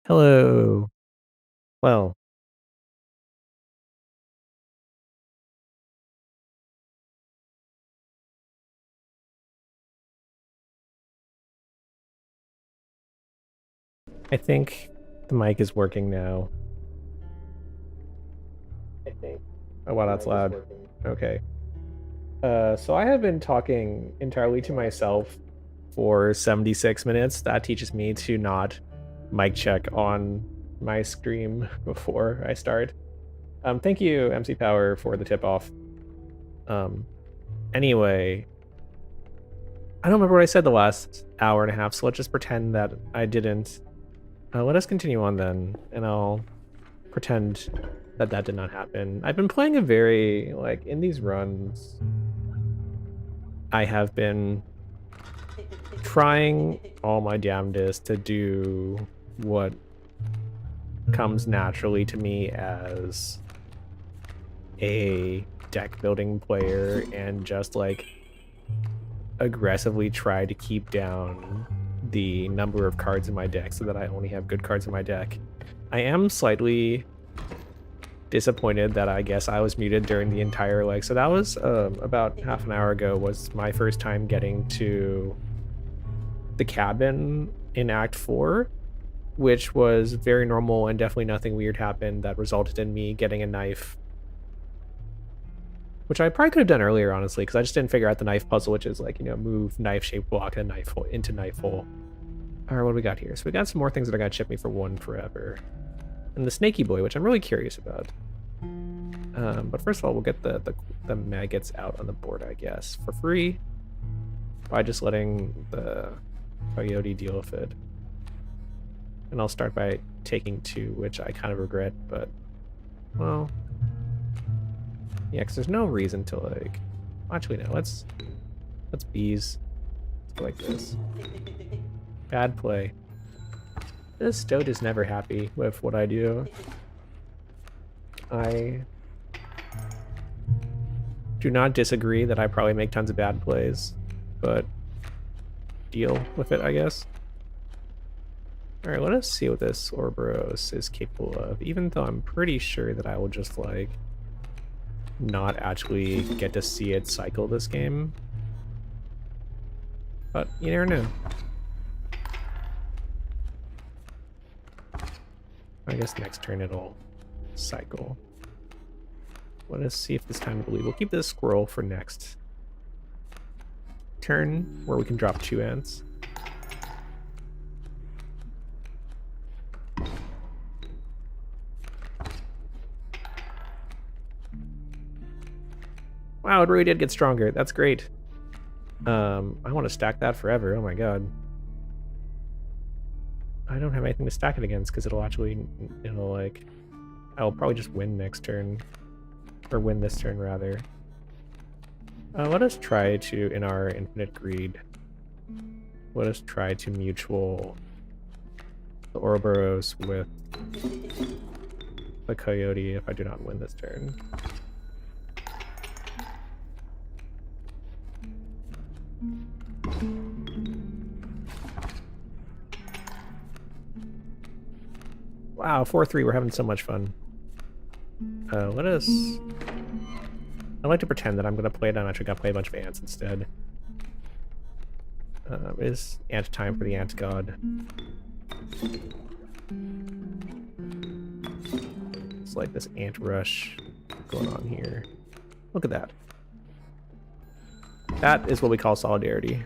Hello. Well, I think the mic is working now. I think. Oh wow, that's loud. Okay. So I have been talking entirely to myself for 76 minutes. That teaches me to not mic check on my stream before I start. Thank you, MC Power, for the tip off. Anyway, I don't remember what I said the last hour and a half, so let's just pretend that I didn't. Let us continue on then, and I'll pretend that that did not happen. I've been playing a very, like, in these runs, I have been trying all my damnedest to do what comes naturally to me as a deck building player and just like aggressively try to keep down the number of cards in my deck so that I only have good cards in my deck. I am slightly disappointed that I guess I was muted during the entire so that was about half an hour ago was my first time getting to the cabin in Act 4, which was very normal and definitely nothing weird happened that resulted in me getting a knife, which I probably could have done earlier, honestly, because I just didn't figure out the knife puzzle, which is like, you know, move knife shape block and knife hole into knife hole. All right, what do we got here? So we got some more things that are gonna chip me for one forever, and the snaky boy, which I'm really curious about. But first of all, we'll get the maggots out on the board, I guess, for free by just letting the coyote deal with it. And I'll start by taking 2, which I kind of regret, but well, yeah, because there's no reason to like. Actually, no. Let's bees. Let's go like this. Bad play. This Stoat is never happy with what I do. I do not disagree that I probably make tons of bad plays, but deal with it, I guess. Alright, let us see what this Ouroboros is capable of, even though I'm pretty sure that I will just, like, not actually get to see it cycle this game. But you never know. I guess next turn it'll cycle. Let us see if this time to believe. We'll keep this squirrel for next turn, where we can drop 2 ants. Wow, it really did get stronger. That's great. I want to stack that forever. Oh my god. I don't have anything to stack it against because it'll like, I'll probably just win next turn, or win this turn rather. Let us try to, in our infinite greed, let us try to mutual the Ouroboros with the coyote if I do not win this turn. Wow, 4-3, we're having so much fun. Let us... I like to pretend that I'm going to play it. I'm actually going to play a bunch of ants instead. It is ant time for the ant god. It's like this ant rush going on here. Look at that. That is what we call solidarity.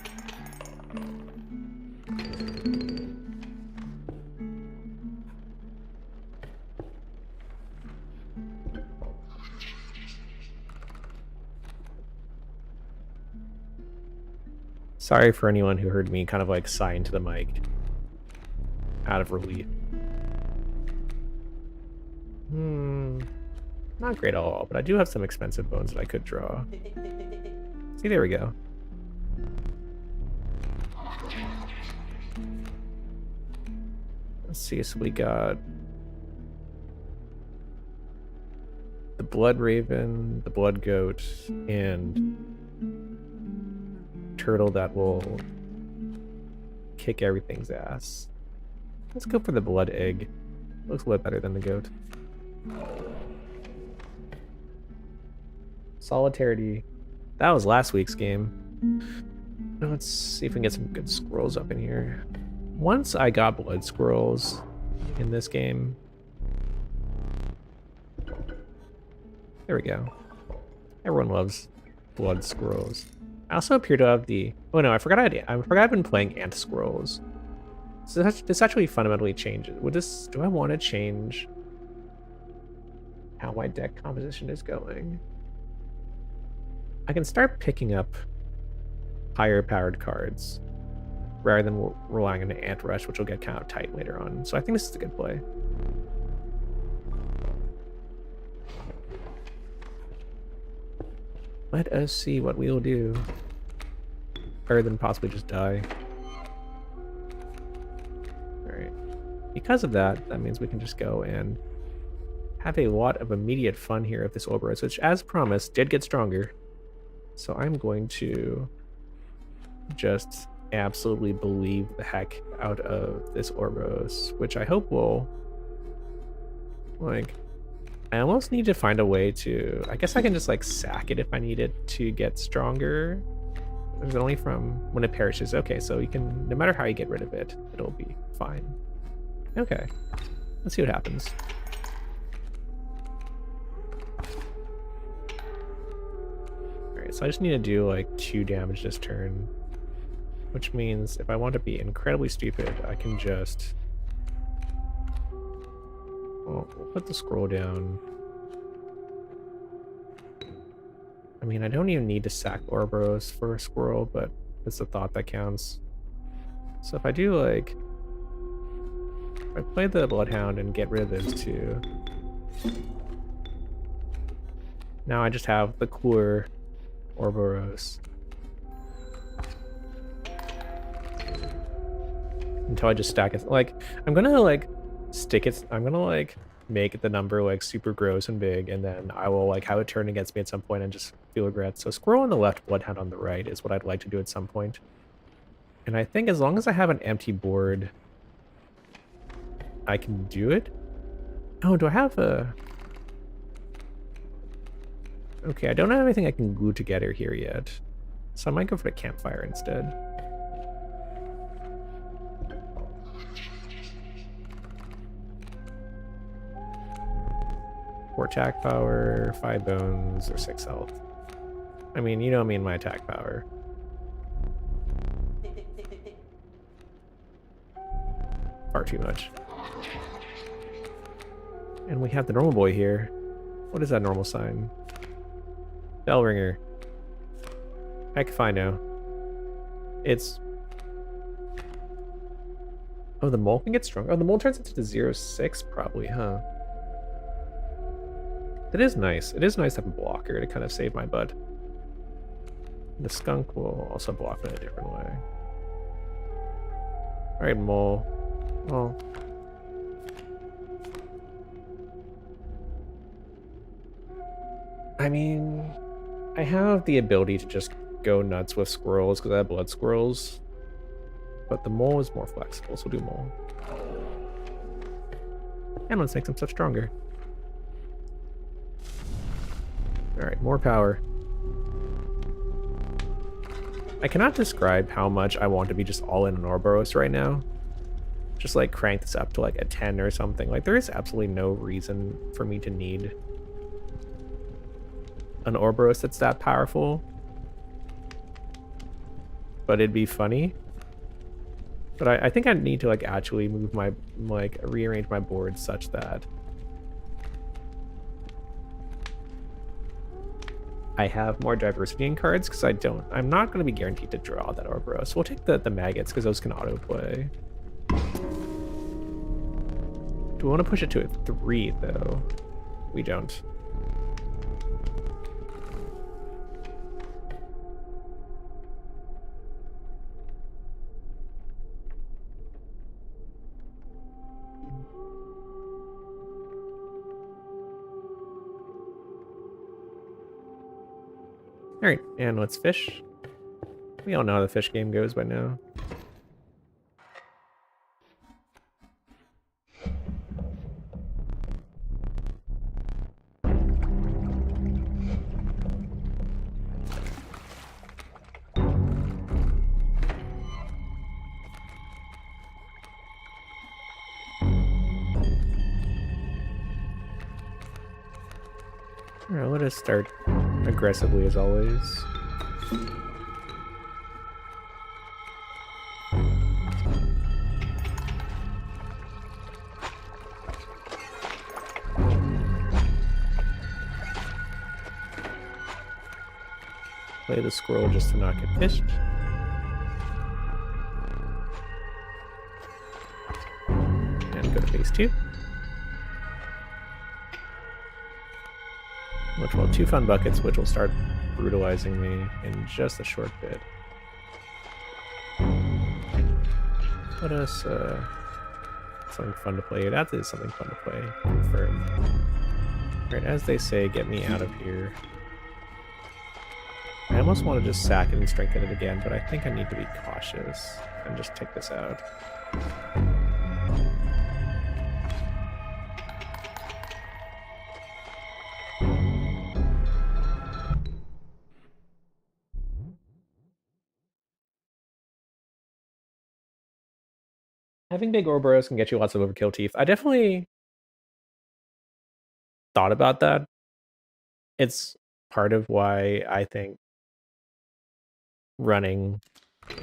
Sorry for anyone who heard me kind of like sigh into the mic out of relief. Not great at all, but I do have some expensive bones that I could draw. See, there we go. Let's see, so we got the Blood Raven, the Blood Goat, and turtle that will kick everything's ass. Let's go for the Blood Egg. Looks a little better than the goat. Solidarity. That was last week's game. Now let's see if we can get some good squirrels up in here. once I got blood squirrels in this game. There we go. Everyone loves blood squirrels. I also appear to have the... Oh no, I forgot I've been playing ant squirrels. So this actually fundamentally changes. Do I want to change how my deck composition is going? I can start picking up higher powered cards rather than relying on an ant rush, which will get kind of tight later on. So I think this is a good play. Let us see what we'll do. Better than possibly just die. Alright. Because of that, that means we can just go and have a lot of immediate fun here with this Ouroboros, which, as promised, did get stronger. So I'm going to just absolutely believe the heck out of this Ouroboros, which I hope will, like, I almost need to find a way to, I guess I can just like sack it if I need it to get stronger. There's only from when it perishes. Okay, so you can, no matter how you get rid of it, it'll be fine. Okay, let's see what happens. Alright, so I just need to do like 2 damage this turn, which means if I want to be incredibly stupid, I can just... Well, we'll put the scroll down. I mean, I don't even need to sack Ouroboros for a squirrel, but it's the thought that counts. So if I do, like... If I play the Bloodhound and get rid of those 2... Now I just have the cooler Ouroboros. Until I just stack it. Like, I'm gonna, like... stick it. I'm gonna like make the number like super gross and big, and then I will like have it turn against me at some point and just feel regret. So squirrel on the left, Bloodhound on the right is what I'd like to do at some point. And I think as long as I have an empty board, I can do it. Oh, do I have a... Okay, I don't have anything I can glue together here yet. So I might go for the campfire instead. Attack power, 5 bones, or 6 health. I mean, you know me and my attack power. Far too much. And we have the normal boy here. What is that normal sign? Bell ringer. Heck if I know. It's... Oh, the mole can get stronger. Oh, the mole turns into the 0/6 probably, huh? It is nice. It is nice to have a blocker to kind of save my butt. The skunk will also block in a different way. Alright, mole. Well. I mean, I have the ability to just go nuts with squirrels because I have blood squirrels. But the mole is more flexible, so we'll do mole. And let's make some stuff stronger. Alright, more power. I cannot describe how much I want to be just all in on Ouroboros right now. Just like crank this up to like a 10 or something. Like there is absolutely no reason for me to need an Ouroboros that's that powerful. But it'd be funny. But I think I need to like actually move my, like rearrange my board such that I have more diversity in cards, because I'm not going to be guaranteed to draw that Ouroboros. So we'll take the maggots, because those can autoplay. Do we want to push it to a 3, though? We don't. Alright, and let's fish. We all know how the fish game goes by now. Alright, let us start aggressively as always. Play the squirrel just to not get fished. And go to phase 2. Which will have 2 fun buckets, which will start brutalizing me in just a short bit. Let us, something fun to play. That is something fun to play. Confirm. Alright, as they say, get me out of here. I almost want to just sack it and strengthen it again, but I think I need to be cautious and just take this out. Having big Ouroboros can get you lots of overkill teeth. I definitely thought about that. It's part of why I think running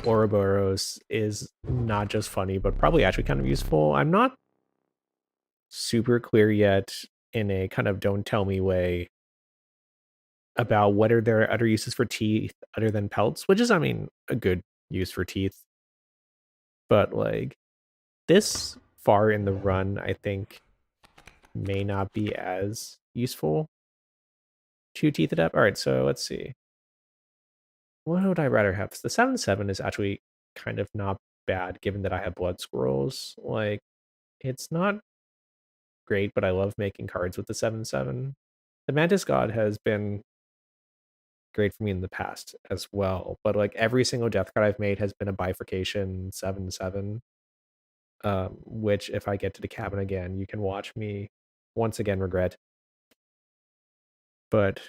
Ouroboros is not just funny, but probably actually kind of useful. I'm not super clear yet in a kind of don't tell me way about what are their other uses for teeth other than pelts, which is, I mean, a good use for teeth. But like this far in the run, I think may not be as useful to teeth it up. All right, so let's see. What would I rather have? The 7/7 is actually kind of not bad, given that I have blood squirrels. Like, it's not great, but I love making cards with the 7/7. The Mantis God has been great for me in the past as well, but like every single death card I've made has been a bifurcation 7/7. Which if I get to the cabin again, you can watch me once again regret. But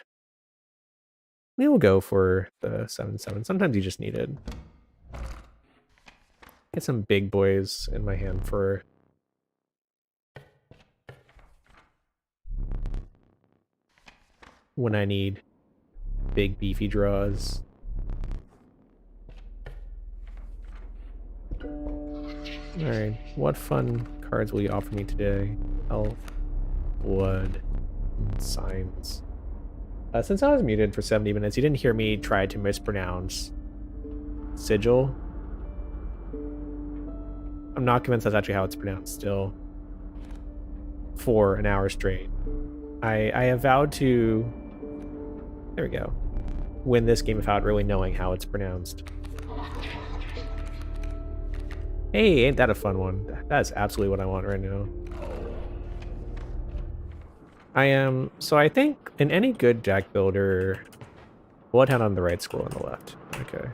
we will go for the 7/7. Sometimes you just need it. Get some big boys in my hand for when I need big beefy draws. Alright, what fun cards will you offer me today? Health, blood, signs. Since I was muted for 70 minutes, you didn't hear me try to mispronounce sigil. I'm not convinced that's actually how it's pronounced still. For an hour straight. I have vowed to... There we go. Win this game without really knowing how it's pronounced. Hey, ain't that a fun one? That's absolutely what I want right now. So I think in any good deck builder, Bloodhound on the right, Squirrel on the left. Okay.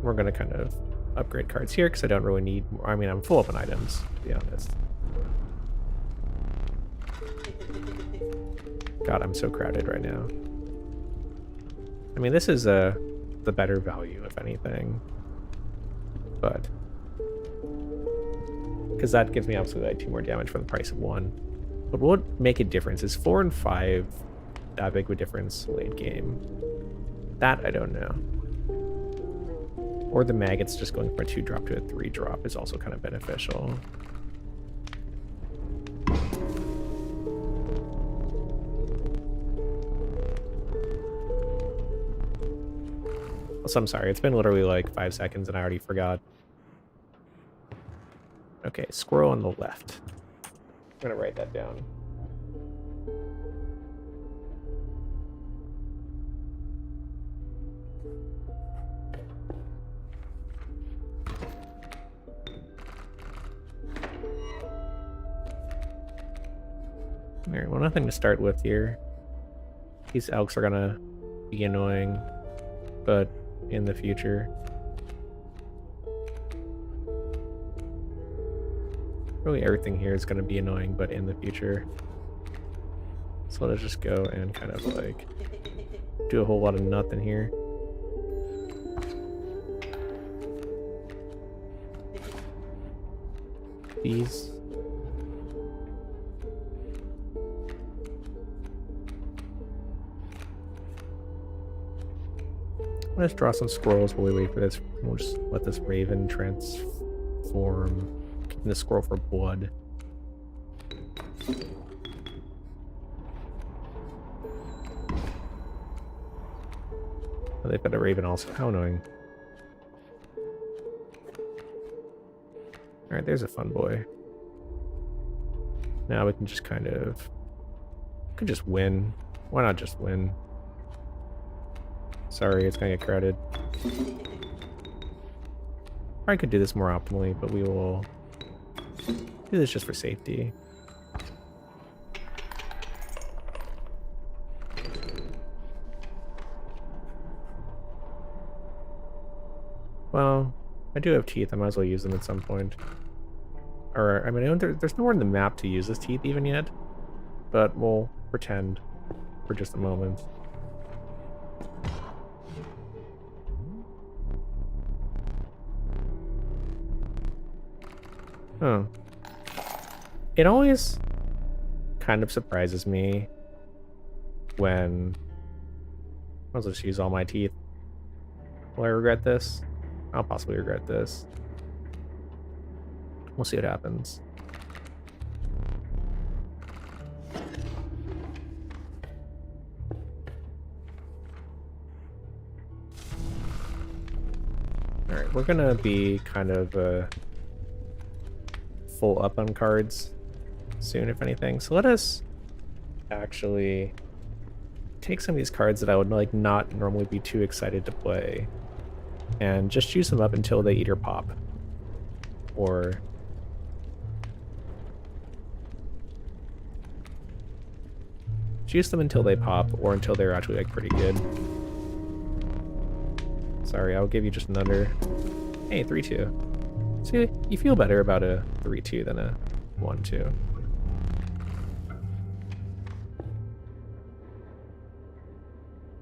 We're gonna kind of upgrade cards here because I don't really need more. I mean, I'm full up on items, to be honest. God, I'm so crowded right now. I mean, this is the better value, if anything. But because that gives me absolutely like 2 more damage for the price of 1. But what would make a difference? Is 4 and 5 that big of a difference late game? That I don't know. Or the maggots just going from a 2-drop to a 3-drop is also kind of beneficial. Also, I'm sorry, it's been literally like 5 seconds and I already forgot. Okay, squirrel on the left. I'm gonna write that down. Alright, well, nothing to start with here. These elks are gonna be annoying, but in the future. Really everything here is gonna be annoying, but in the future. So let's just go and kind of like do a whole lot of nothing here. These. Let's draw some scrolls while we wait for this. We'll just let this raven transform. Keeping the scroll for blood. Oh, they've got a raven also. How annoying. Alright, there's a fun boy. Now we can just kind of... could just win. Why not just win? Sorry, it's gonna get crowded. I could do this more optimally, but we will do this just for safety. Well, I do have teeth. I might as well use them at some point. Or, I mean, there's nowhere in the map to use his teeth even yet, but we'll pretend for just a moment. Oh. It always kind of surprises me when... I'll just use all my teeth. Will I regret this? I'll possibly regret this. We'll see what happens. Alright, we're gonna be kind of full up on cards soon, if anything. So let us actually take some of these cards that I would like not normally be too excited to play and just juice them up until they either pop or juice them until they pop or until they're actually like pretty good. Sorry, I'll give you just another. Hey, 3-2. See, you feel better about a 3-2 than a 1-2.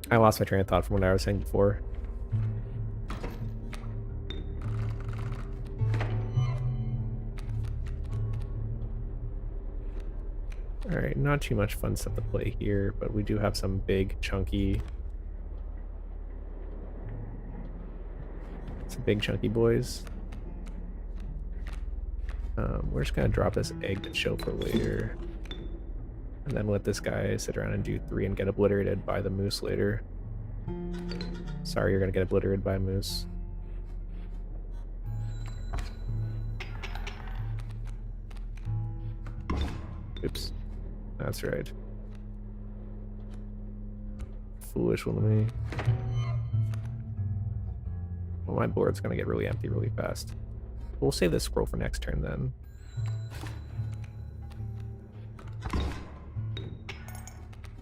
I lost my train of thought from what I was saying before. Alright, not too much fun stuff to play here, but we do have some big, chunky... some big, chunky boys. We're just gonna drop this egg to show for later. And then let this guy sit around and do 3 and get obliterated by the moose later. Sorry, you're gonna get obliterated by a moose. Oops. That's right. Foolish one of me. Well, my board's gonna get really empty really fast. We'll save this scroll for next turn then.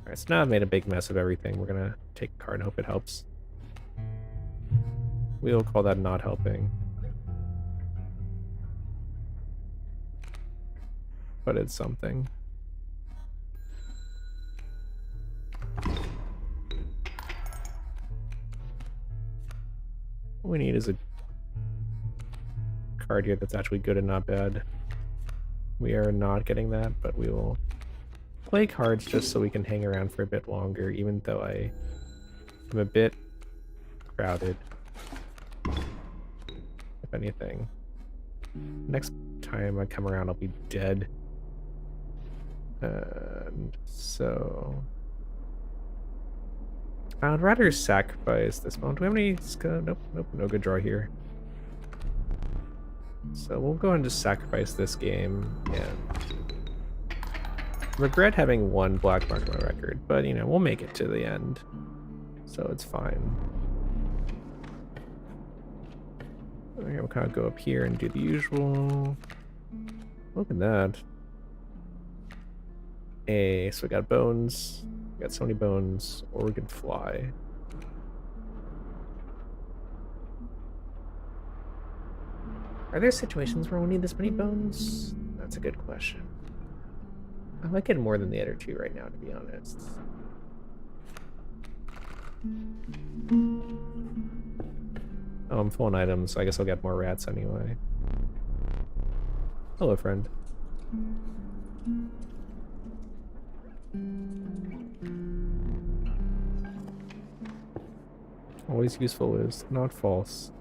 Alright, so now I've made a big mess of everything. We're gonna take a card and hope it helps. We'll call that not helping. But it's something. What we need is a card here that's actually good and not bad. We are not getting that, but we will play cards just so we can hang around for a bit longer, even though I am a bit crowded, if anything. Next time I come around, I'll be dead. And so... I'd rather sacrifice this one. Do we have any... Nope, nope, no good draw here. So we'll go ahead and just sacrifice this game and regret having one black mark on my record, but you know, we'll make it to the end. So it's fine. Okay, we'll kind of go up here and do the usual. Look at that. Hey, so we got bones. We got so many bones, or we can fly. Are there situations where we need this many bones? That's a good question. I like it more than the other two right now, to be honest. Oh, I'm full on items, so I guess I'll get more rats anyway. Hello, friend. Always useful is not false.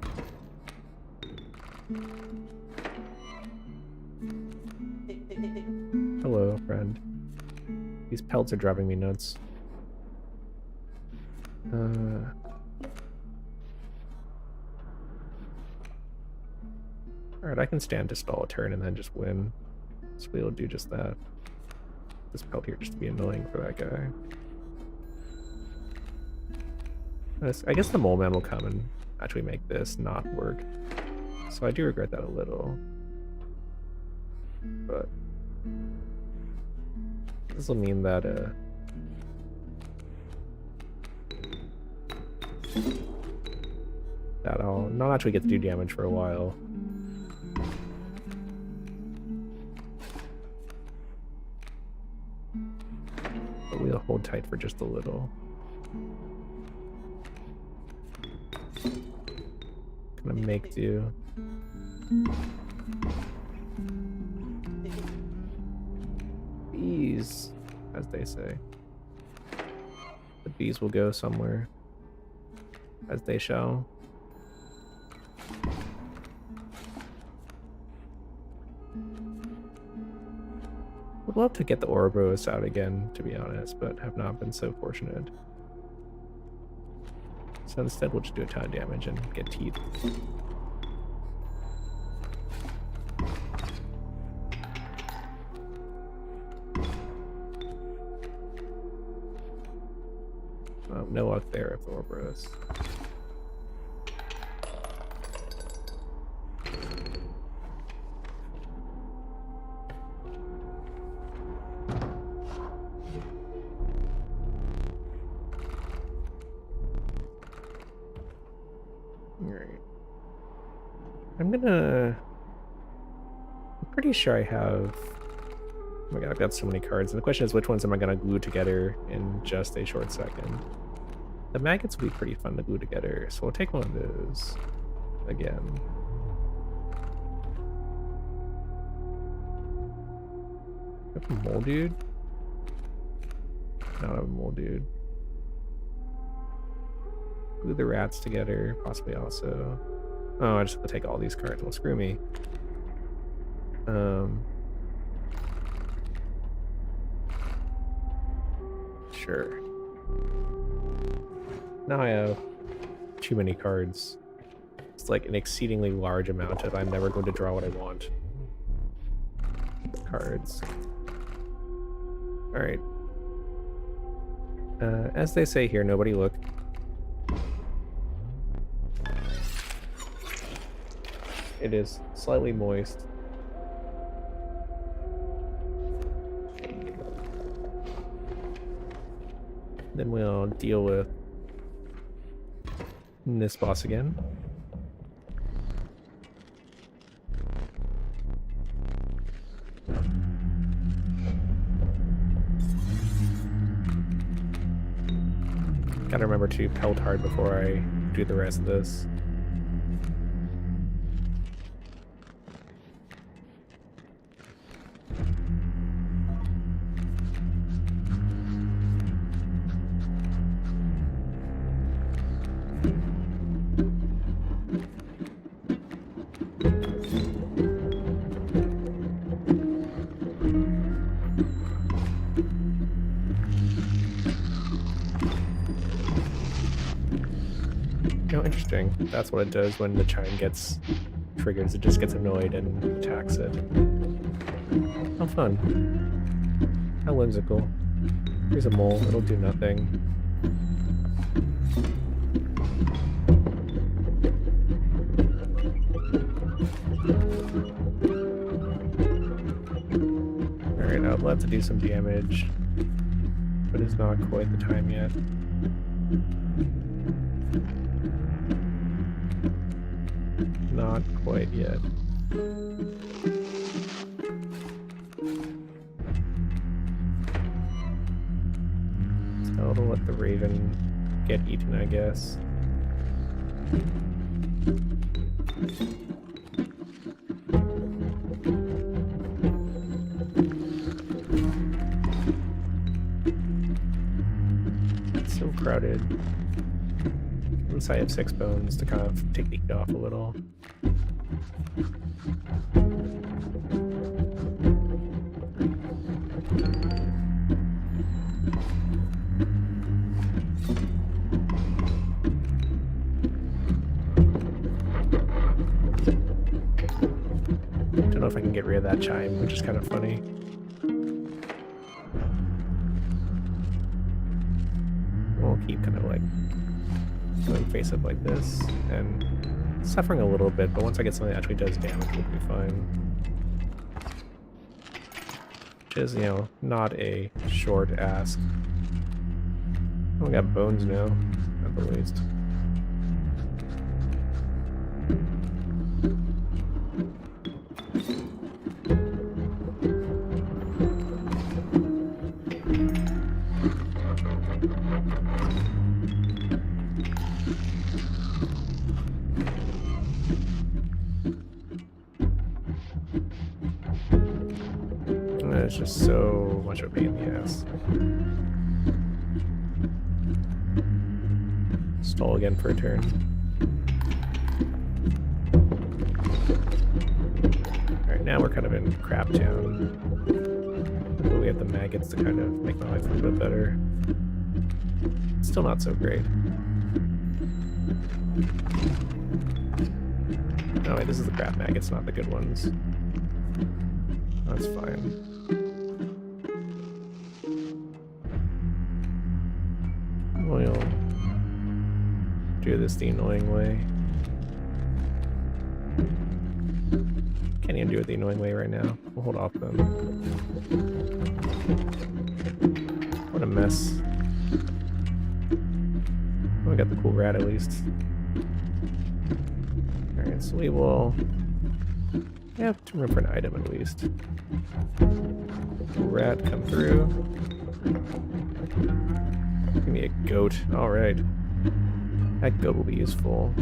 Hello, friend. These pelts are driving me nuts. Alright, I can stand to stall a turn and then just win. So we'll do just that. This pelt here just to be annoying for that guy. I guess the mole man will come and actually make this not work. So I do regret that a little. But this will mean that that I'll not actually get to do damage for a while. But we'll hold tight for just a little. Gonna make do. Bees, as they say. The bees will go somewhere, as they shall. Would love to get the Ouroboros out again, to be honest, but have not been so fortunate. So instead we'll just do a ton of damage and get teeth. No luck there with Ouroboros. I'm pretty sure I have... Oh my god, I've got so many cards. And the question is, which ones am I going to glue together in just a short second? The maggots will be pretty fun to glue together, so we'll take one of those again. Have a mole dude? Not a mole dude. Glue the rats together, possibly also. Oh, I just have to take all these cards. Well, screw me. Sure. Now I have too many cards. It's like an exceedingly large amount of I'm never going to draw what I want. Cards. Alright. As they say here, nobody look. It is slightly moist. Then we'll deal with this boss again. Gotta remember to pelt hard before I do the rest of this. Interesting. That's what it does when the chime gets triggered. It just gets annoyed and attacks it. How fun. How whimsical. Here's a mole. It'll do nothing. Alright, I'd love to do some damage, but it's not quite the time yet. Not quite yet. So I'll let the raven get eaten, I guess. It's so crowded. Since I have 6 bones to kind of take the heat off a little. Don't know if I can get rid of that chime, which is kind of funny. We'll keep kind of like going face up like this and suffering a little bit, but once I get something that actually does damage, we'll be fine. Which is, you know, not a short ask. Oh, we got bones now, at the least. It's just so much of a pain in the ass. Stall again for a turn. Alright, now we're kind of in crap town. But we have the maggots to kind of make my life a little bit better. Still not so great. Oh wait, this is the crap maggots, not the good ones. That's fine. We'll do this the annoying way. Can't even do it the annoying way right now. We'll hold off them. What a mess. Oh, we got the cool rat at least. Alright, so we will have room for an item at least. Cool rat, come through. Give me a goat. Alright. That goat will be useful.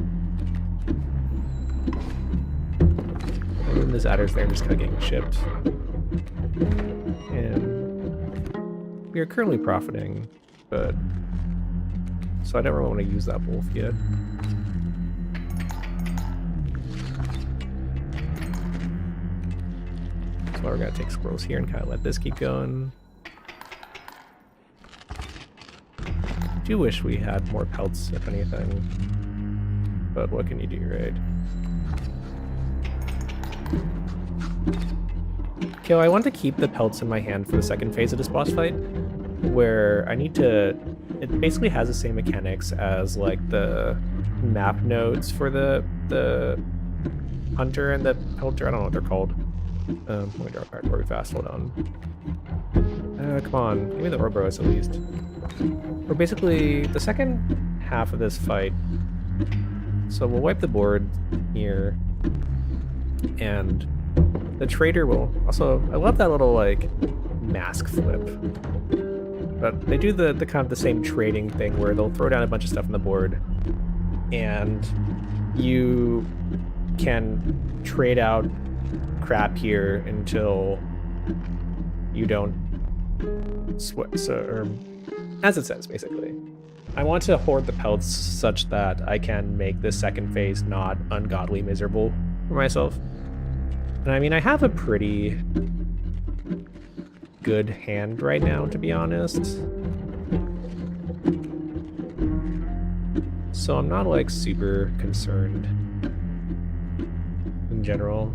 And the Zadders there just kind of getting shipped. And we are currently profiting, but so I don't really want to use that wolf yet. So we're gonna take squirrels here and kind of let this keep going. I do wish we had more pelts, if anything, but what can you do, right? Okay, well, I want to keep the pelts in my hand for the second phase of this boss fight, where I need to... It basically has the same mechanics as, like, the map nodes for the hunter and the pelter. I don't know what they're called. Let me draw a card very fast. Hold on. Come on. Give me the Ouroboros at least. We're basically the second half of this fight. So we'll wipe the board here. And the trader will also... I love that little, like, mask flip. But they do the kind of the same trading thing where they'll throw down a bunch of stuff on the board. And you can trade out crap here until you don't sweat, or as it says, basically. I want to hoard the pelts such that I can make this second phase not ungodly miserable for myself. And I mean, I have a pretty good hand right now, to be honest. So I'm not, like, super concerned in general.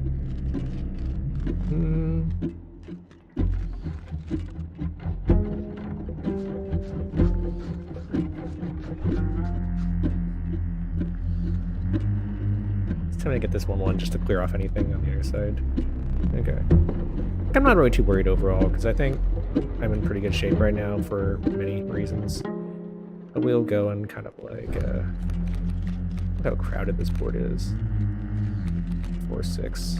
It's time to get this 1/1 just to clear off anything on the other side. Okay. I'm not really too worried overall, because I think I'm in pretty good shape right now for many reasons. But we'll go and kind of like, look how crowded this board is. 4-6.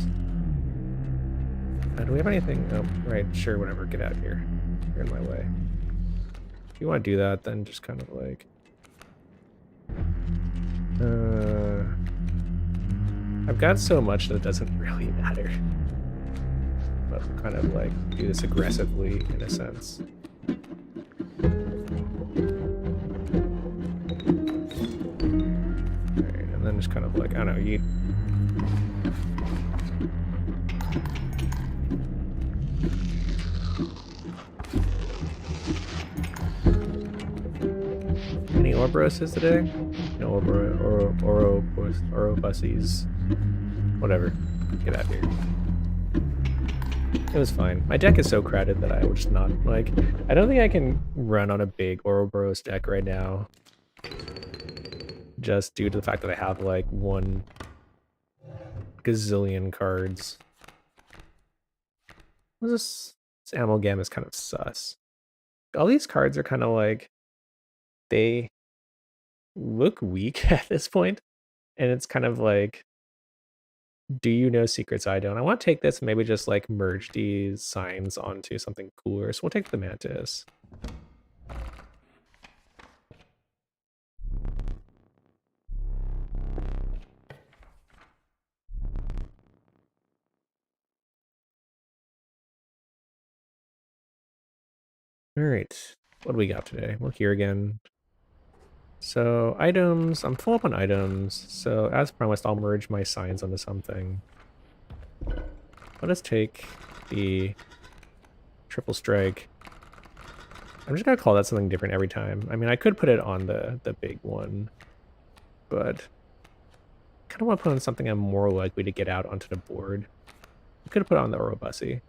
Do we have anything? Oh, right, sure, whatever, get out of here. You're in my way. If you want to do that, then just kind of like... I've got so much that it doesn't really matter. But we'll kind of like do this aggressively, in a sense. I don't know, you... Any Ouroboroses today? No Ourobuses. Whatever. Get out of here. It was fine. My deck is so crowded that I will just not, like... I don't think I can run on a big Ouroboros deck right now. Just due to the fact that I have, like, 1 gazillion cards. What's this? This amalgam is kind of sus. All these cards are kind of like... They look weak at this point. And it's kind of like... Do you know secrets I don't? I want to take this and maybe just like merge these signs onto something cooler. So we'll take the mantis. All right, what do we got today? We're here again. So items, I'm full up on items. So as promised, I'll merge my signs onto something. Let us take the triple strike. I'm just gonna call that something different every time. I mean, I could put it on the big one, but I kind of want to put on something I'm more likely to get out onto the board. I could have put on the Ourobussy,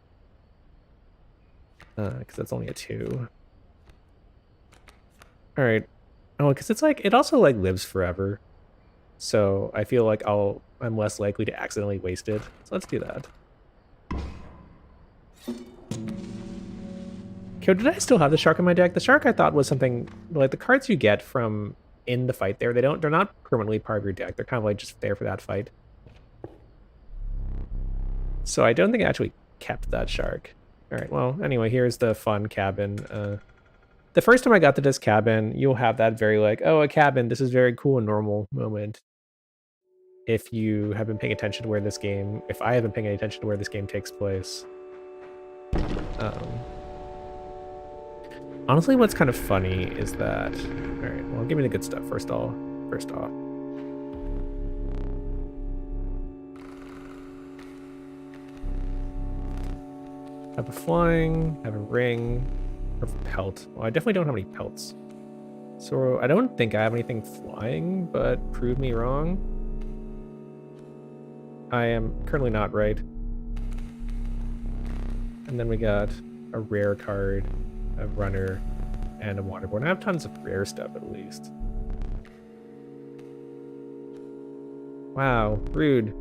because that's only a 2. All right. Oh, because it's like, it also like lives forever. So I feel like I'm less likely to accidentally waste it. So let's do that. Okay, did I still have the shark in my deck? The shark I thought was something like the cards you get from in the fight there. They're not permanently part of your deck. They're kind of like just there for that fight. So I don't think I actually kept that shark. All right, well, anyway, here's the fun cabin. The first time I got to this cabin, you'll have that very like, oh, a cabin, this is very cool and normal moment. If you have been paying attention to where this game, if I have been paying attention to where this game takes place. Honestly, what's kind of funny is that, all right, well, give me the good stuff first off. Have a flying, have a ring, or pelt. Well, I definitely don't have any pelts. So I don't think I have anything flying, but prove me wrong. I am currently not right. And then we got a rare card, a runner, and a waterborne. I have tons of rare stuff at least. Wow, rude.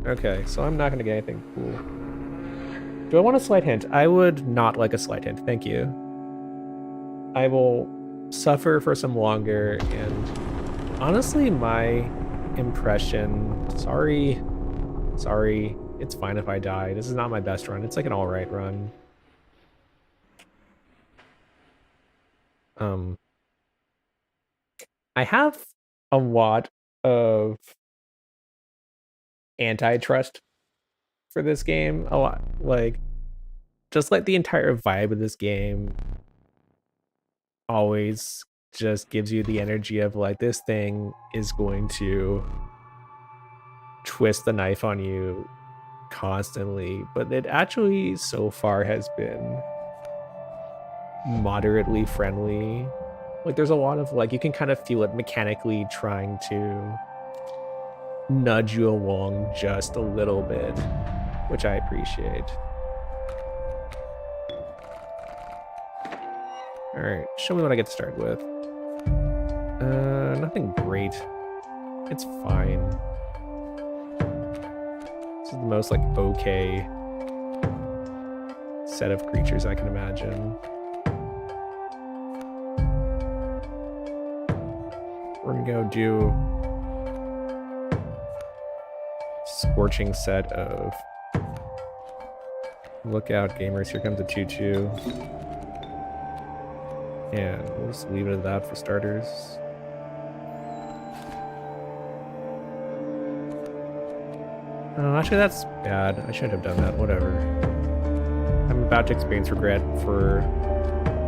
Okay, so I'm not gonna get anything cool. Do I want a slight hint? I would not like a slight hint, thank you. I will suffer for some longer, and honestly, my impression, sorry, it's fine if I die. This is not my best run. It's like an alright run. I have a lot of antitrust for this game. A lot, like, just like the entire vibe of this game always just gives you the energy of like, this thing is going to twist the knife on you constantly, but it actually so far has been moderately friendly. Like, there's a lot of like, you can kind of feel it mechanically trying to nudge you along just a little bit, which I appreciate. All right, show me what I get to start with. Nothing great. It's fine. This is the most like okay set of creatures I can imagine. We're gonna go do scorching set of look out gamers, here comes a 2/2. And we'll just leave it at that for starters. Oh, actually that's bad. I shouldn't have done that, whatever. I'm about to experience regret for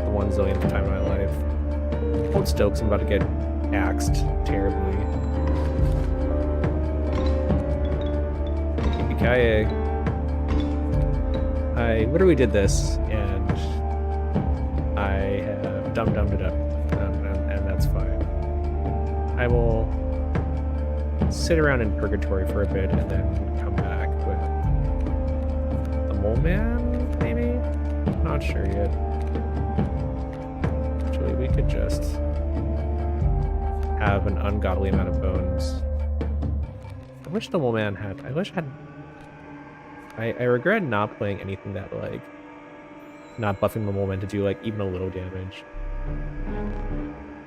the 1 zillionth time in my life. Hold still, because I'm about to get axed terribly. I literally did this, and I have dumb-dummed it up, and that's fine. I will sit around in purgatory for a bit, and then come back with the mole man, maybe? Not sure yet. Actually, we could just have an ungodly amount of bones. I wish the mole man had... I wish I had... I regret not playing anything that, like, not buffing the mole man to do, like, even a little damage.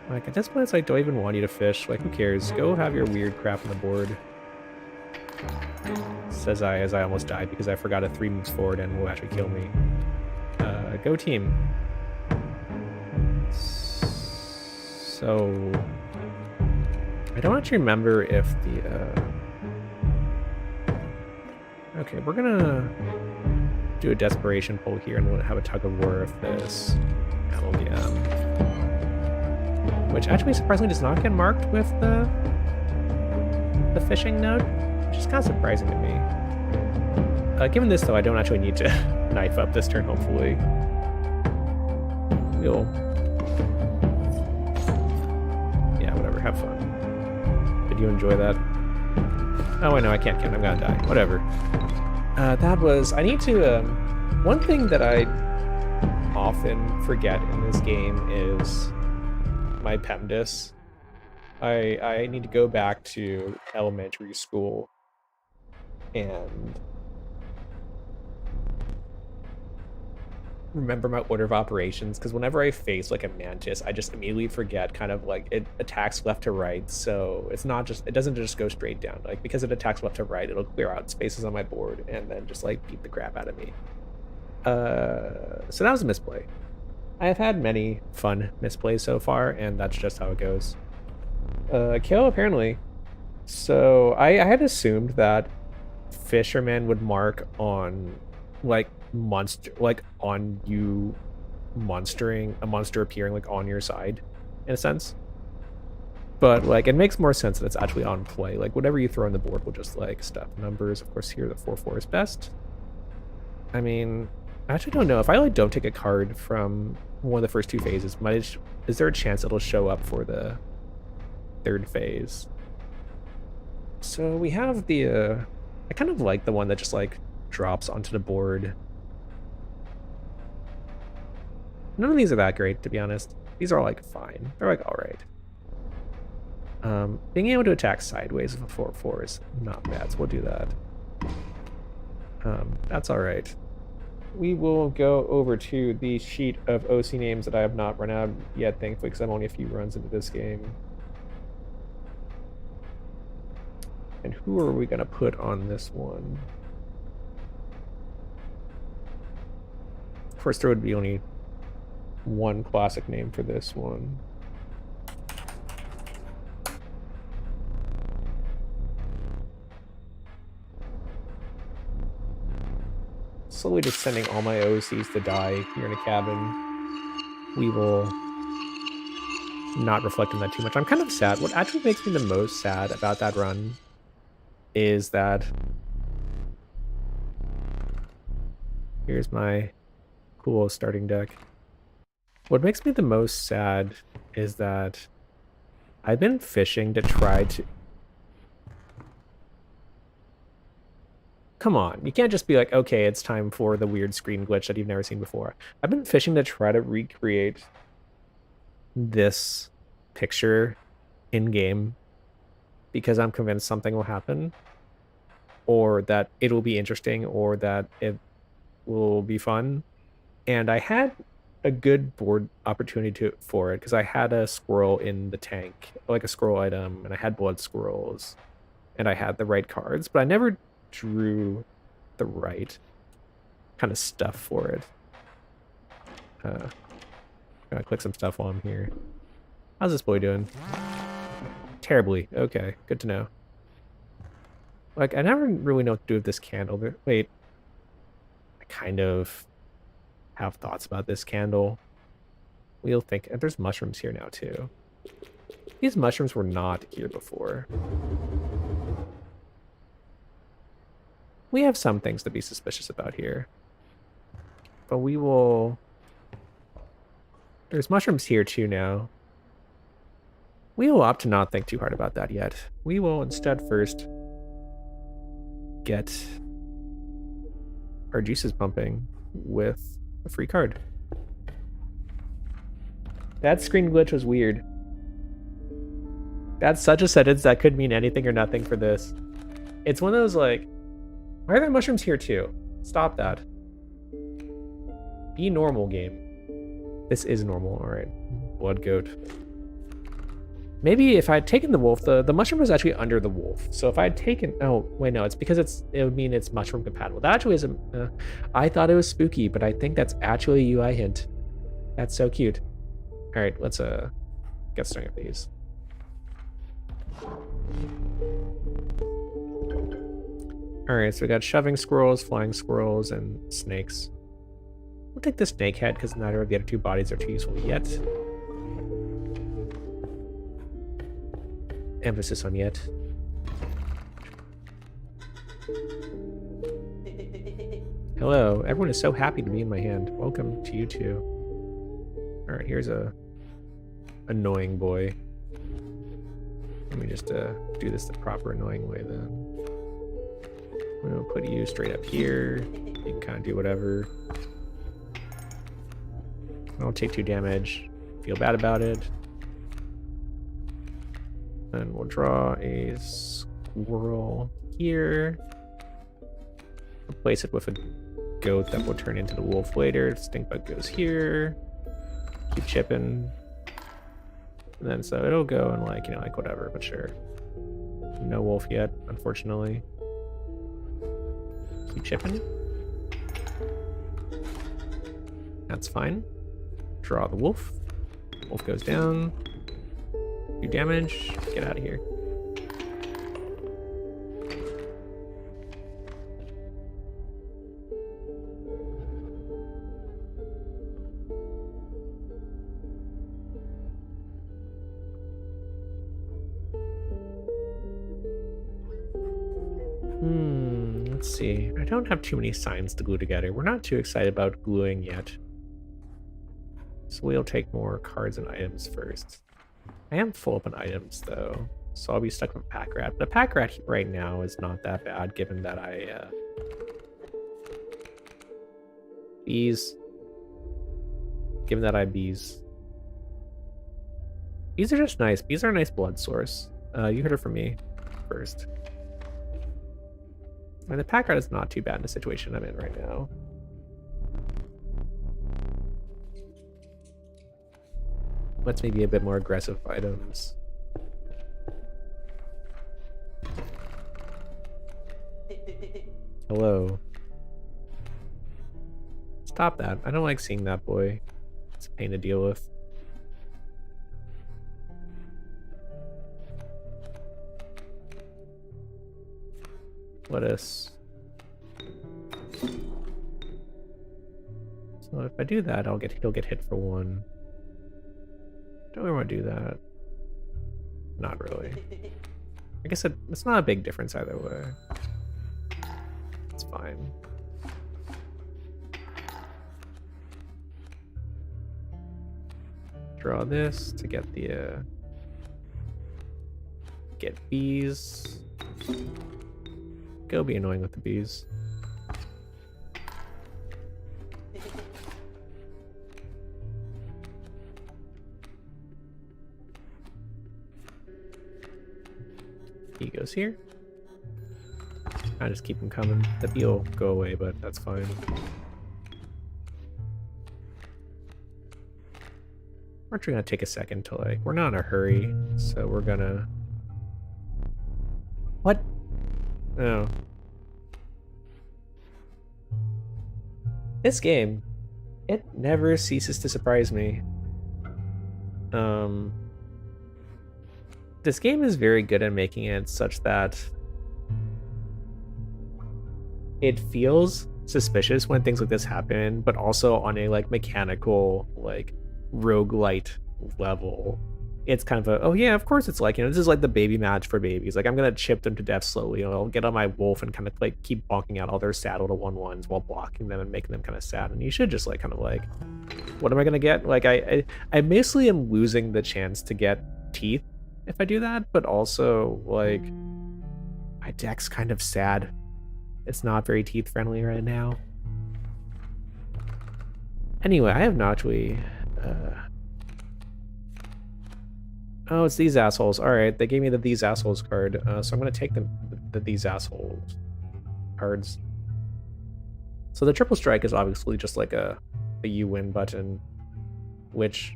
Like, at this point, it's like, do I even want you to fish? Like, who cares? Go have your weird crap on the board. Says I, as I almost died because I forgot a 3 moves forward and will actually kill me. Go team. So... I don't actually remember if the, Okay, we're gonna do a desperation pull here and we'll have a tug of war of this LDM. Which actually surprisingly does not get marked with the fishing node, which is kind of surprising to me. Given this though, I don't actually need to knife up this turn, hopefully. We'll... Yeah, whatever, have fun. Did you enjoy that? Oh, I know, I can't count. I'm gonna die. Whatever. That was... I need to... one thing that I often forget in this game is my PEMDAS. I need to go back to elementary school and remember my order of operations, because whenever I face like a mantis, I just immediately forget kind of like it attacks left to right, so it's not just, it doesn't just go straight down. Like, because it attacks left to right, it'll clear out spaces on my board and then just like beat the crap out of me. So that was a misplay. I have had many fun misplays so far, and that's just how it goes. Kill apparently. So I had assumed that fisherman would mark on like monster, like on you monstering, a monster appearing like on your side in a sense, but like it makes more sense that it's actually on play. Like whatever you throw on the board will just like stuff numbers. Of course here the 4/4 is best. I mean, I actually don't know if I like don't take a card from one of the first 2 phases, is there a chance it'll show up for the 3rd phase? So we have the I kind of like the one that just like drops onto the board. None of these are that great, to be honest. These are all like fine. They're like all right. Being able to attack sideways with a 4/4 is not bad, so we'll do that. That's all right. We will go over to the sheet of OC names that I have not run out yet, thankfully, because I'm only a few runs into this game. And who are we going to put on this one? Of course, there would be only one classic name for this one. Slowly just sending all my OCs to die here in a cabin. We will not reflect on that too much. I'm kind of sad. What actually makes me the most sad about that run is that... Here's my cool starting deck. What makes me the most sad is that I've been fishing to try to... Come on, you can't just be like, okay, it's time for the weird screen glitch that you've never seen before. I've been fishing to try to recreate this picture in-game because I'm convinced something will happen, or that it'll be interesting, or that it will be fun. And I had a good board opportunity for it because I had a squirrel in the tank, like a squirrel item, and I had blood squirrels, and I had the right cards, but I never drew the right kind of stuff for it. Gotta click some stuff while I'm here. How's this boy doing? Terribly. Okay, good to know. Like, I never really know what to do with this candle. Wait. I kind of have thoughts about this candle. We'll think... There's mushrooms here now, too. These mushrooms were not here before. We have some things to be suspicious about here. But we will... There's mushrooms here too now. We will opt to not think too hard about that yet. We will instead first get our juices pumping with a free card. That screen glitch was weird. That's such a sentence that could mean anything or nothing for this. It's one of those like, why are there mushrooms here too? Stop that. Be normal, game. This is normal, alright. Blood goat. Maybe if I had taken the wolf, the mushroom was actually under the wolf. So if I had taken, oh wait, no, it's because it would mean it's mushroom compatible. That actually is I thought it was spooky, but I think that's actually a UI hint. That's so cute. All right, let's get started with these. All right, so we got shoving squirrels, flying squirrels, and snakes. We'll take the snake head because neither of the other two bodies are too useful yet. Emphasis on yet. Hello, everyone is so happy to be in my hand. Welcome to you too. Alright, here's a annoying boy. Let me just do this the proper annoying way then. I'm gonna put you straight up here. You can kind of do whatever. I don't take 2 damage. Feel bad about it. And we'll draw a squirrel here. Replace it with a goat that will turn into the wolf later. Stink bug goes here. Keep chipping. And then so it'll go and like, you know, like whatever, but sure. No wolf yet, unfortunately. Keep chipping. That's fine. Draw the wolf. Wolf goes down. Do damage. Get out of here. Let's see. I don't have too many signs to glue together. We're not too excited about gluing yet. So we'll take more cards and items first. I am full up on items though, so I'll be stuck with a pack rat. But a pack rat right now is not that bad given that I bees. Given that I bees. Bees are just nice. Bees are a nice blood source. You heard it from me first. And the pack rat is not too bad in the situation I'm in right now. Let's maybe a bit more aggressive items. Hello. Stop that. I don't like seeing that boy. It's a pain to deal with. Lettuce. So if I do that, he'll get hit for 1. Don't really want to do that. Not really. I guess it's not a big difference either way. It's fine. Draw this to get the get bees. Go be annoying with the bees. He goes here. I just keep him coming. The bee will go away, but that's fine. We're actually gonna take a second to like, we're not in a hurry, so we're gonna... What? Oh. This game, it never ceases to surprise me. This game is very good at making it such that it feels suspicious when things like this happen, but also on a like mechanical, like roguelite level, it's kind of a, oh yeah, of course it's like, you know, this is like the baby match for babies. Like I'm gonna chip them to death slowly. You know, I'll get on my wolf and kind of like keep bonking out all their saddle to 1/1s while blocking them and making them kind of sad. And you should just like kind of like, what am I gonna get? Like I basically am losing the chance to get teeth if I do that, but also like my deck's kind of sad. It's not very teeth friendly right now. Anyway, I have not actually oh, it's these assholes. All right, they gave me the these assholes card, so I'm gonna take the these assholes cards. So the triple strike is obviously just like a you win button, which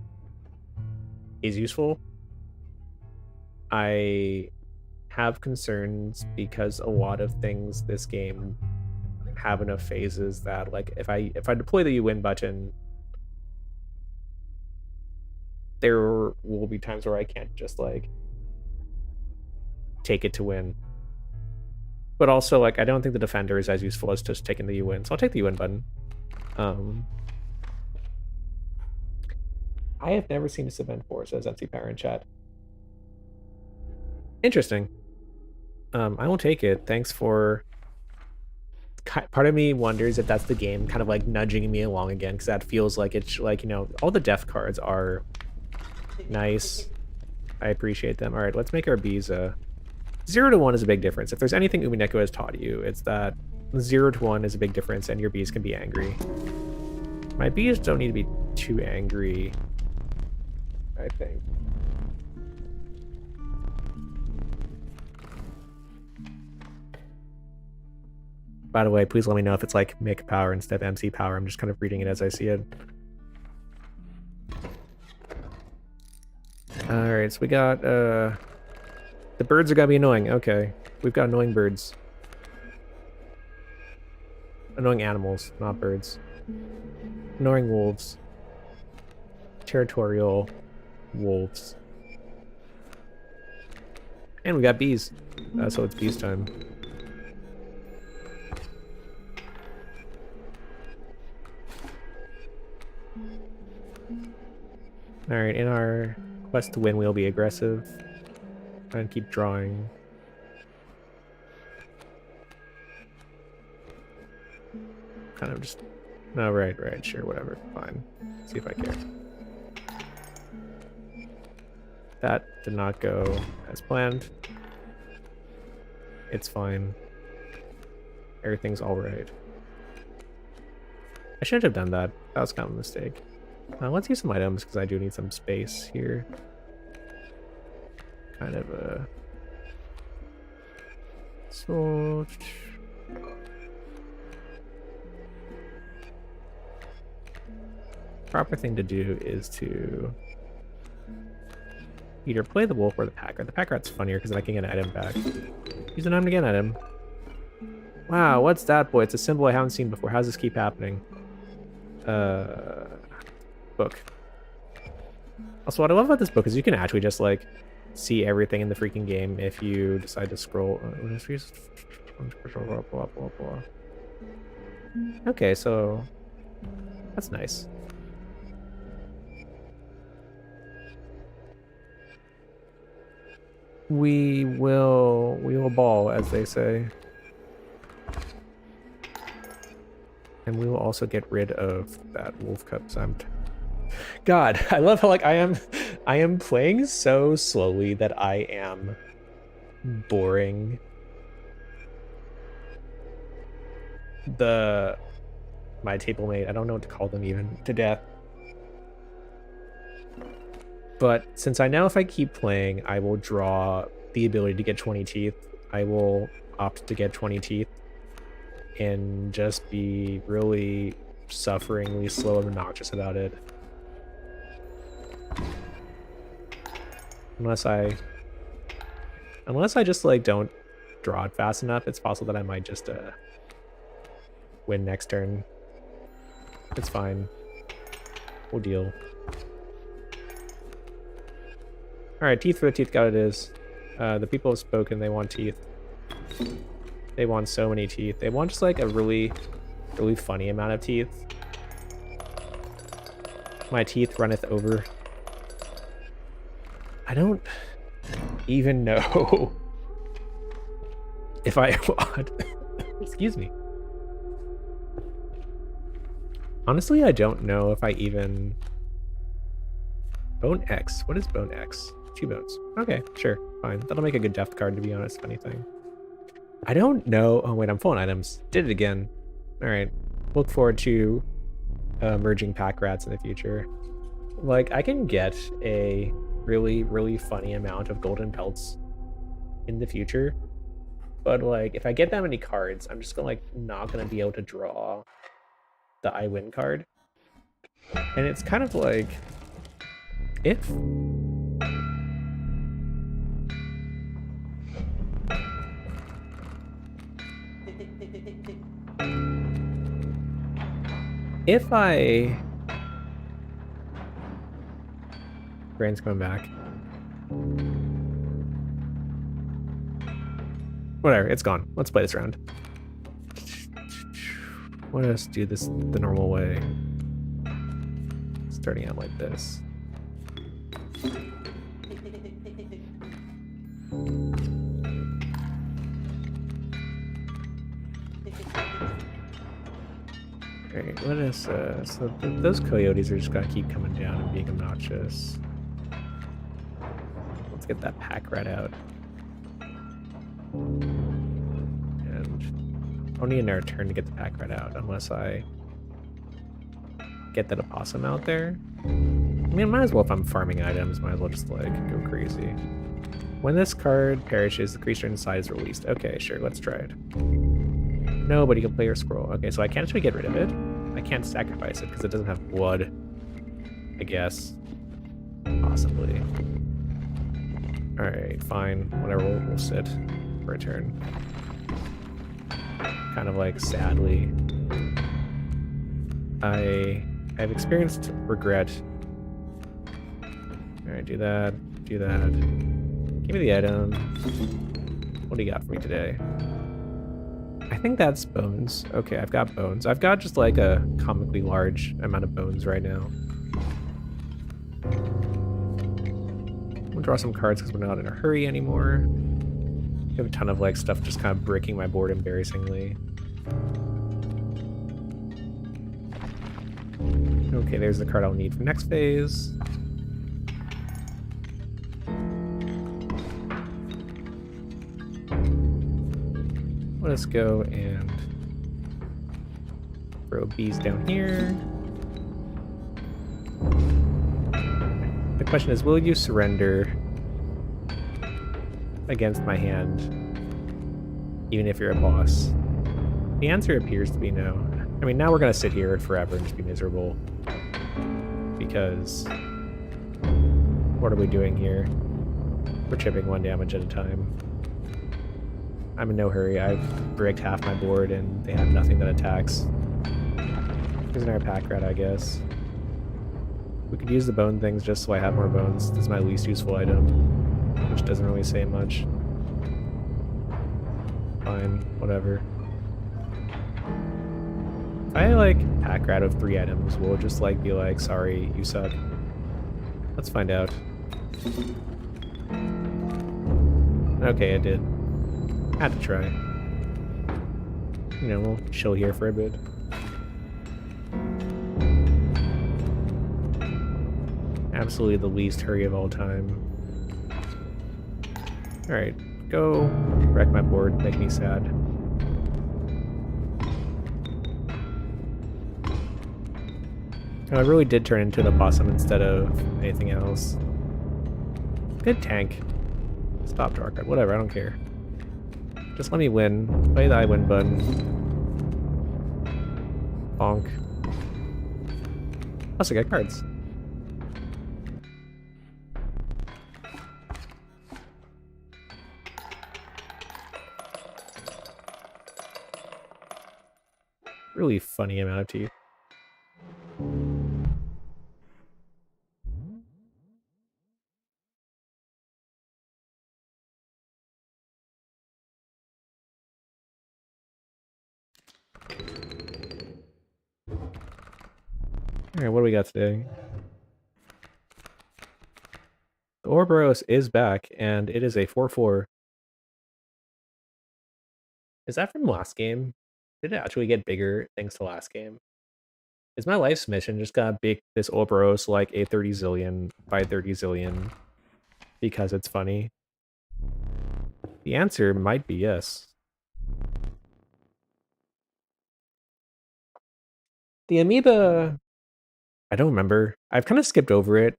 is useful. I have concerns because a lot of things this game have enough phases that like if I deploy the you win button, there will be times where I can't just like take it to win. But also like I don't think the defender is as useful as just taking the you win, so I'll take the you win button. I have never seen a Cement 4, says MC Power in chat. Interesting. I will take it. Thanks for... Part of me wonders if that's the game kind of like nudging me along again, because that feels like it's like, you know, all the death cards are nice. I appreciate them. All right, let's make our bees 0 to 1 is a big difference. If there's anything Umineko has taught you, it's that 0 to 1 is a big difference and your bees can be angry. My bees don't need to be too angry, I think. By the way, please let me know if it's like Mick Power instead of MC Power. I'm just kind of reading it as I see it. Alright, so we got, the birds are gonna be annoying. Okay, we've got annoying birds. Annoying animals, not birds. Annoying wolves. Territorial wolves. And we got bees. So it's bees time. Alright, in our quest to win, we'll be aggressive. Try and keep drawing. Kind of just... No, right, sure, whatever, fine. See if I care. That did not go as planned. It's fine. Everything's alright. I shouldn't have done that. That was kind of a mistake. Let's use some items, because I do need some space here. Kind of a... So... Proper thing to do is to either play the wolf or the pack rat. The pack rat's funnier because then I can get an item back. Use an item to get an item. Wow, what's that, boy? It's a symbol I haven't seen before. How does this keep happening? Book. Also, what I love about this book is you can actually just like see everything in the freaking game if you decide to scroll. Okay, so that's nice. We will ball, as they say. And we will also get rid of that wolf cup. God, I love how like I am playing so slowly that I am boring my table mate, I don't know what to call them even, to death. But since I know if I keep playing, I will draw the ability to get 20 teeth, I will opt to get 20 teeth and just be really sufferingly slow and obnoxious about it. Unless I just like don't draw it fast enough, it's possible that I might just win next turn. It's fine. We'll deal. Alright, teeth for the teeth god it is. The people have spoken, they want teeth. They want so many teeth. They want just like a really, really funny amount of teeth. My teeth runneth over. I don't even know if I want. Excuse me. Honestly, I don't know if I even... Bone X. What is Bone X? 2 bones. Okay, sure, fine. That'll make a good death card, to be honest, if anything. I don't know. Oh, wait, I'm full on items. Did it again. All right. Look forward to merging pack rats in the future. Like, I can get a really, really funny amount of golden pelts in the future. But, like, if I get that many cards, I'm just gonna, like, not gonna be able to draw the I win card. And it's kind of like, if I... Brain's coming back. Whatever, it's gone. Let's play this round. Let us do this the normal way. Starting out like this. Alright, let us, so those coyotes are just gonna keep coming down and being obnoxious. Let's get that pack rat out. And I'll need another turn to get the pack rat out, unless I get that opossum out there. I mean, might as well, if I'm farming items, might as well just, like, go crazy. When this card perishes, the creature inside is released. Okay, sure, let's try it. Nobody can play your scroll. Okay, so I can't actually get rid of it. I can't sacrifice it because it doesn't have blood, I guess. Possibly. Alright, fine. Whatever, we'll sit for a turn. Kind of like, sadly. I've experienced regret. Alright, do that. Do that. Give me the item. What do you got for me today? I think that's bones. Okay, I've got bones. I've got just like a comically large amount of bones right now. We'll draw some cards because we're not in a hurry anymore. We have a ton of like stuff just kind of breaking my board embarrassingly. Okay, there's the card I'll need for next phase. Let's go and throw bees down here. The question is, will you surrender against my hand, even if you're a boss? The answer appears to be no. I mean, now we're gonna sit here forever and just be miserable. Because what are we doing here? We're chipping 1 damage at a time. I'm in no hurry. I've bricked half my board and they have nothing that attacks. Here's another pack rat, I guess. We could use the bone things just so I have more bones. This is my least useful item, which doesn't really say much. Fine, whatever. If I like pack rat of 3 items, we'll just like be like, sorry, you suck. Let's find out. Okay, I did. Had to try. You know, we'll chill here for a bit. Absolutely the least hurry of all time. Alright, go wreck my board, make me sad. Oh, I really did turn into the possum instead of anything else. Good tank. Stop draw card, whatever, I don't care. Just let me win. Play the I win button. Bonk. Plus I get cards. Really funny amount of teeth. Alright, what do we got today? The Ouroboros is back, and it is a 4/4. Is that from last game? Did it actually get bigger thanks to last game? Is my life's mission just gonna make this Ouroboros like a 30 zillion by 30 zillion because it's funny? The answer might be yes. The amoeba, I don't remember. I've kind of skipped over it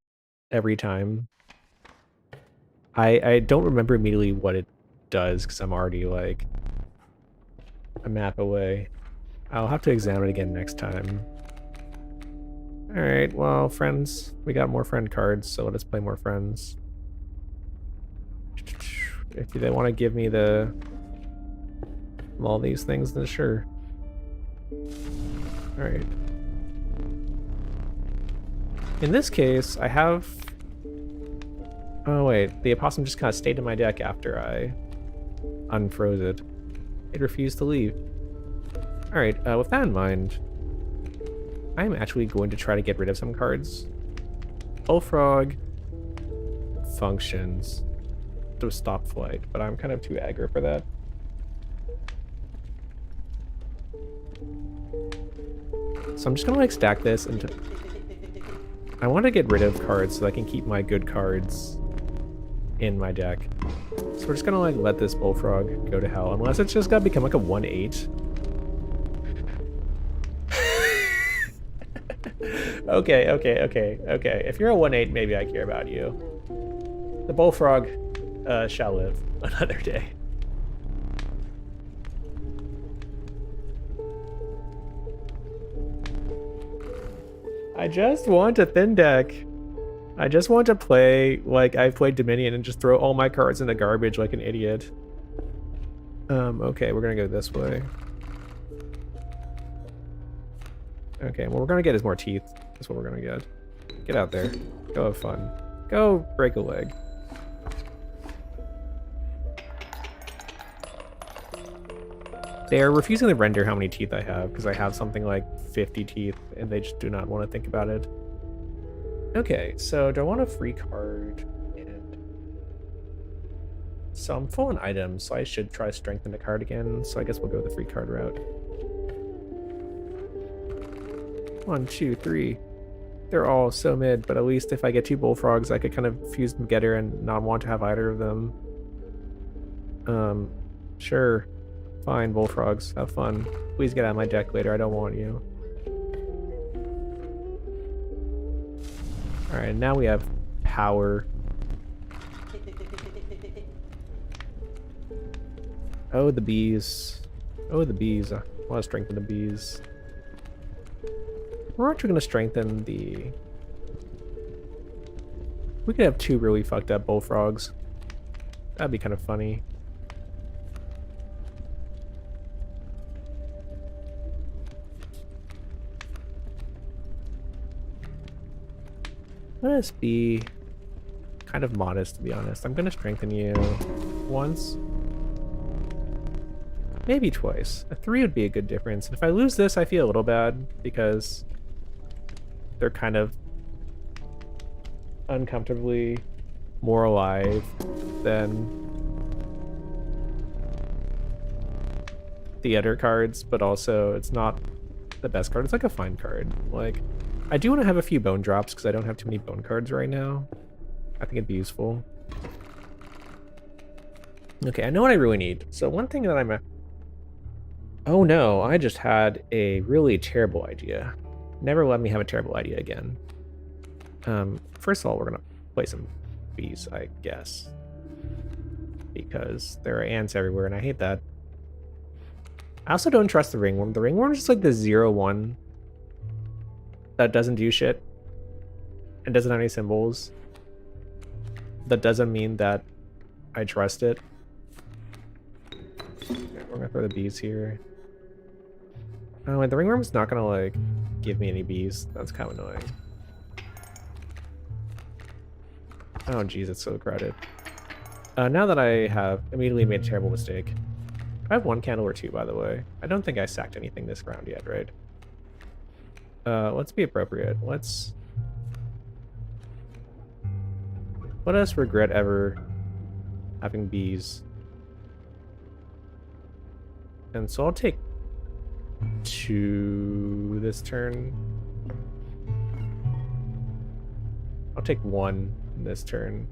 every time. I don't remember immediately what it does because I'm already like a map away. I'll have to examine it again next time. Alright, well, friends. We got more friend cards, so let us play more friends. If they want to give me all these things, then sure. Alright. In this case, I have... Oh wait, the opossum just kind of stayed in my deck after I unfroze it. It refused to leave. Alright, with that in mind, I'm actually going to try to get rid of some cards. Bullfrog functions to stop flight, but I'm kind of too aggro for that. So I'm just gonna like stack this into... I want to get rid of cards so I can keep my good cards in my deck. So we're just gonna like let this bullfrog go to hell, unless it's just gotta become like a 1/8. Okay. If you're a 1/8, maybe I care about you. The bullfrog shall live another day. I just want a thin deck. I just want to play like I played Dominion and just throw all my cards in the garbage like an idiot. Okay, we're gonna go this way. Okay, what we're gonna get is more teeth. That's what we're gonna get. Get out there. Go have fun. Go break a leg. They are refusing to render how many teeth I have because I have something like 50 teeth and they just do not want to think about it. Okay, so do I want a free card? And so I'm full on items, so I should try to strengthen the card again. So I guess we'll go the free card route. 1, 2, 3. They're all so mid, but at least if I get 2 bullfrogs, I could kind of fuse them together and not want to have either of them. Sure. Fine, bullfrogs. Have fun. Please get out of my deck later. I don't want you. Alright, now we have power. Oh, the bees. Oh, the bees. I want to strengthen the bees. We're actually going to strengthen the... We could have 2 really fucked up bullfrogs. That'd be kind of funny. Let us be kind of modest, to be honest. I'm going to strengthen you once. Maybe twice. A 3 would be a good difference. And if I lose this, I feel a little bad because they're kind of uncomfortably more alive than the other cards, but also it's not the best card. It's like a fine card. Like, I do want to have a few bone drops because I don't have too many bone cards right now. I think it'd be useful. Okay, I know what I really need. So one thing that I'm... Oh no, I just had a really terrible idea. Never let me have a terrible idea again. First of all, we're going to play some bees, I guess. Because there are ants everywhere and I hate that. I also don't trust the ringworm. The ringworm is just like the 0/1 that doesn't do shit and doesn't have any symbols. That doesn't mean that I trust it. Okay, we're gonna throw the bees here. Oh, and the ringworm's not gonna like give me any bees. That's kind of annoying. Oh geez, it's so crowded. Now that I have immediately made a terrible mistake. I have 1 candle or 2, by the way. I don't think I sacked anything this round yet, right? Let's be appropriate. Let's Let us regret ever having bees. And so I'll take 2 this turn. I'll take 1 this turn.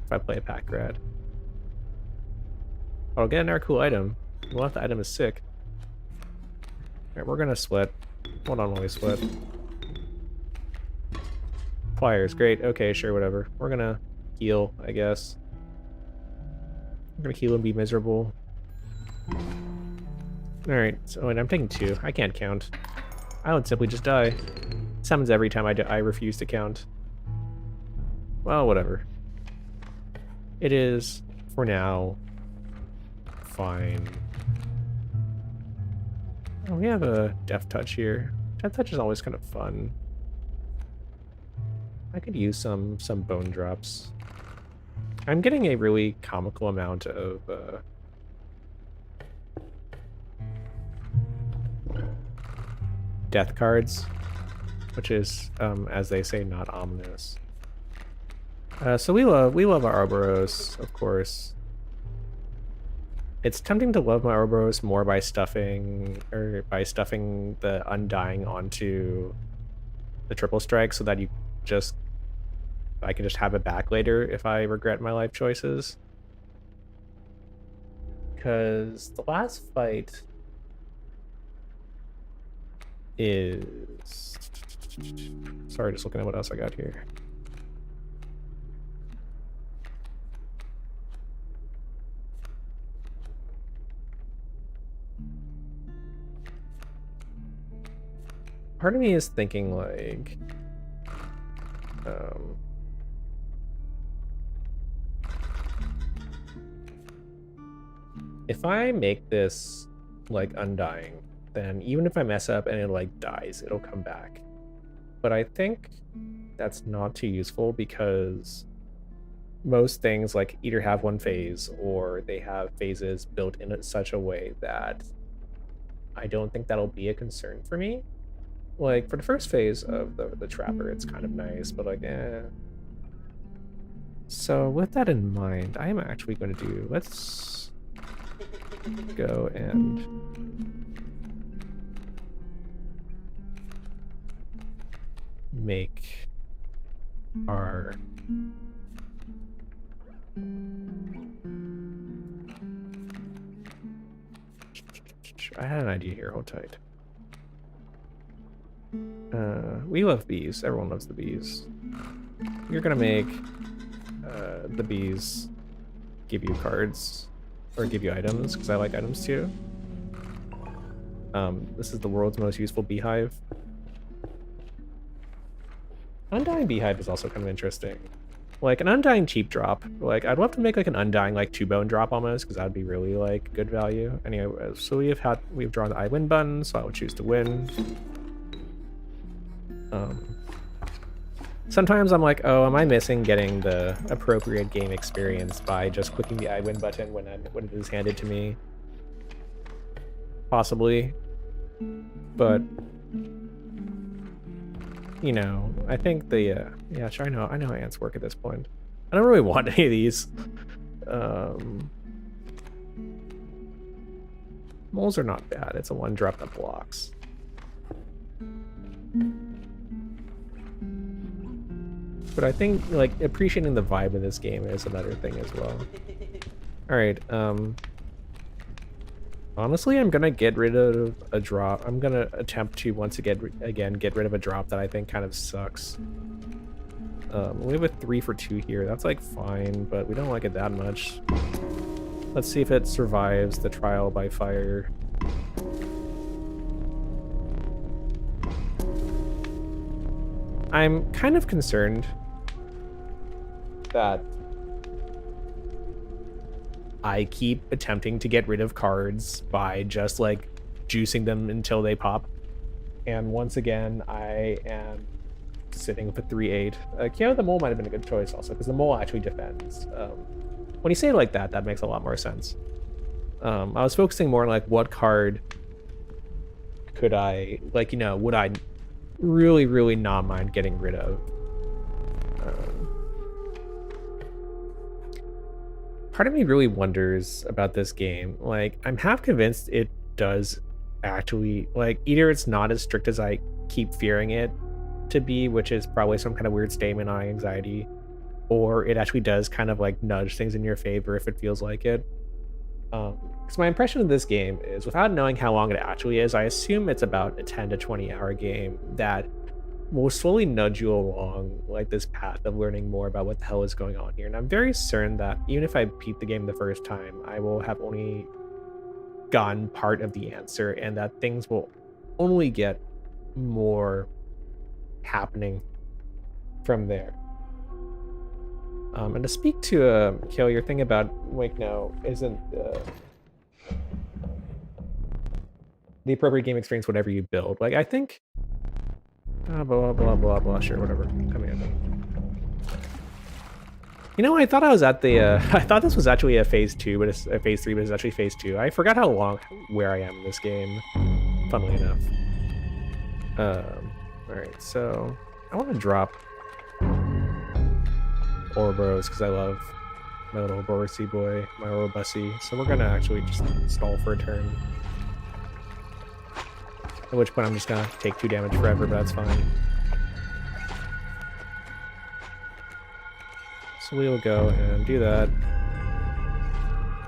If I play a pack rat. I'll get another cool item. Well, if the item is sick. Alright, we're gonna sweat. Hold on while we sweat. Pliers, great. Okay, sure, whatever. We're gonna heal, I guess. We're gonna heal and be miserable. Alright, so and I'm taking 2. I can't count. I would simply just die. This happens every time I refuse to count. Well, whatever. It is, for now, fine. Oh, we have a Death Touch here. Death Touch is always kind of fun. I could use some bone drops. I'm getting a really comical amount of death cards, which is, as they say, not ominous. So we love our Ouroboros, of course. It's tempting to love my Ouroboros more by stuffing the Undying onto the triple strike, so that I can just have it back later if I regret my life choices. Because the last fight is... Sorry, just looking at what else I got here. Part of me is thinking like, if I make this like Undying, then even if I mess up and it like dies, it'll come back. But I think that's not too useful because most things like either have one phase or they have phases built in such a way that I don't think that'll be a concern for me. Like, for the first phase of the Trapper, it's kind of nice, but like, eh. So with that in mind, I am actually going to do, let's go and make our I had an idea here, hold tight. We love bees. Everyone loves the bees. You're gonna make the bees give you cards or give you items because I like items too. This is the world's most useful beehive. Undying beehive is also kind of interesting. Like an Undying cheap drop. Like I'd love to make like an Undying like 2-bone drop almost because that'd be really like good value. Anyway, so we've drawn the I win button, so I would choose to win. Sometimes I'm like, oh, am I missing getting the appropriate game experience by just clicking the I win button when it is handed to me? Possibly. But you know, I think the yeah, sure, I know how ants work at this point. I don't really want any of these. Moles are not bad. It's a 1-drop that blocks. But I think like appreciating the vibe of this game is another thing as well. All right. Honestly, I'm gonna get rid of a drop. I'm gonna attempt to once again get rid of a drop that I think kind of sucks. We have a 3 for 2 here. That's like fine, but we don't like it that much. Let's see if it survives the trial by fire. I'm kind of concerned that I keep attempting to get rid of cards by just like juicing them until they pop. And once again, I am sitting with a 3/8. Kiana the Mole might have been a good choice also because the Mole actually defends. When you say it like that, that makes a lot more sense. I was focusing more on like what card could I, like, you know, would I really not mind getting rid of. part of me really wonders about this game. Like, I'm half convinced it does actually, like, either it's not as strict as I keep fearing it to be, which is probably some kind of weird statement on anxiety, or it actually does kind of like nudge things in your favor if it feels like it. Because my impression of this game is, without knowing how long it actually is, I assume it's about a 10 to 20 hour game that will slowly nudge you along like this path of learning more about what the hell is going on here. And I'm very certain that even if I beat the game the first time, I will have only gotten part of the answer, and that things will only get more happening from there. And to speak to Kill, your thing about Wake No isn't the appropriate game experience whatever you build. Like, I think blah blah blah blah, sure, whatever. Coming in. You know, I thought I was at the I thought this was actually a phase 2, but it's a phase 3, but it's actually phase 2. I forgot where I am in this game, funnily enough. Alright, so I want to drop Ouroboros because I love my little Borisy boy, my Ourobussy. So we're gonna actually just stall for a turn. At which point I'm just gonna take 2 damage forever, but that's fine. So we'll go and do that.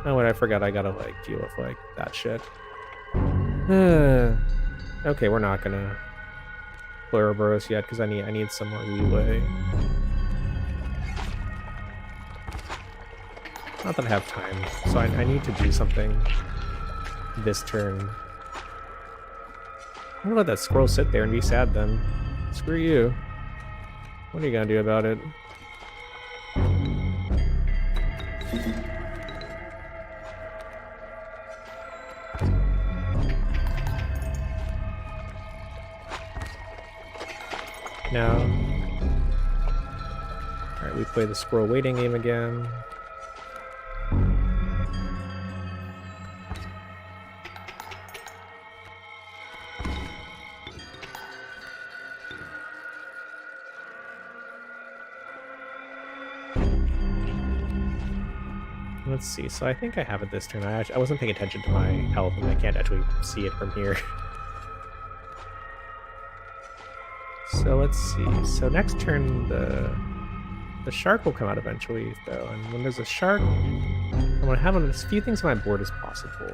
Oh, wait, I forgot I gotta like deal with like that shit. Okay, we're not gonna play Ouroboros yet because I need some more leeway. Not that I have time, so I need to do something this turn. I'm gonna let that squirrel sit there and be sad then. Screw you. What are you gonna do about it? Now, alright, we play the squirrel waiting game again. Let's see, so I think I have it this turn. I wasn't paying attention to my health, and I can't actually see it from here. So let's see. So next turn, the shark will come out eventually, though. And when there's a shark, I'm going to have as few things on my board as possible.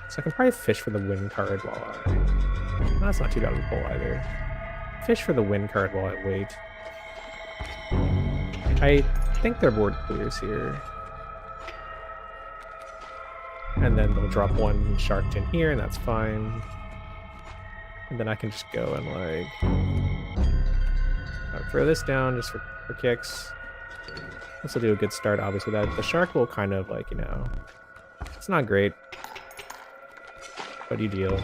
So I can probably fish for the win card while I... That's not too bad of a pull either. Fish for the win card while I wait. I think their board clears here. And then they'll drop 1 shark tin here, and that's fine. And then I can just go and like throw this down just for kicks. This will do a good start, obviously. That the shark will kind of like, you know, it's not great, but you deal.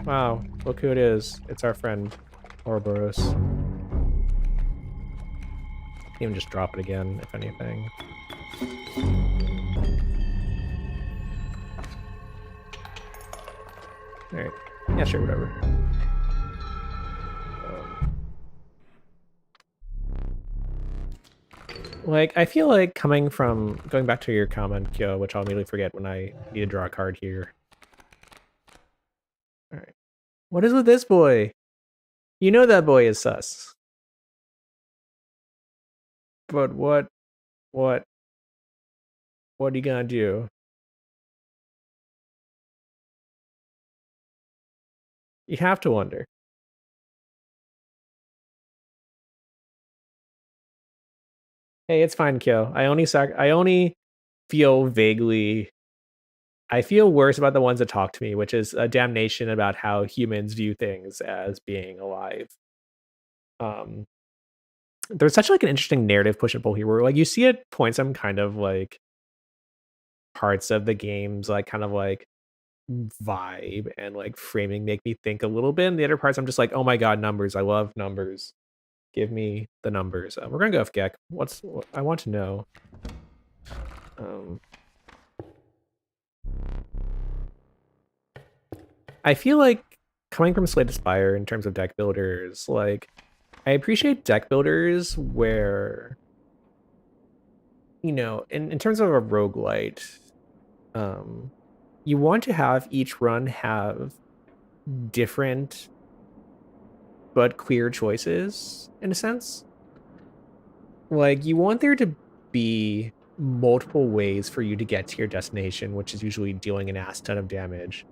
Wow, look who it is. It's our friend Ouroboros. Even just drop it again, if anything. Alright. Yeah, sure, whatever. Like, I feel like going back to your comment, Kyo, which I'll immediately forget when I need to draw a card here. Alright. What is with this boy? You know that boy is sus. But what are you gonna do? You have to wonder. Hey, it's fine, Kyo. I only feel vaguely... I feel worse about the ones that talk to me, which is a damnation about how humans view things as being alive. There's such like an interesting narrative push and pull here where like you see at points I'm kind of like parts of the game's like kind of like vibe and like framing make me think a little bit, and the other parts I'm just like, oh my god, numbers, I love numbers, give me the numbers. We're gonna go with Gek. What I want to know. I feel like coming from Slay the Spire in terms of deck builders, like I appreciate deck builders where you know, in terms of a roguelite, you want to have each run have different but clear choices, in a sense. Like, you want there to be multiple ways for you to get to your destination, which is usually dealing an ass ton of damage.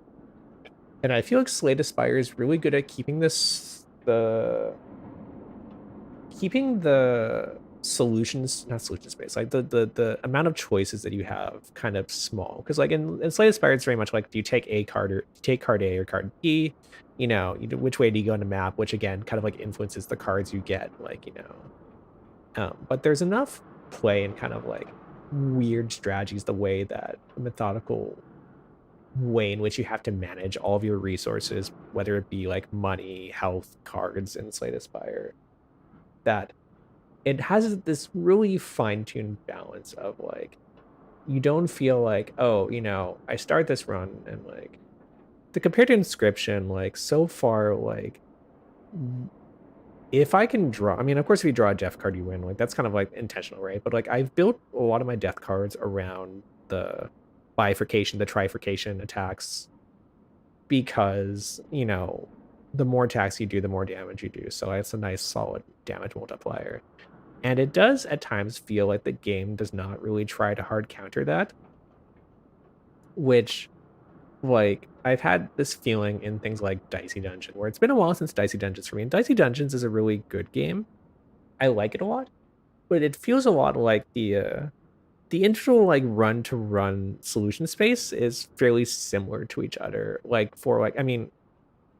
And I feel like Slay the Spire is really good at keeping the solutions, not solution space, like the amount of choices that you have kind of small. Because like in Slay the Spire, it's very much like, do you take a card or take card A or card B? You know, which way do you go on the map? Which again, kind of like influences the cards you get. Like, you know, but there's enough play and kind of like weird strategies, the way that the methodical way in which you have to manage all of your resources, whether it be like money, health, cards in Slay the Spire, that it has this really fine-tuned balance of like, you don't feel like, oh, you know, I start this run and like, compared to Inscryption, like so far, like if I can draw, I mean, of course, if you draw a death card, you win. Like that's kind of like intentional, right? But like I've built a lot of my death cards around the bifurcation, the trifurcation attacks, because, you know, the more attacks you do, the more damage you do. So it's a nice solid damage multiplier. And it does at times feel like the game does not really try to hard counter that, which, like, I've had this feeling in things like Dicey Dungeon, where it's been a while since Dicey Dungeons for me. And Dicey Dungeons is a really good game. I like it a lot, but it feels a lot like the initial like run-to-run solution space is fairly similar to each other. Like for like, I mean,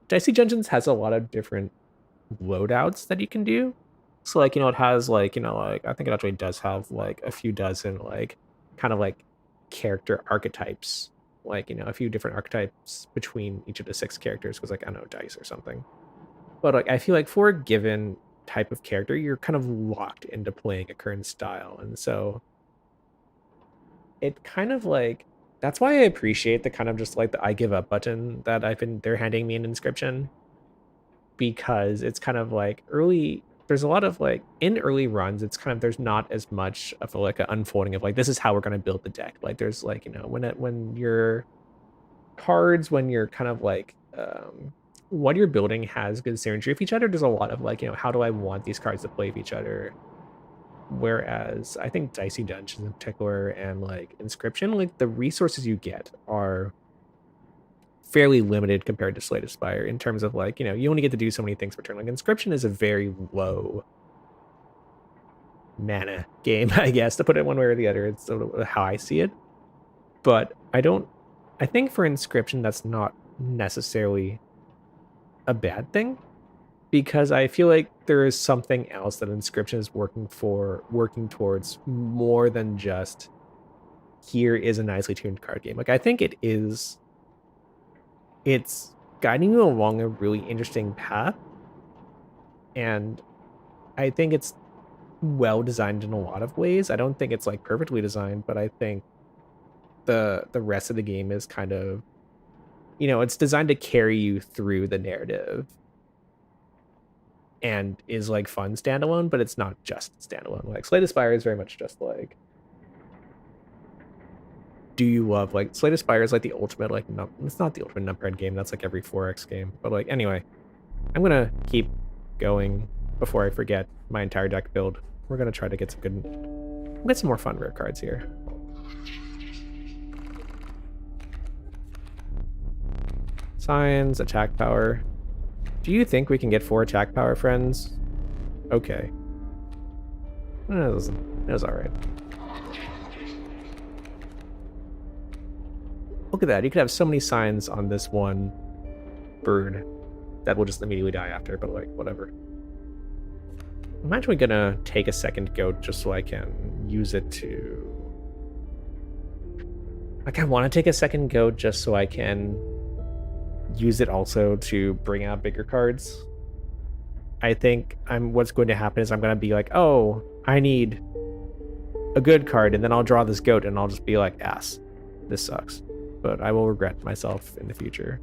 Dicey Dungeons has a lot of different loadouts that you can do. So like, you know, it has like, you know, like I think it actually does have like a few dozen like kind of like character archetypes, like, you know, a few different archetypes between each of the 6 characters, because like, I don't know, dice or something. But like I feel like for a given type of character, you're kind of locked into playing a current style. And so it kind of like, that's why I appreciate the kind of just like the I give up button that they're handing me in Inscryption, because it's kind of like there's a lot of like in early runs, it's kind of, there's not as much of like an unfolding of like, this is how we're going to build the deck. Like there's like, you know, when your cards, when you're kind of like, what you're building has good synergy with each other, there's a lot of like, you know, how do I want these cards to play with each other? Whereas I think Dicey Dungeons in particular and like Inscryption, like the resources you get are fairly limited compared to Slay the Spire in terms of like, you know, you only get to do so many things per turn. Like Inscryption is a very low mana game, I guess, to put it one way or the other. It's sort of how I see it. But I think for Inscryption, that's not necessarily a bad thing, because I feel like there is something else that Inscryption is working towards more than just, here is a nicely tuned card game. Like I think it's guiding you along a really interesting path, and I think it's well designed in a lot of ways. I don't think it's like perfectly designed, but I think the rest of the game is kind of, you know, it's designed to carry you through the narrative and is like fun standalone, but it's not just standalone. Like Slay the Spire is very much just like, do you love, like Slay the Spire is like the ultimate, like, no, it's not the ultimate number game, that's like every 4X game. But like, anyway, I'm gonna keep going before I forget my entire deck build. We're gonna try to get some more fun rare cards here. Signs, attack power. Do you think we can get 4 attack power, friends? Okay. It was alright. Look at that, you could have so many signs on this one bird that will just immediately die after, but like, whatever. I'm actually gonna take a second goat just so I can use it to... Like, I want to take a second goat just so I can use it also to bring out bigger cards. I think what's going to happen is I'm going to be like, oh, I need a good card, and then I'll draw this goat, and I'll just be like, ass, this sucks. But I will regret myself in the future.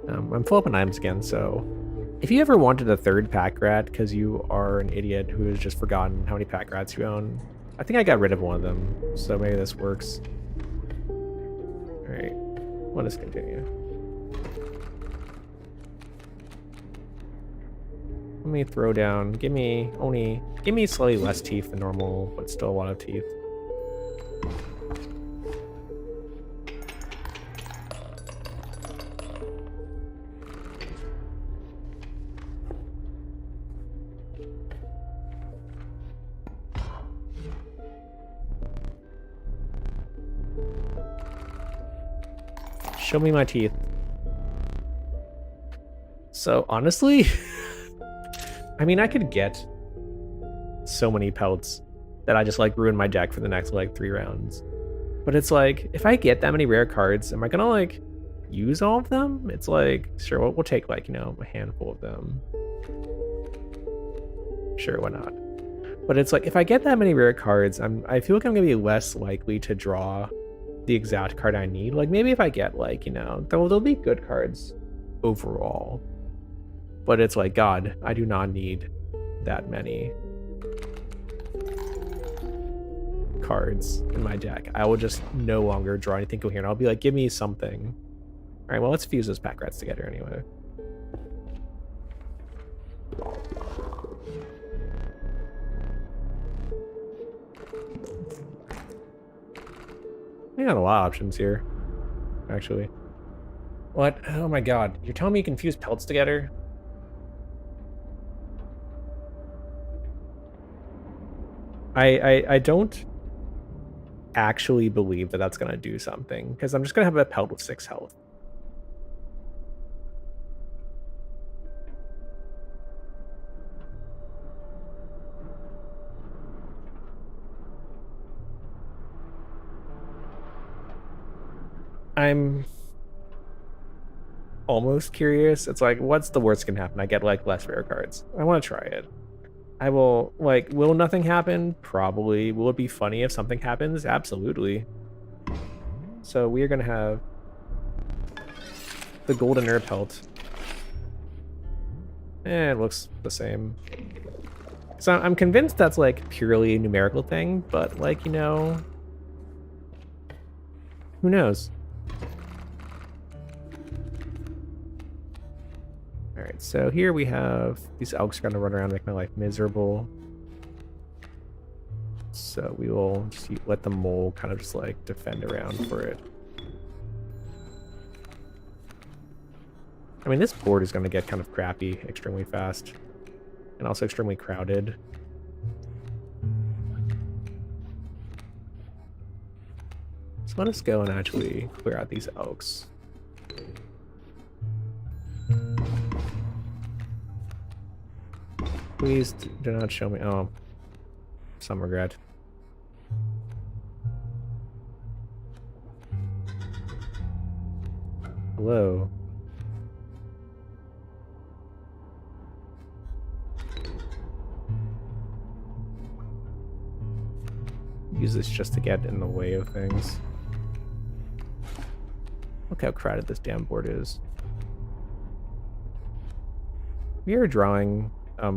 I'm full up on items again, so If you ever wanted a third pack rat because you are an idiot who has just forgotten how many pack rats you own, I think I got rid of one of them, so maybe this works. Alright, let us continue. Let me throw down, give me slightly less teeth than normal, but still a lot of teeth. Show me my teeth. So honestly, I mean, I could get so many pelts that I just like ruin my deck for the next like 3 rounds. But it's like, if I get that many rare cards, am I gonna like use all of them? It's like, sure, we'll take like, you know, a handful of them. Sure, why not? But it's like, if I get that many rare cards, I feel like I'm gonna be less likely to draw the exact card I need. Like maybe if I get like, you know, there'll be good cards overall. But it's like, God, I do not need that many cards in my deck. I will just no longer draw anything coherent. I'll be like, give me something. All right, well, let's fuse those pack rats together anyway. I got a lot of options here, actually. What? Oh my God, you're telling me you can fuse pelts together? I don't actually believe that that's going to do something, because I'm just going to have a pelt with 6 health. I'm almost curious. It's like, what's the worst can happen? I get like less rare cards. I want to try it. I will, like, will nothing happen? Probably. Will it be funny if something happens? Absolutely. So we are going to have the golden air pelt. And it looks the same. So I'm convinced that's like purely a numerical thing, but like, you know, who knows? Alright, so here we have these elks are going to run around and make my life miserable. So we will just let the mole kind of just like defend around for it. I mean, this board is going to get kind of crappy extremely fast. And also extremely crowded. So let us go and actually clear out these elks. Please do not show me. Oh, some regret. Hello. Use this just to get in the way of things. Look how crowded this damn board is. We are drawing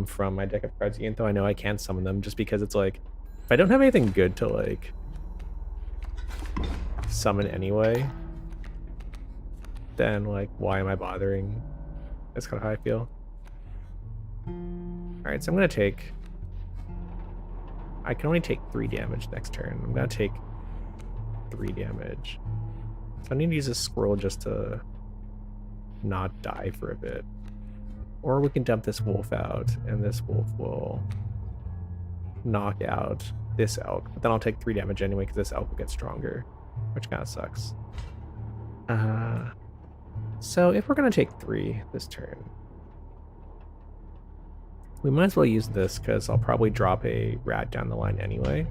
from my deck of cards, even though I know I can't summon them, just because it's like, if I don't have anything good to like summon anyway, then like, why am I bothering? That's kind of how I feel. Alright, so I'm gonna take, I can only take 3 damage next turn. I'm gonna take 3 damage. So I need to use a squirrel just to not die for a bit. Or we can dump this wolf out, and this wolf will knock out this elk. But then I'll take 3 damage anyway, because this elk will get stronger, which kind of sucks. So if we're going to take 3 this turn, we might as well use this, because I'll probably drop a rat down the line anyway.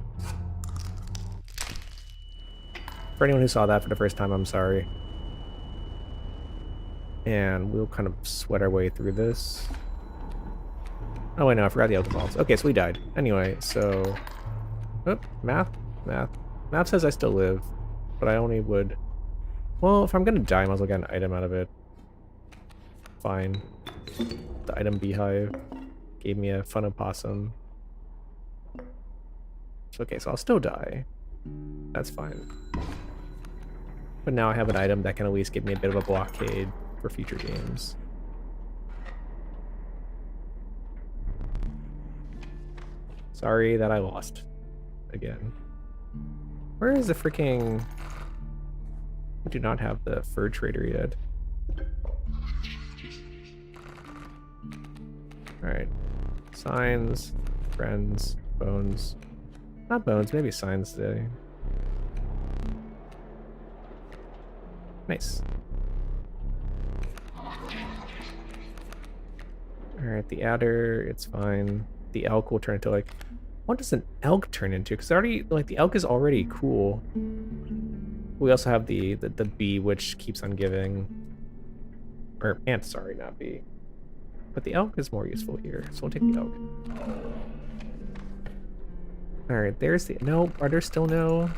For anyone who saw that for the first time, I'm sorry. And we'll kind of sweat our way through this. Oh wait, no, I forgot the alcohols. Okay, so we died. Anyway, so... Oh, math? Math says I still live, but I only would... Well, if I'm gonna die, I might as well get an item out of it. Fine. The item beehive gave me a fun opossum. Okay, so I'll still die. That's fine. But now I have an item that can at least give me a bit of a blockade for future games. Sorry that I lost again. Where is the freaking... We do not have the fur trader yet. Alright. Signs, friends, bones. Not bones, maybe signs today. Nice. Alright, the adder, it's fine. The elk will turn into like... What does an elk turn into? Because already, like, the elk is already cool. We also have the bee, which keeps on giving. Or ant, sorry, not bee. But the elk is more useful here, so we'll take the elk. Alright, there's the... No, are there still no...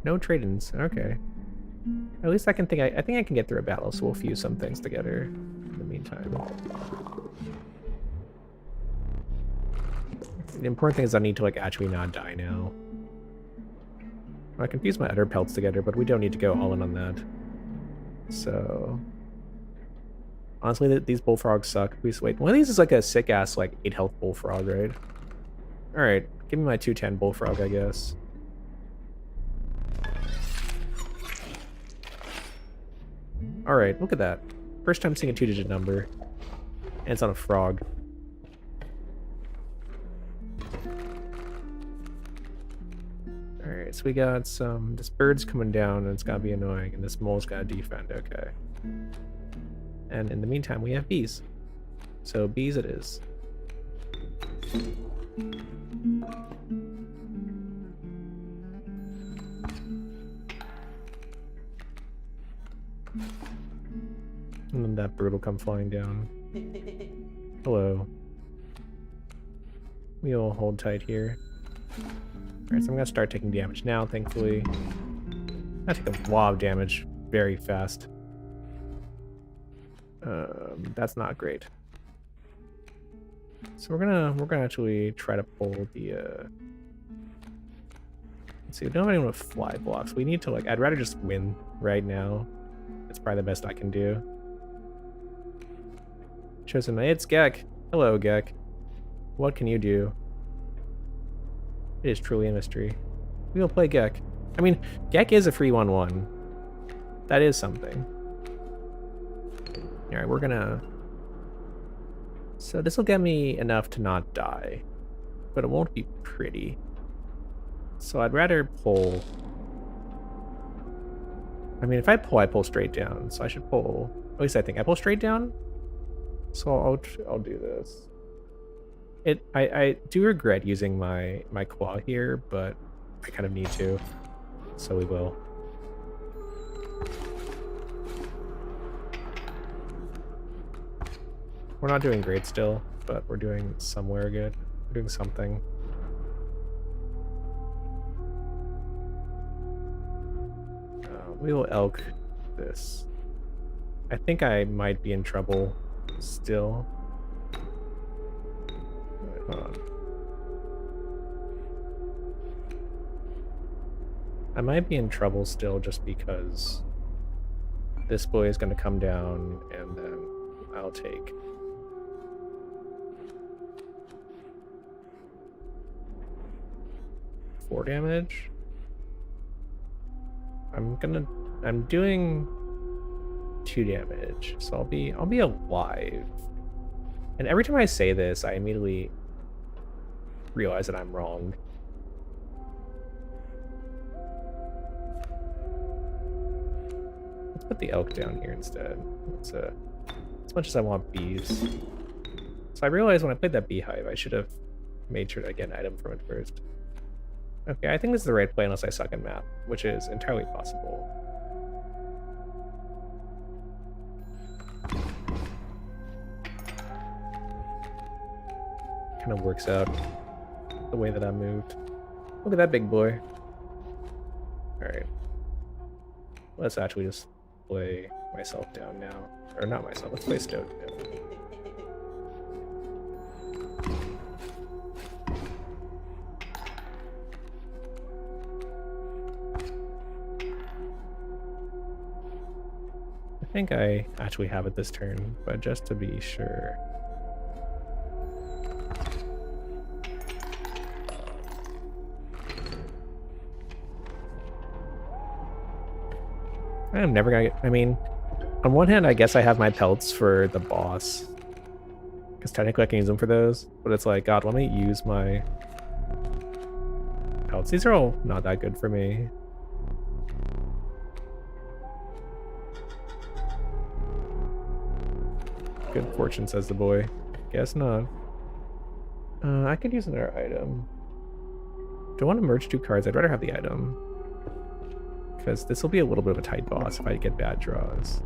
No trade-ins, okay. At least I can think... I think I can get through a battle, so we'll fuse some things together in the meantime. The important thing is I need to, like, actually not die now. I can fuse my other pelts together, but we don't need to go all in on that. So... Honestly, these bullfrogs suck. Please wait. One of these is like a sick-ass, like, 8 health bullfrog, right? Alright, give me my 210 bullfrog, I guess. Alright, look at that. First time seeing a 2-digit number. And it's on a frog. Alright, so we got some... This bird's coming down, and it's gotta be annoying, and this mole's gotta defend, okay. And in the meantime, we have bees. So bees it is. And then that bird will come flying down. Hello. We'll hold tight here. Alright, so I'm gonna start taking damage now, thankfully. I take a lot of damage very fast. That's not great. So we're gonna actually try to pull the let's see, we don't have anyone with fly blocks. We need to, like, I'd rather just win right now. It's probably the best I can do. Shows him, it's Gek. Hello, Gek. What can you do? It is truly a mystery. We will play Gek. I mean, Gek is a free 1/1. That is something. Alright, we're gonna... So this will get me enough to not die, but it won't be pretty. So I'd rather pull... I mean, if I pull straight down, so I should pull... At least I think I pull straight down? So I'll do this. I do regret using my claw here, but I kind of need to, so we will. We're not doing great still, but we're doing somewhere good. We're doing something. We will elk this. I think I might be in trouble still. Wait, hold on. I might be in trouble still just because this boy is going to come down and then I'll take... 4 damage. I'm doing 2 damage, so I'll be alive. And every time I say this, I immediately realize that I'm wrong. Let's put the elk down here instead. Let's, as much as I want bees. So I realized when I played that beehive, I should have made sure to get an item from it first. Okay, I think this is the right play unless I suck at map, which is entirely possible. Kind of works out the way that I moved. Look at that big boy. Alright. Let's actually just play myself down now. Or not myself, let's play Stoke down. I think I actually have it this turn, but just to be sure. I'm never gonna get, I mean, on one hand, I guess I have my pelts for the boss. Because technically I can use them for those, but it's like, God, let me use my pelts. These are all not that good for me. Good fortune, says the boy. Guess not. I could use another item. Do I want to merge 2 cards? I'd rather have the item. Because this will be a little bit of a tight boss if I get bad draws.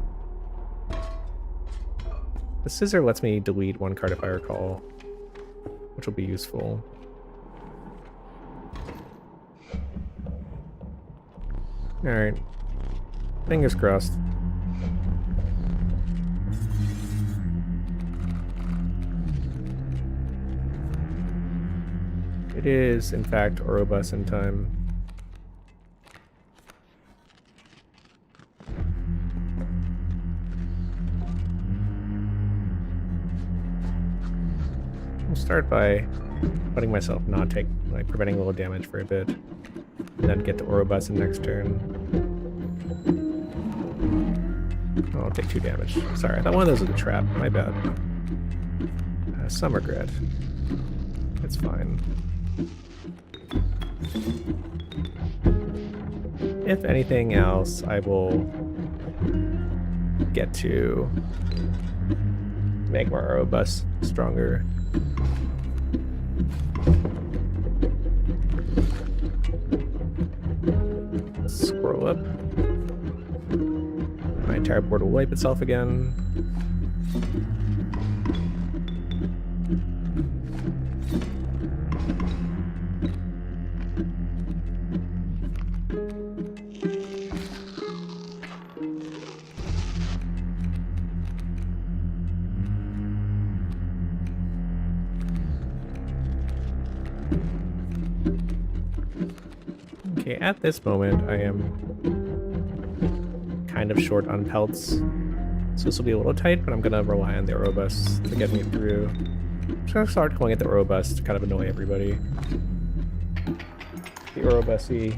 The scissor lets me delete 1 card if I recall, which will be useful. Alright. Fingers crossed. It is, in fact, Ouroboros in time. I'll start by letting myself not take, like, preventing a little damage for a bit, and then get to Ouroboros in next turn. Oh, I'll take 2 damage. Sorry, I thought one of those was a trap. My bad. Some regret. It's fine. If anything else, I will get to make my Ouroboros stronger. Scroll up. My entire board will wipe itself again. Okay, at this moment, I am kind of short on pelts, so this will be a little tight, but I'm going to rely on the Ouroboros to get me through. I'm just going to start calling it the Ouroboros to kind of annoy everybody. The Ouroboros-y.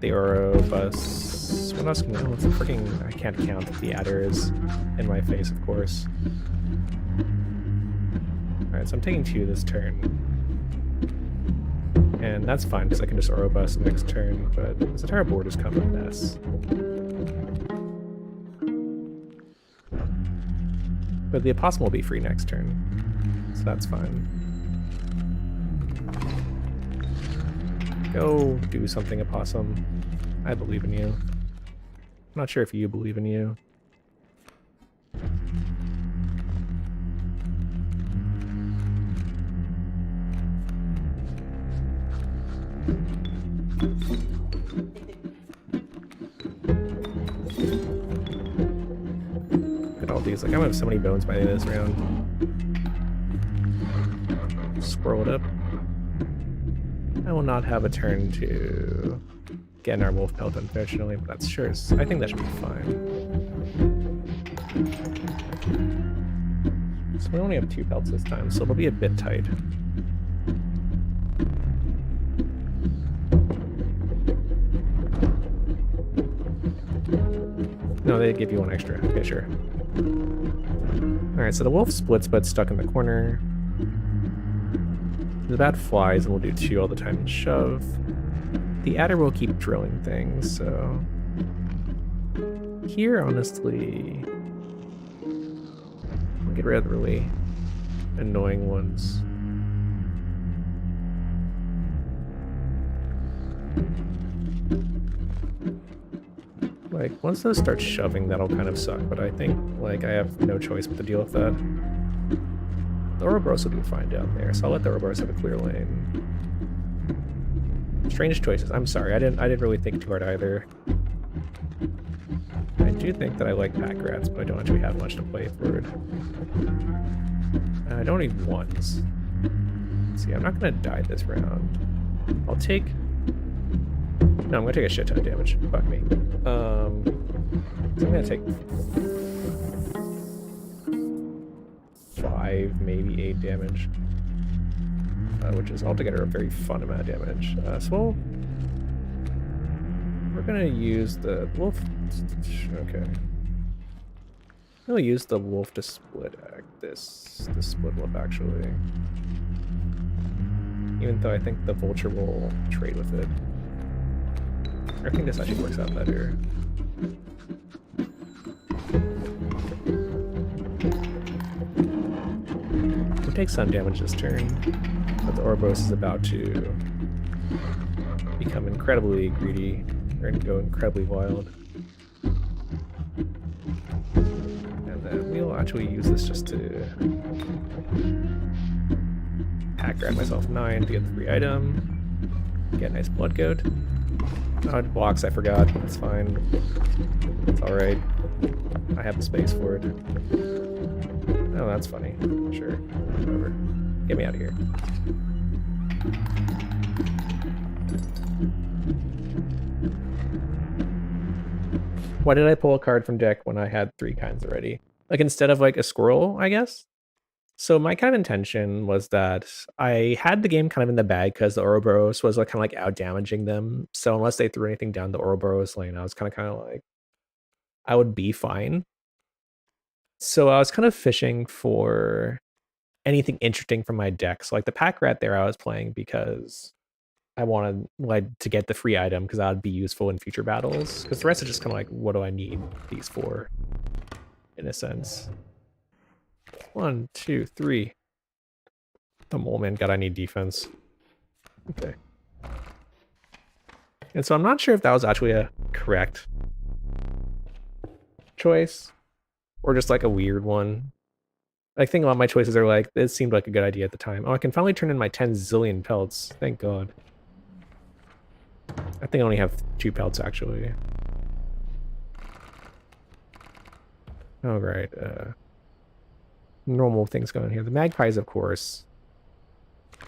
The Ouroboros. What else can I... Oh, it's a freaking... I can't count. The adder is in my face, of course. Alright, so I'm taking 2 this turn. And that's fine, because I can just Ouroboros next turn, but this entire board is kind of a mess. But the Opossum will be free next turn, so that's fine. Go do something, Opossum. I believe in you. I'm not sure if you believe in you. Look at all these. Like, I'm gonna have so many bones by the end of this round. Squirrel it up. I will not have a turn to get in our wolf pelt, unfortunately, but that's sure. I think that should be fine. So we only have 2 pelts this time, so it'll be a bit tight. No, they give you 1 extra. Okay, sure. Alright, so the wolf splits but stuck in the corner. The bat flies and we'll do 2 all the time and shove. The adder will keep drilling things, so... Here, honestly... I'll get rid of the really annoying ones. Like, once those start shoving, that'll kind of suck, but I think, like, I have no choice but to deal with that. The Ouroboros will do fine down there, so I'll let the Ouroboros have a clear lane. Strange choices. I'm sorry, I didn't really think too hard either. I do think that I like pack rats, but I don't actually have much to play for it. I don't need ones. See, I'm not gonna die this round. I'll take... No, I'm gonna take a shit ton of damage. Fuck me. So I'm gonna take 5, maybe 8 damage. Which is altogether a very fun amount of damage. So we're gonna use the wolf. Okay. I'll use the wolf to split this split wolf actually. Even though I think the vulture will trade with it. I think this actually works out better. We'll take some damage this turn, but the Ouroboros is about to become incredibly greedy. We're going to go incredibly wild. And then we'll actually use this just to pack grab myself 9 to get the free item. Get a nice blood goat. Oh, it blocks, I forgot. It's fine. It's alright. I have the space for it. Oh, that's funny. Sure. Whatever. Get me out of here. Why did I pull a card from deck when I had 3 kinds already? Like, instead of, like, a squirrel, I guess? So my kind of intention was that I had the game kind of in the bag because the Ouroboros was like kind of like out damaging them. So unless they threw anything down the Ouroboros lane, I was kind of like, I would be fine. So I was kind of fishing for anything interesting from my deck. So like the pack rat there I was playing because I wanted like to get the free item because that would be useful in future battles. Because the rest is just kind of like, what do I need these for? In a sense. 1, 2, 3. The mole man, God, I need defense. Okay. And so I'm not sure if that was actually a correct choice or just like a weird one. I think a lot of my choices are like, it seemed like a good idea at the time. Oh, I can finally turn in my 10 zillion pelts. Thank God. I think I only have 2 pelts actually. Oh, right. Normal things going here. The magpies, of course,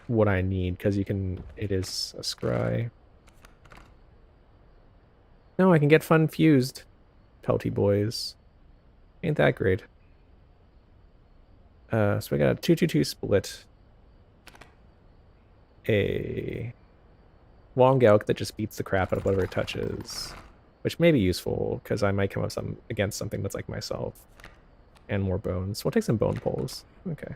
what I need because you can. It is a scry. No, I can get fun fused, pelty boys. Ain't that great? So we got a 2/2/2 split. A long elk that just beats the crap out of whatever it touches, which may be useful because I might come up against something that's like myself. And more bones. We'll take some bone poles. Okay.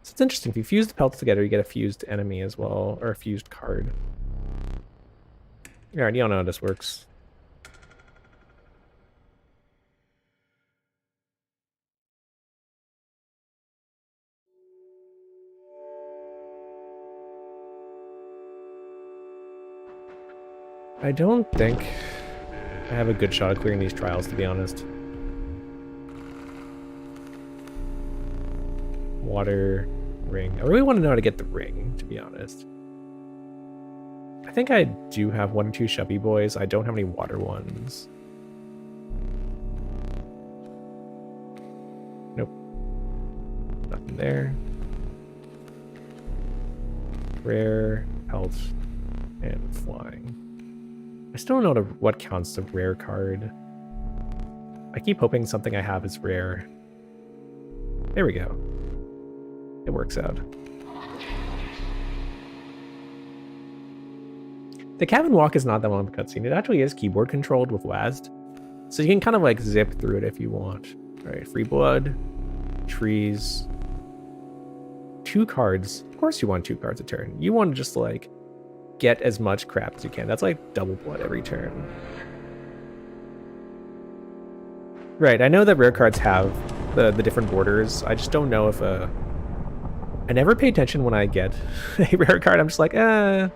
So it's interesting. If you fuse the pelts together, you get a fused enemy as well, or a fused card. Alright, you all know how this works. I don't think I have a good shot at clearing these trials, to be honest. Water, ring. I really want to know how to get the ring, to be honest. I think I do have 1 or 2 chubby boys. I don't have any water ones. Nope. Nothing there. Rare, health, and flying. I still don't know what counts as a rare card. I keep hoping something I have is rare. There we go. It works out. The cabin walk is not that long of a cutscene. It actually is keyboard controlled with WASD. So you can kind of like zip through it if you want. Alright, free blood, trees, 2 cards. Of course you want 2 cards a turn. You want to just like get as much crap as you can. That's like double blood every turn. Right, I know that rare cards have the different borders. I just don't know if I never pay attention when I get a rare card. I'm just like, I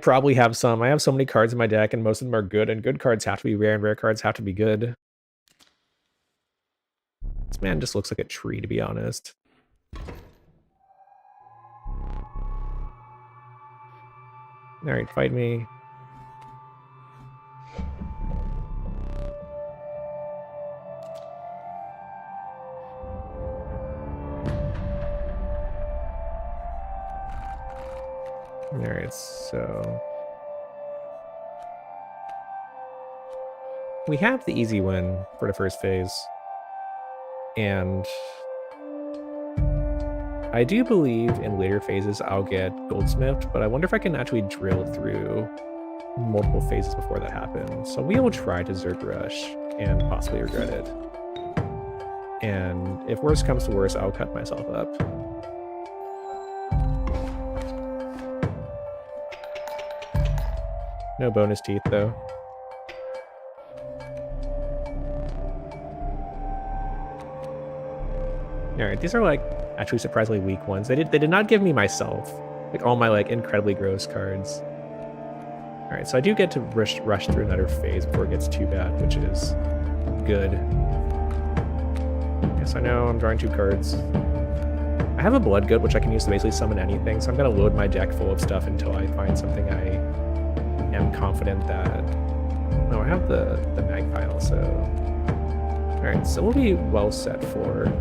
probably have some. I have so many cards in my deck, and most of them are good, and good cards have to be rare, and rare cards have to be good. This man just looks like a tree, to be honest. Alright, fight me. Alright, so we have the easy win for the first phase. And I do believe in later phases I'll get goldsmithed, but I wonder if I can actually drill through multiple phases before that happens. So we will try to Zerg Rush and possibly regret it. And if worse comes to worse, I'll cut myself up. No bonus teeth, though. Alright, these are like actually surprisingly weak ones. They did not give me myself. Like all my like incredibly gross cards. Alright, so I do get to rush through another phase before it gets too bad, which is good. Yes, I know I'm drawing 2 cards. I have a Blood Goat, which I can use to basically summon anything, so I'm gonna load my deck full of stuff until I find something I am confident that... No, I have the Magpie also. Alright, so we'll be well set for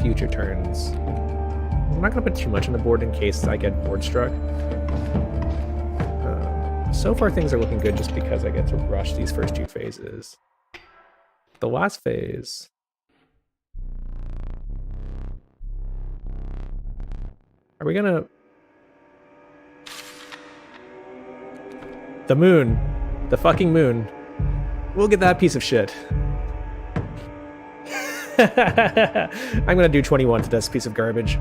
future turns. I'm not gonna put too much on the board in case I get board struck. So far things are looking good just because I get to rush these first 2 phases. The last phase... Are we gonna... The moon. The fucking moon. We'll get that piece of shit. I'm gonna do 21 to this piece of garbage.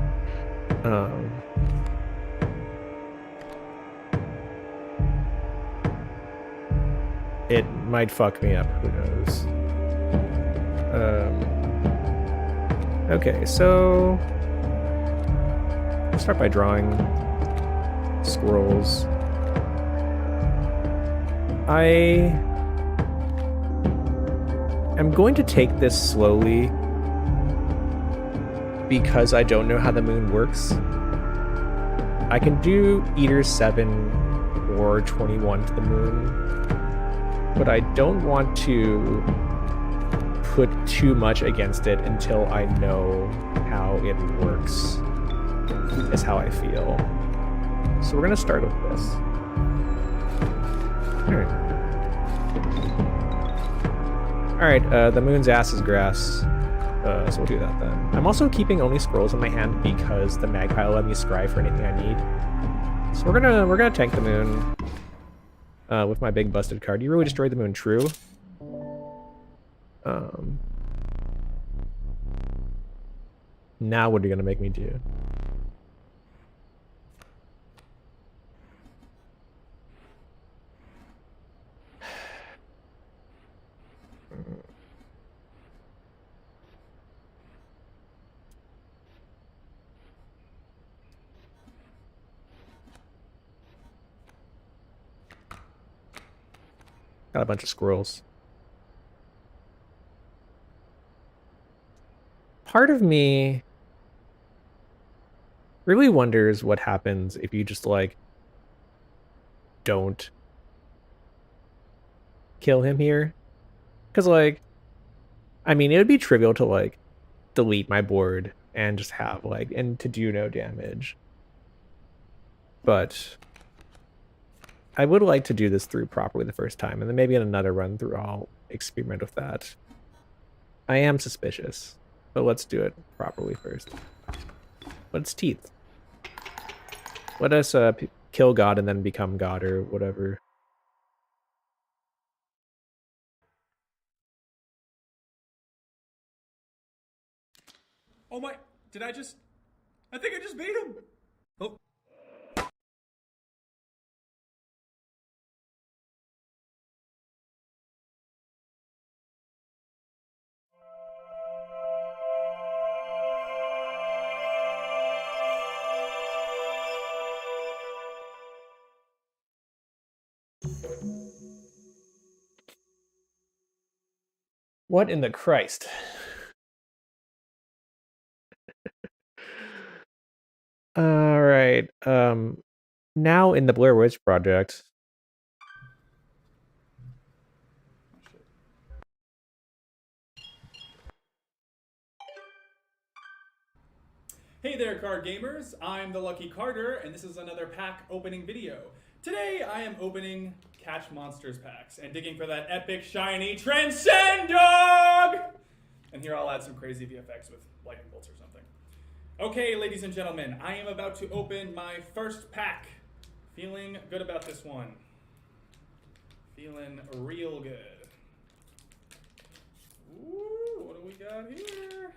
It might fuck me up, who knows. Okay, so... I'll start by drawing squirrels. I am going to take this slowly because I don't know how the moon works. I can do either 7 or 21 to the moon, but I don't want to put too much against it until I know how it works, is how I feel. So we're gonna start with this. Alright, the moon's ass is grass. So we'll do that then. I'm also keeping only scrolls in my hand because the Magpie will let me scry for anything I need. So we're gonna tank the moon with my big busted card. You really destroyed the moon, true. Now what are you gonna make me do? Got a bunch of squirrels. Part of me really wonders what happens if you just, like, don't kill him here. Because, like, I mean, it would be trivial to, like, delete my board and just have, like, and to do no damage. But I would like to do this through properly the first time, and then maybe in another run through I'll experiment with that. I am suspicious, but let's do it properly first. But it's teeth. Let us kill God and then become God or whatever. Oh my, did I think I just beat him. Oh. What in the Christ? All right. Now in the Blair Witch Project. Hey there, card gamers. I'm the Lucky Carter, and this is another pack opening video. Today, I am opening Catch Monsters packs and digging for that epic, shiny Transcend Dog! And here I'll add some crazy VFX with lightning bolts or something. Okay, ladies and gentlemen, I am about to open my first pack. Feeling good about this one. Feeling real good. Ooh, what do we got here?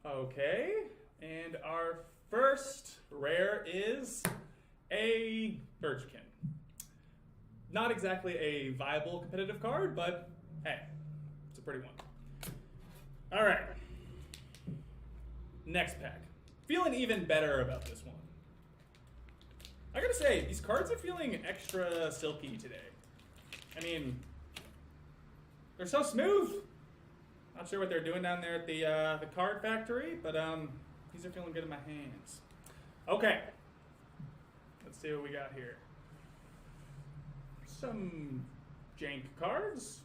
Okay, and our first rare is a Birchkin. Not exactly a viable competitive card, but hey, it's a pretty one. All right, next pack. Feeling even better about this one. I gotta say, these cards are feeling extra silky today. I mean, they're so smooth. Not sure what they're doing down there at the card factory, but these are feeling good in my hands. Okay, let's see what we got here. Some jank cards,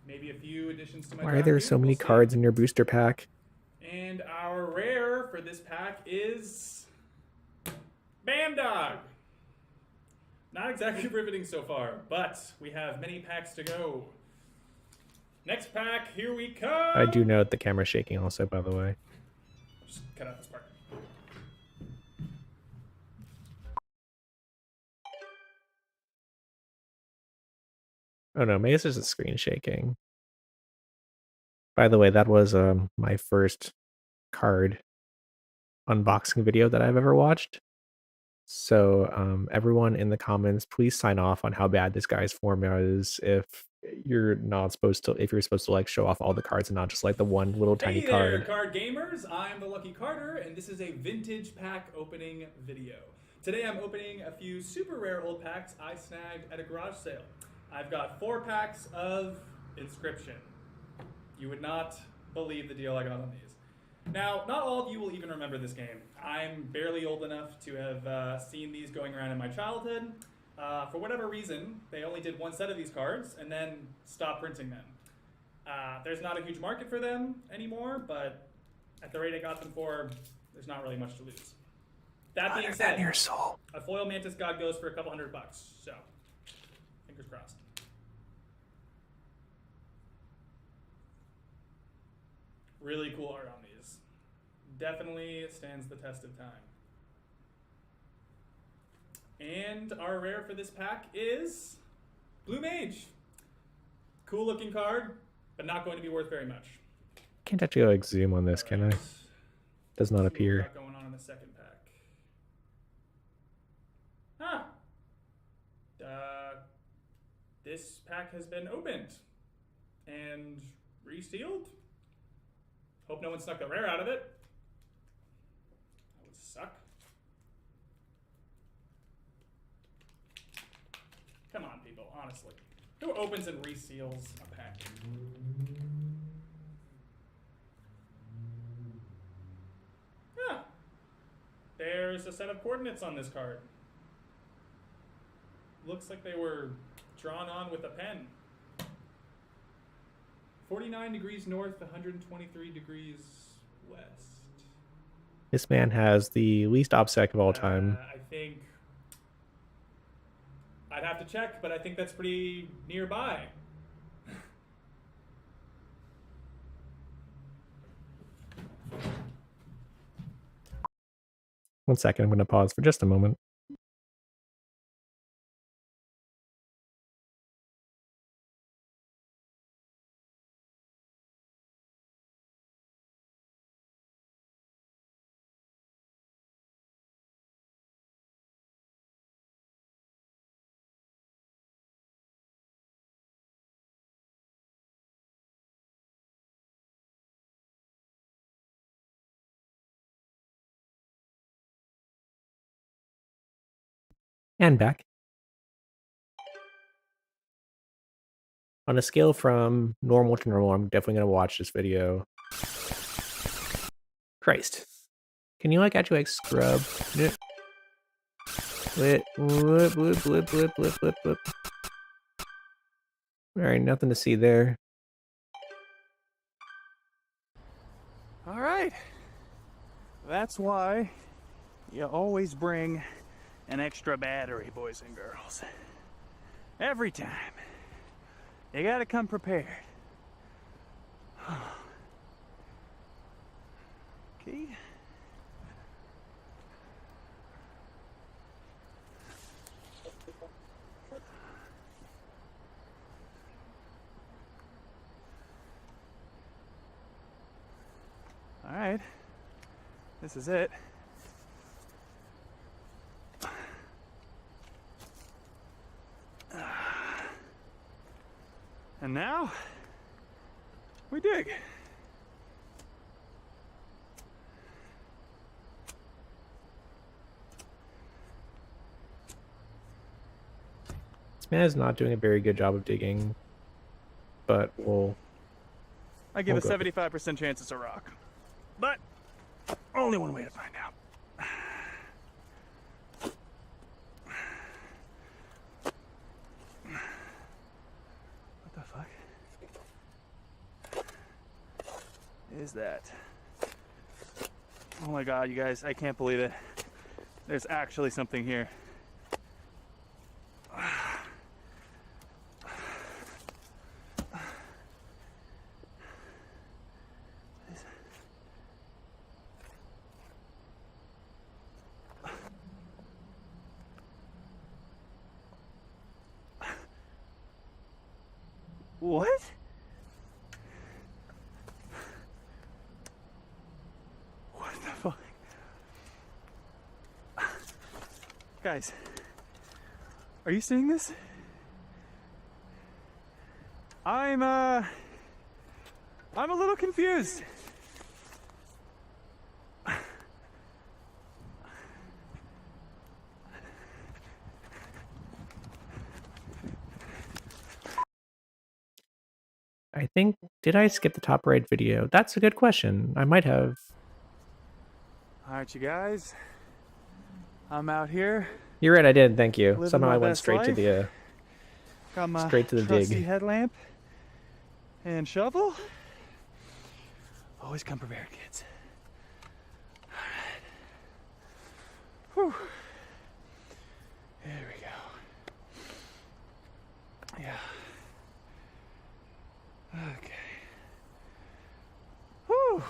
maybe a few additions to my. Why are there so many cards in your booster pack? And our rare for this pack is Bandog. Not exactly riveting so far, but we have many packs to go. Next pack, here we come. I do note the camera's shaking also, by the way. Just cut out this part. Oh no, maybe it's just a screen shaking. By the way, that was my first card unboxing video that I've ever watched. So everyone in the comments, please sign off on how bad this guy's form is if you're supposed to like show off all the cards and not just like the one little tiny card. Hey there, card gamers. I'm the Lucky Carter, and this is a vintage pack opening video. Today I'm opening a few super rare old packs I snagged at a garage sale. I've got 4 packs of Inscryption. You would not believe the deal I got on these. Now, not all of you will even remember this game. I'm barely old enough to have seen these going around in my childhood. For whatever reason, they only did one set of these cards and then stopped printing them. There's not a huge market for them anymore, but at the rate I got them for, there's not really much to lose. That being said, your soul. a foil Mantis God goes for a couple $100, so fingers crossed. Really cool art on these. Definitely stands the test of time. And our rare for this pack is Blue Mage. Cool looking card, but not going to be worth very much. Can't actually like zoom on this, can I? Does not appear. What's going on in the second pack? This pack has been opened and resealed. Hope no one snuck the rare out of it. That would suck. Come on, people, honestly. Who opens and reseals a pack? There's a set of coordinates on this card. Looks like they were drawn on with a pen. 49 degrees north, 123 degrees west. This man has the least OBSEC of all time. I think I'd have to check, but I think that's pretty nearby. One second, I'm going to pause for just a moment. And back. On a scale from normal to normal, I'm definitely going to watch this video. Christ. Can you like actually like scrub? Blip, blip, blip, blip, blip, blip, blip, blip. Alright, nothing to see there. All right. That's why you always bring an extra battery, boys and girls. Every time. You gotta come prepared. Okay. All right. This is it. And now we dig. This man is not doing a very good job of digging, but I give We'll a go. 75% chance it's a rock. But only one way to find out. What the fuck is that? Oh my god, you guys, I can't believe it. There's actually something here. What? What the fuck? Guys, are you seeing this? I'm a little confused. I think, did I skip the top right video? That's a good question. I might have. All right, you guys. I'm out here. You're right, I did. Thank you. Living Somehow my I went best straight to life. the Got my straight to the trusty dig. headlamp and shovel. Always come prepared, kids. All right. Whew. There we go. Yeah. Okay. Whew.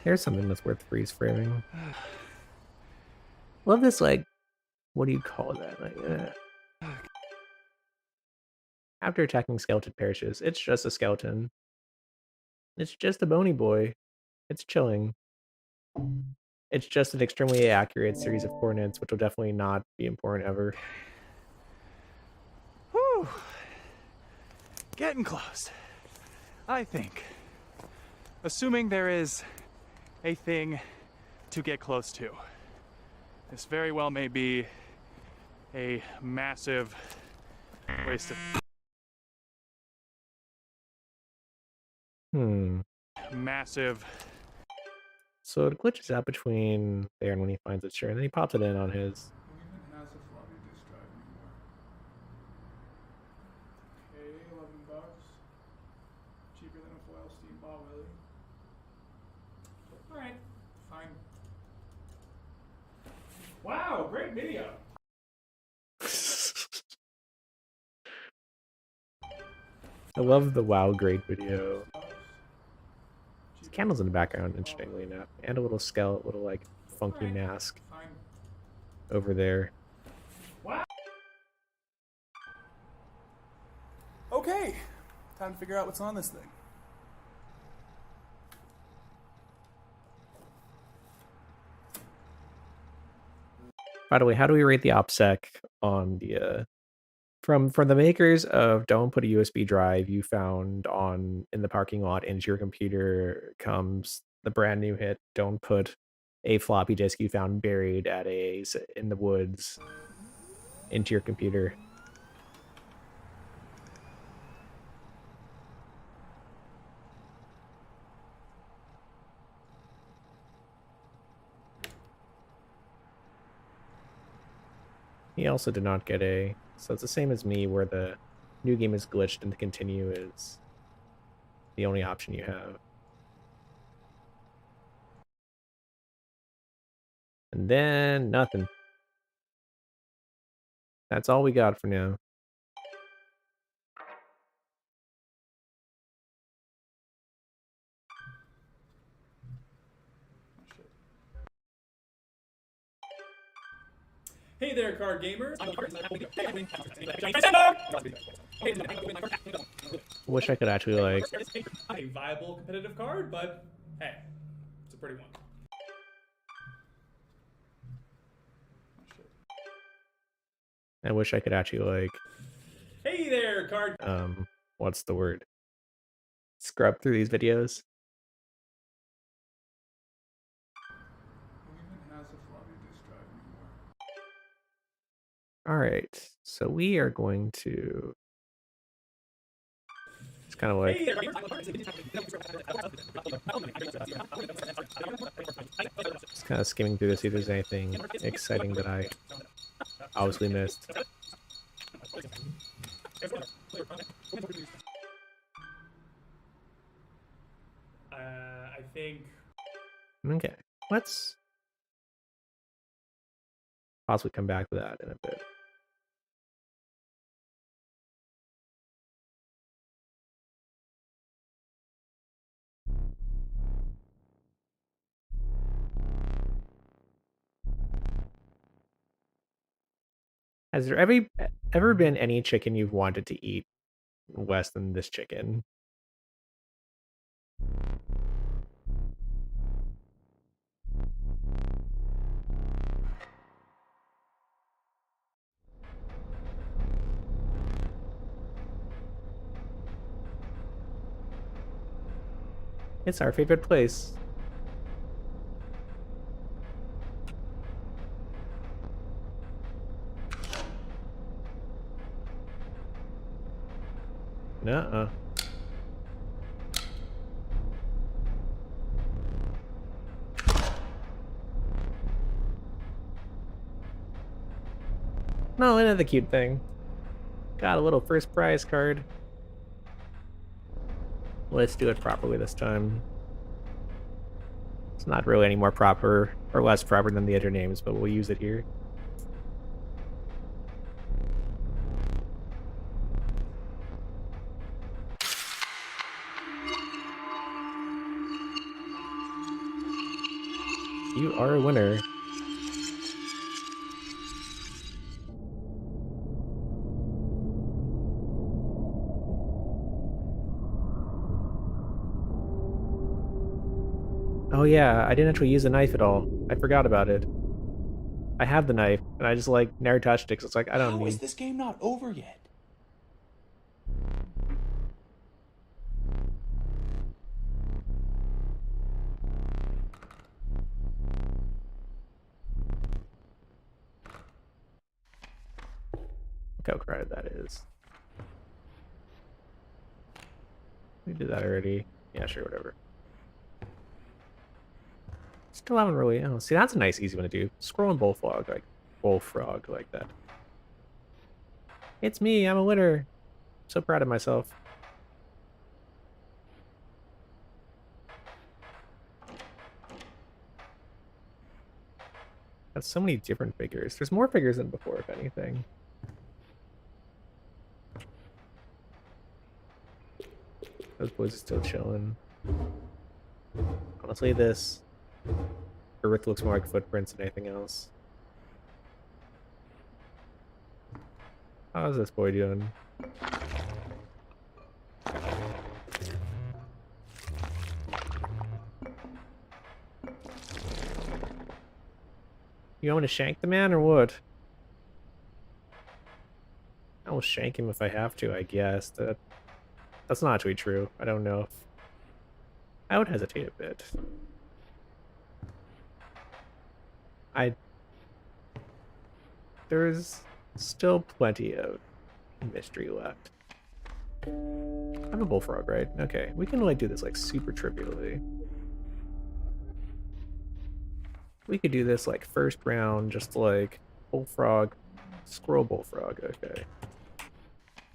Here's something that's worth freeze framing. Love this, like, what do you call that? Like, after attacking skeleton perishes, it's just a skeleton. It's just a bony boy. It's chilling. It's just an extremely accurate series of coordinates, which will definitely not be important ever. Whew. Getting close. I think. Assuming there is a thing to get close to. This very well may be a massive waste of massive. So it glitches out between there and when he finds it, sure, and then he pops it in on his. Who even has a floppy disk drive anymore? Okay, $11. Cheaper than a foil steam ball, really. Alright, fine. Wow, great video. I love the wow great video. There's candles in the background, interestingly enough, and a little skeleton, little like funky mask Fine. over there. Wow. Okay, time to figure out what's on this thing. By the way, how do we rate the OPSEC on the from the makers of Don't Put a USB drive you found on in the parking lot into your computer comes the brand new hit Don't Put a floppy disk you found buried at in the woods into your computer. He also did not get a, so it's the same as me where the new game is glitched and the continue is the only option you have. And then nothing. That's all we got for now. Hey there, card gamers. Wish I could actually like. A viable competitive card, but hey, it's a pretty one. I wish I could actually like. Hey there, card. What's the word? Scrub through these videos. All right, so we are going to. It's kind of like. Hey there. Just kind of skimming through to see if there's anything exciting that I obviously missed. I think. Okay, let's possibly come back to that in a bit. Has there ever been any chicken you've wanted to eat less than this chicken? It's our favorite place. Nuh-uh. No, another cute thing. Got a little first prize card. Let's do it properly this time. It's not really any more proper or less proper than the other names, but we'll use it here. You are a winner. Oh yeah, I didn't actually use the knife at all. I forgot about it. I have the knife, and I just like never touched it because it's like I don't How need. is this game not over yet? Look how crowded that is. We did that already. Yeah, sure, whatever. Still haven't really. Oh, see, that's a nice, easy one to do. Scroll and bullfrog like that. It's me. I'm a winner. So proud of myself. Got so many different figures. There's more figures than before, if anything. Those boys are still chilling. Honestly, this Earth looks more like footprints than anything else. How's this boy doing? You want me to shank the man or what? I will shank him if I have to, I guess. That's not actually true. I don't know if... I would hesitate a bit. There's still plenty of mystery left. I have a bullfrog, right? Okay, we can like do this like super trivially. We could do this like first round, just like bullfrog, scroll bullfrog. Okay.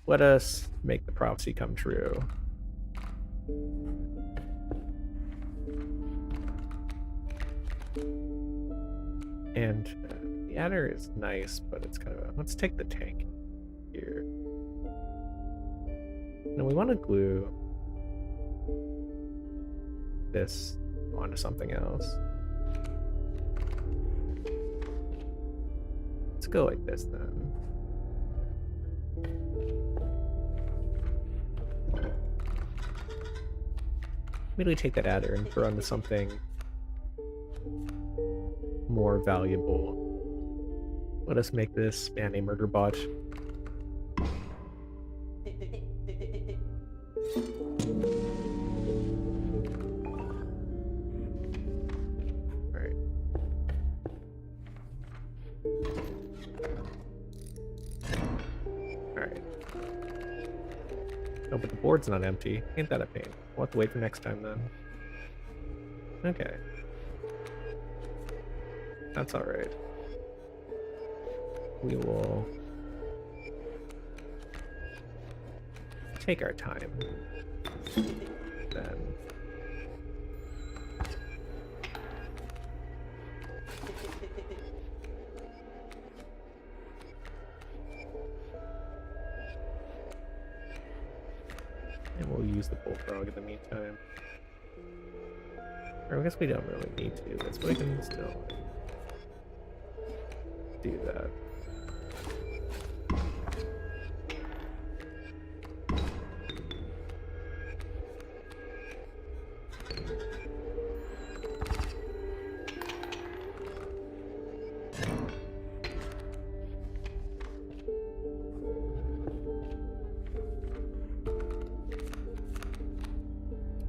Let us make the prophecy come true. And the adder is nice, but it's kind of a... Let's take the tank here. Now we want to glue this onto something else. Let's go like this then. Immediately take that adder and throw into something more valuable. Let us make this man a murder bot. Alright. Alright. Oh, but the board's not empty. Ain't that a pain? We'll have to wait for next time then. Okay. That's alright. We will take our time. Then and we'll use the bullfrog in the meantime. Or I guess we don't really need to. That's why we can still do that.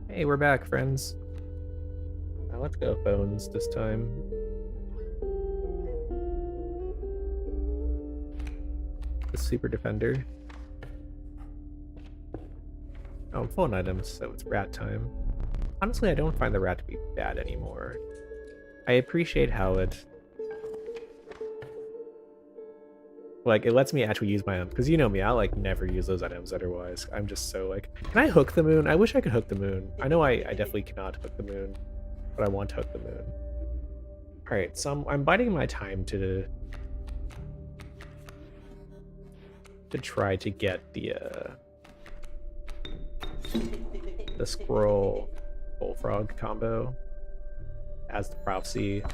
Hey, we're back, friends. Now let's go phones this time. The Super Defender. Oh, phone items, so it's rat time. Honestly, I don't find the rat to be bad anymore. I appreciate how it... Like, it lets me actually use my own, because you know me, I like never use those items otherwise. I'm just so like, can I hook the moon? I wish I could hook the moon. I know I definitely cannot hook the moon, but I want to hook the moon. Alright, so I'm biding my time to try to get the squirrel bullfrog combo as the prophecy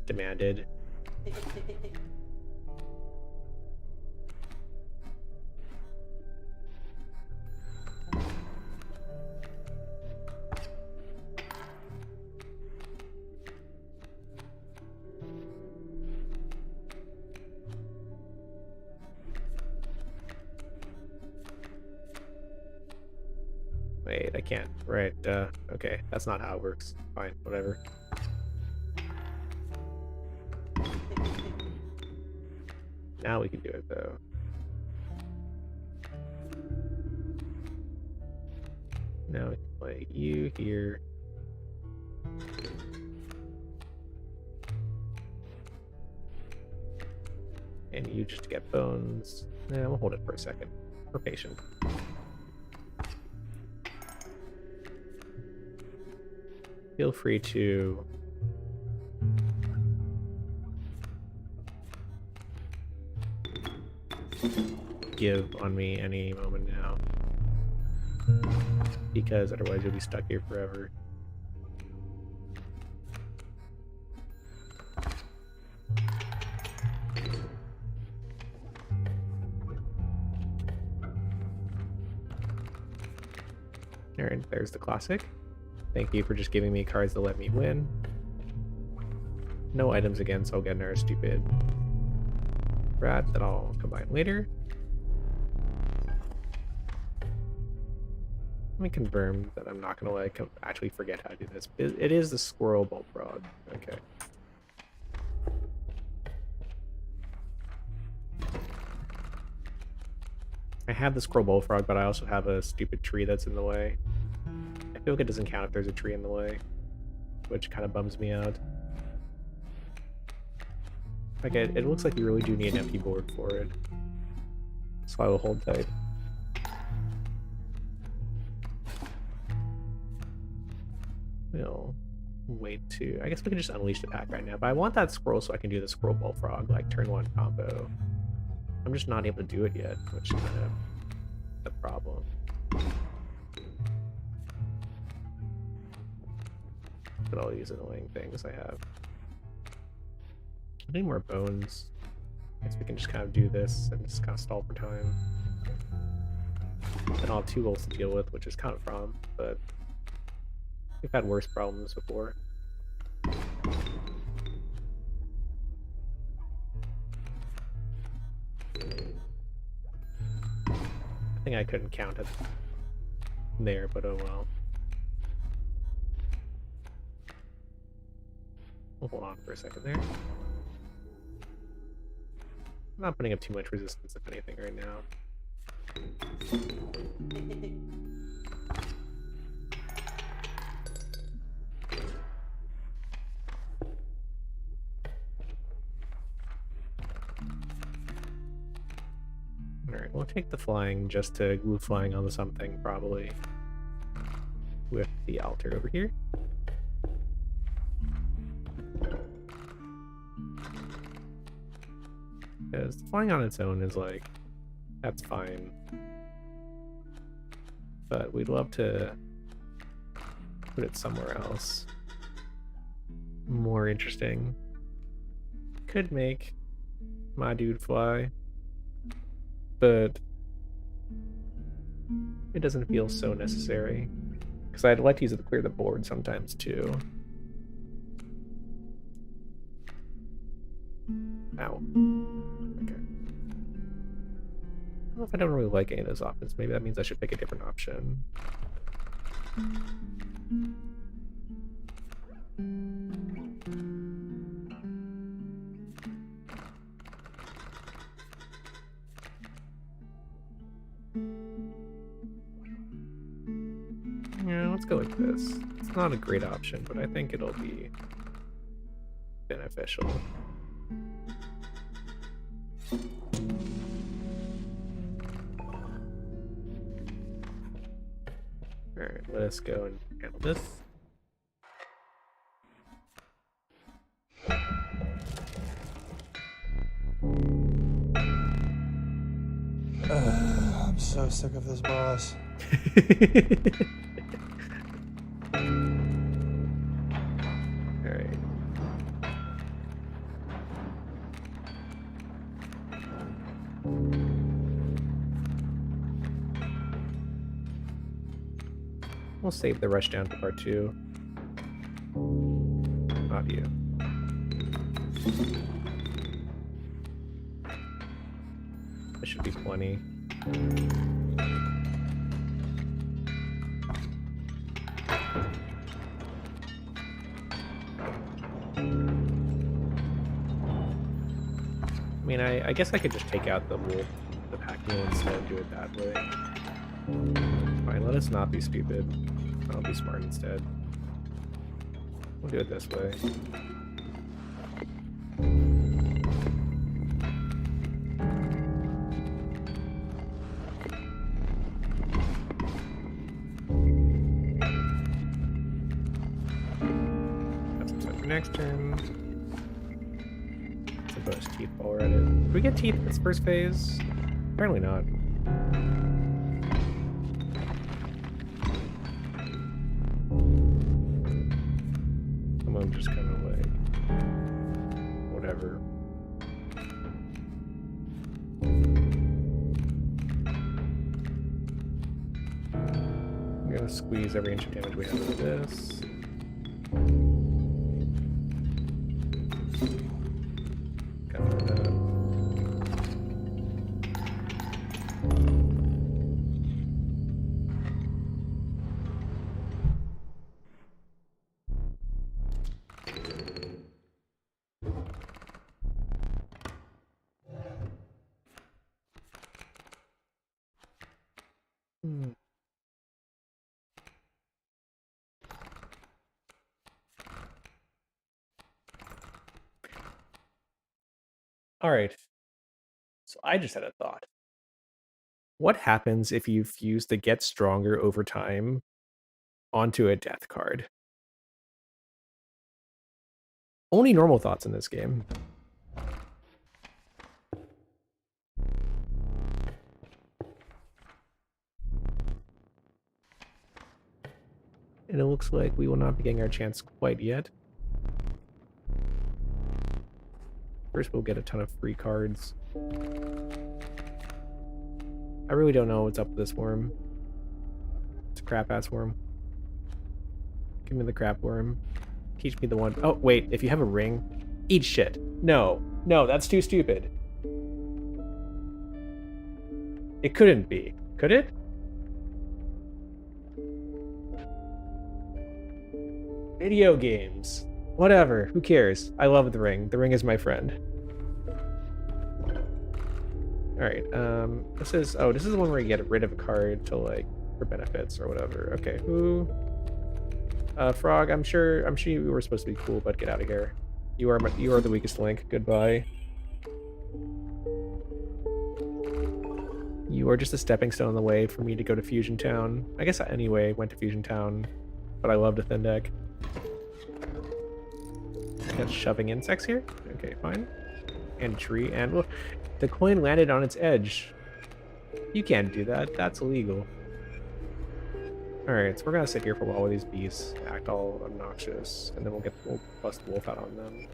demanded. Wait, I can't. Right, okay, that's not how it works. Fine, whatever. Now we can do it, though. Now we can play you here. And you just get bones. Yeah, we'll hold it for a second. We're patient. Feel free to give on me any moment now, because otherwise you'll be stuck here forever. Alright, there's the classic. Thank you for just giving me cards that let me win. No items again, so I'll get another stupid rat that I'll combine later. Let me confirm that I'm not gonna like actually forget how to do this. It is the squirrel bullfrog. Okay. I have the squirrel bullfrog, but I also have a stupid tree that's in the way. I feel like it doesn't count if there's a tree in the way, which kind of bums me out. Like, it looks like you really do need an empty board for it. So I will hold tight. We'll wait to... I guess we can just unleash the pack right now, but I want that squirrel so I can do the squirrel bullfrog, like turn 1 combo. I'm just not able to do it yet, which is kind of the problem. Look at all these annoying things I have. I need more bones. I guess we can just kind of do this and just kind of stall for time. Then I'll have 2 wolves to deal with, which is kind of a problem, but we've had worse problems before. I think I couldn't count it there, but oh well. We'll hold on for a second there. I'm not putting up too much resistance, if anything, right now. Alright, we'll take the flying just to glue flying onto something, probably, with the altar over here. Because flying on its own is like, that's fine. But we'd love to put it somewhere else. More interesting. Could make my dude fly, but it doesn't feel so necessary. Because I'd like to use it to clear the board sometimes too. Ow. Okay. I don't know if I don't really like any of those options. Maybe that means I should pick a different option. Yeah, let's go with this. It's not a great option, but I think it'll be beneficial. Alright, let us go and handle this. I'm so sick of this boss. Alright. We'll save the rush down for part 2. Not you. This should be plenty. I mean, I guess I could just take out the wolf, the pack mule instead and do it that way. Fine, let us not be stupid. I'll be smart instead. We'll do it this way. That's what's up for next turn. Suppose teeth while we're at it. Did we get teeth in this first phase? Apparently not. I'm just kind of like, whatever. I'm gonna squeeze every inch of damage we have with this. Cover that. All right. So I just had a thought. What happens if you fuse the get stronger over time onto a death card? Only normal thoughts in this game. And it looks like we will not be getting our chance quite yet. First, we'll get a ton of free cards. I really don't know what's up with this worm. It's a crap-ass worm. Give me the crap worm. Teach me the one. Oh, wait, if you have a ring, eat shit. No, no, that's too stupid. It couldn't be. Could it? Video games. Whatever, who cares? I love the ring. The ring is my friend. Alright, this is the one where you get rid of a card to, like, for benefits or whatever. Okay, who? Frog, I'm sure you were supposed to be cool, but get out of here. You are the weakest link. Goodbye. You are just a stepping stone on the way for me to go to Fusion Town. I guess I anyway went to Fusion Town, but I loved a thin deck. Got shoving insects here? Okay, fine. And a tree, and look, the coin landed on its edge. You can't do that. That's illegal. Alright, so we're gonna sit here for a while with these bees, act all obnoxious, and then we'll bust the wolf out on them.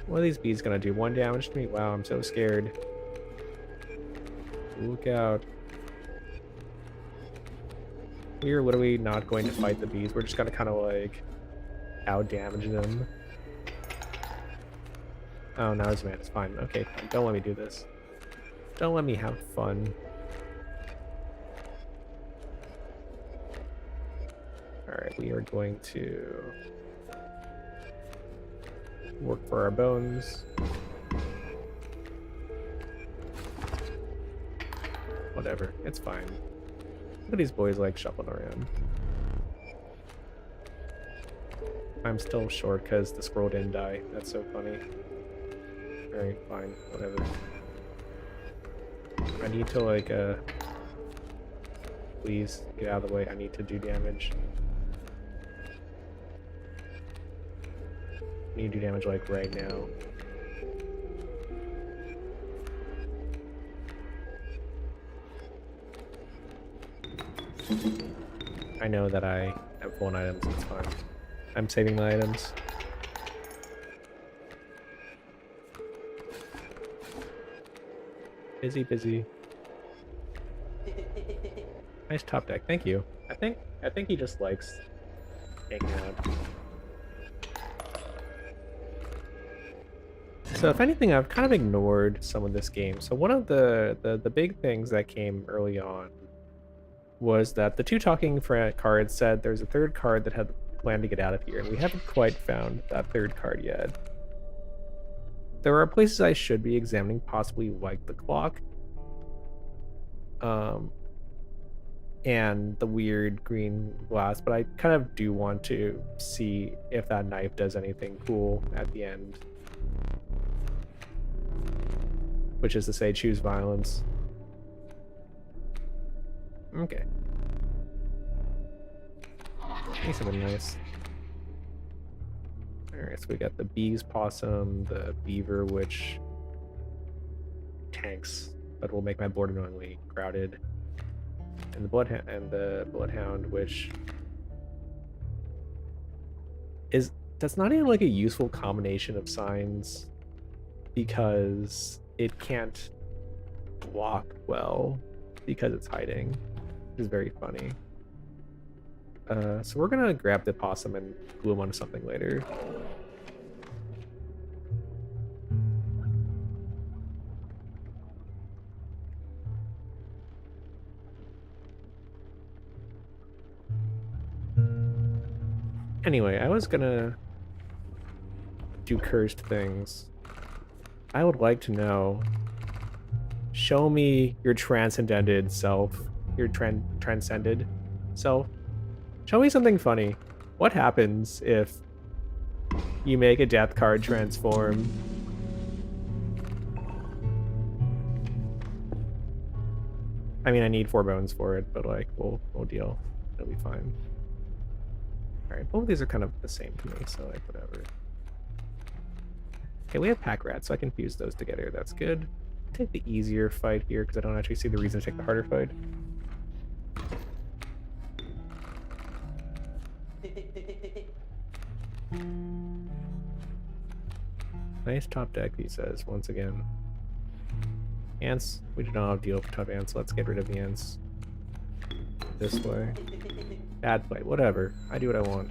What are these bees gonna do? 1 damage to me? Wow, I'm so scared. Look out. We're literally not going to fight the bees. We're just gonna kind of like out-damage them. Oh, now it's man. It's fine. Okay, fine. Don't let me do this. Don't let me have fun. Alright, we are going to work for our bones. Whatever, it's fine. Look at these boys like shuffling around. I'm still short because the squirrel didn't die. That's so funny. Alright, fine, whatever. I need to like, please get out of the way. I need to do damage. I need to do damage like right now. I know that I have 1 items, it's fine. I'm saving my items. Busy, busy. Nice top deck, thank you. I think he just likes hanging out. So if anything, I've kind of ignored some of this game. So one of the big things that came early on was that the 2 talking cards said there's a 3rd card that had the plan to get out of here, and we haven't quite found that 3rd card yet. There are places I should be examining, possibly like the clock, and the weird green glass, but I kind of do want to see if that knife does anything cool at the end. Which is to say, choose violence. Okay. Need something nice. Alright, so we got the bees, possum, the beaver, which tanks, but will make my board annoyingly crowded. And the bloodhound, which that's not even like a useful combination of signs because it can't block well because it's hiding, which is very funny. So we're gonna grab the possum and glue him onto something later. Anyway, I was gonna do cursed things. I would like to know, show me your transcended self, your transcended self. Show me something funny. What happens if you make a death card transform? I mean, I need 4 bones for it, but like, we'll deal. It'll be fine. Alright, both of these are kind of the same to me, so like whatever. Okay, we have pack rats, so I can fuse those together. That's good. Take the easier fight here because I don't actually see the reason to take the harder fight. Nice top deck, he says, once again. Ants, we do not have to deal with tough ants, so let's get rid of the ants. This way. Bad fight, whatever. I do what I want.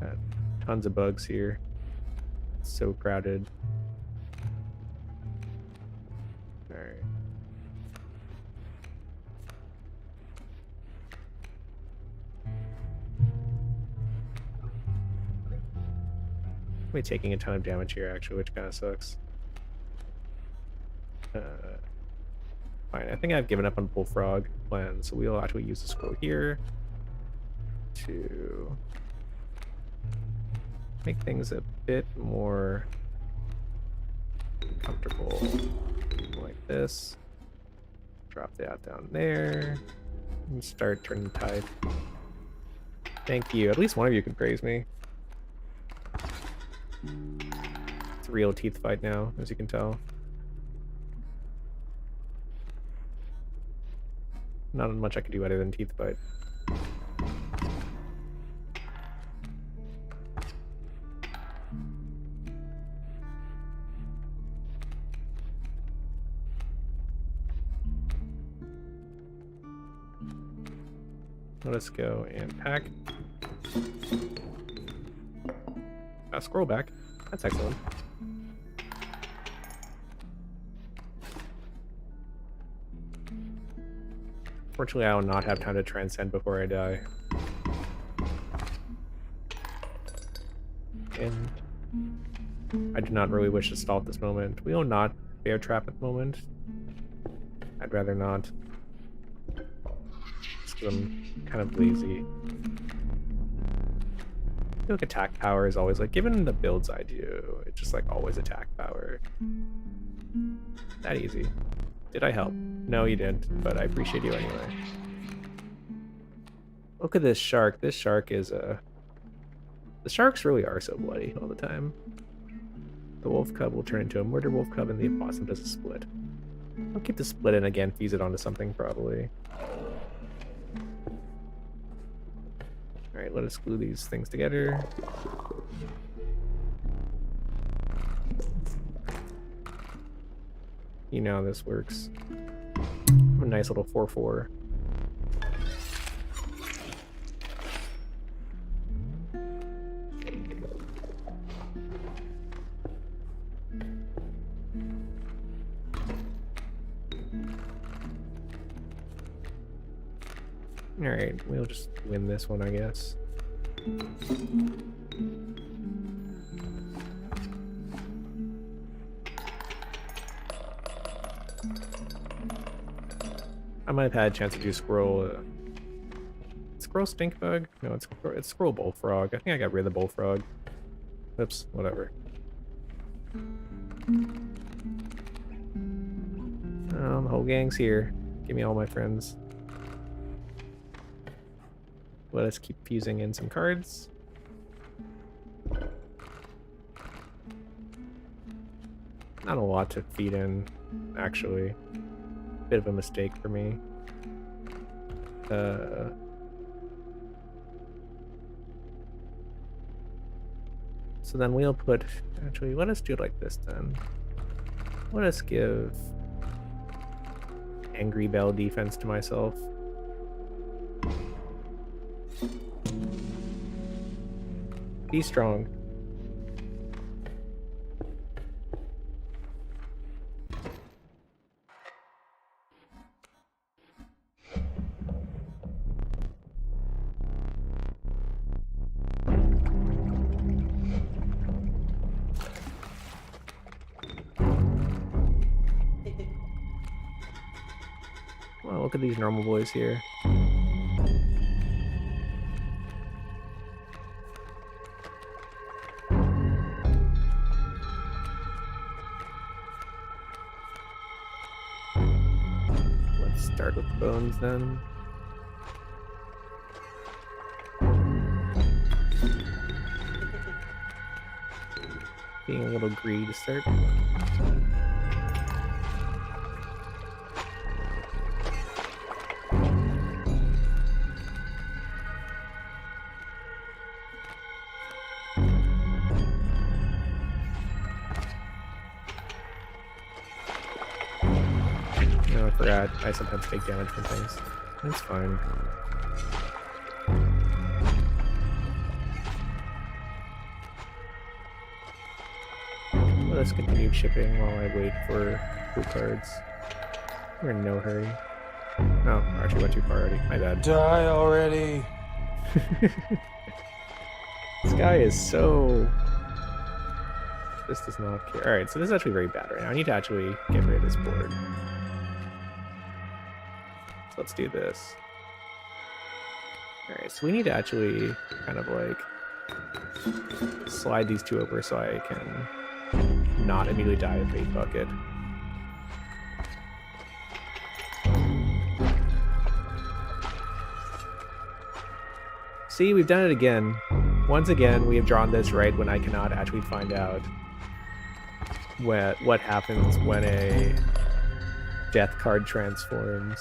Got tons of bugs here. It's so crowded. Alright. We're taking a ton of damage here, actually, which kind of sucks. Fine, I think I've given up on Bullfrog plan, so we'll actually use the scroll here to make things a bit more comfortable. Like this. Drop that down there. And start turning the tide. Thank you. At least one of you can praise me. It's a real teeth fight now, as you can tell. Not much I can do other than teeth fight. Let us go and pack. Scroll back. That's excellent. Fortunately, I will not have time to transcend before I die. And I do not really wish to stall at this moment. We will not bear trap at the moment. I'd rather not. Just 'cause I'm kind of lazy. I feel like attack power is always like, given the builds I do, it's just like always attack power. That easy. Did I help? No, you didn't, but I appreciate you anyway. Look at this shark. This shark is the sharks really are so bloody all the time. The wolf cub will turn into a murder wolf cub and the opossum does a split. I'll keep the split in again, fuse it onto something probably. Alright, let us glue these things together. You know how this works. A nice little 4-4. Alright, we'll just win this one, I guess. I might have had a chance to do squirrel. Squirrel stink bug? No, it's squirrel bullfrog. I think I got rid of the bullfrog. Oops, whatever. The whole gang's here. Give me all my friends. Let us keep fusing in some cards. Not a lot to feed in, actually. Bit of a mistake for me. So then we'll put... Actually, let us do it like this then. Let us give Angry Bell defense to myself. Be strong. Well, look at these normal boys here. Start with the bones then. Being a little greedy to start. No, I forgot. I sometimes take damage from things. That's fine. Let's continue chipping while I wait for blue cards. We're in no hurry. No, I actually went too far already. My bad. Die already! This guy is so... This does not care. Alright, so this is actually very bad right now. I need to actually get rid of this board. So let's do this. Alright, so we need to actually kind of like slide these two over so I can not immediately die of bait bucket. See, we've done it again. Once again, we have drawn this right when I cannot actually find out what happens when a death card transforms.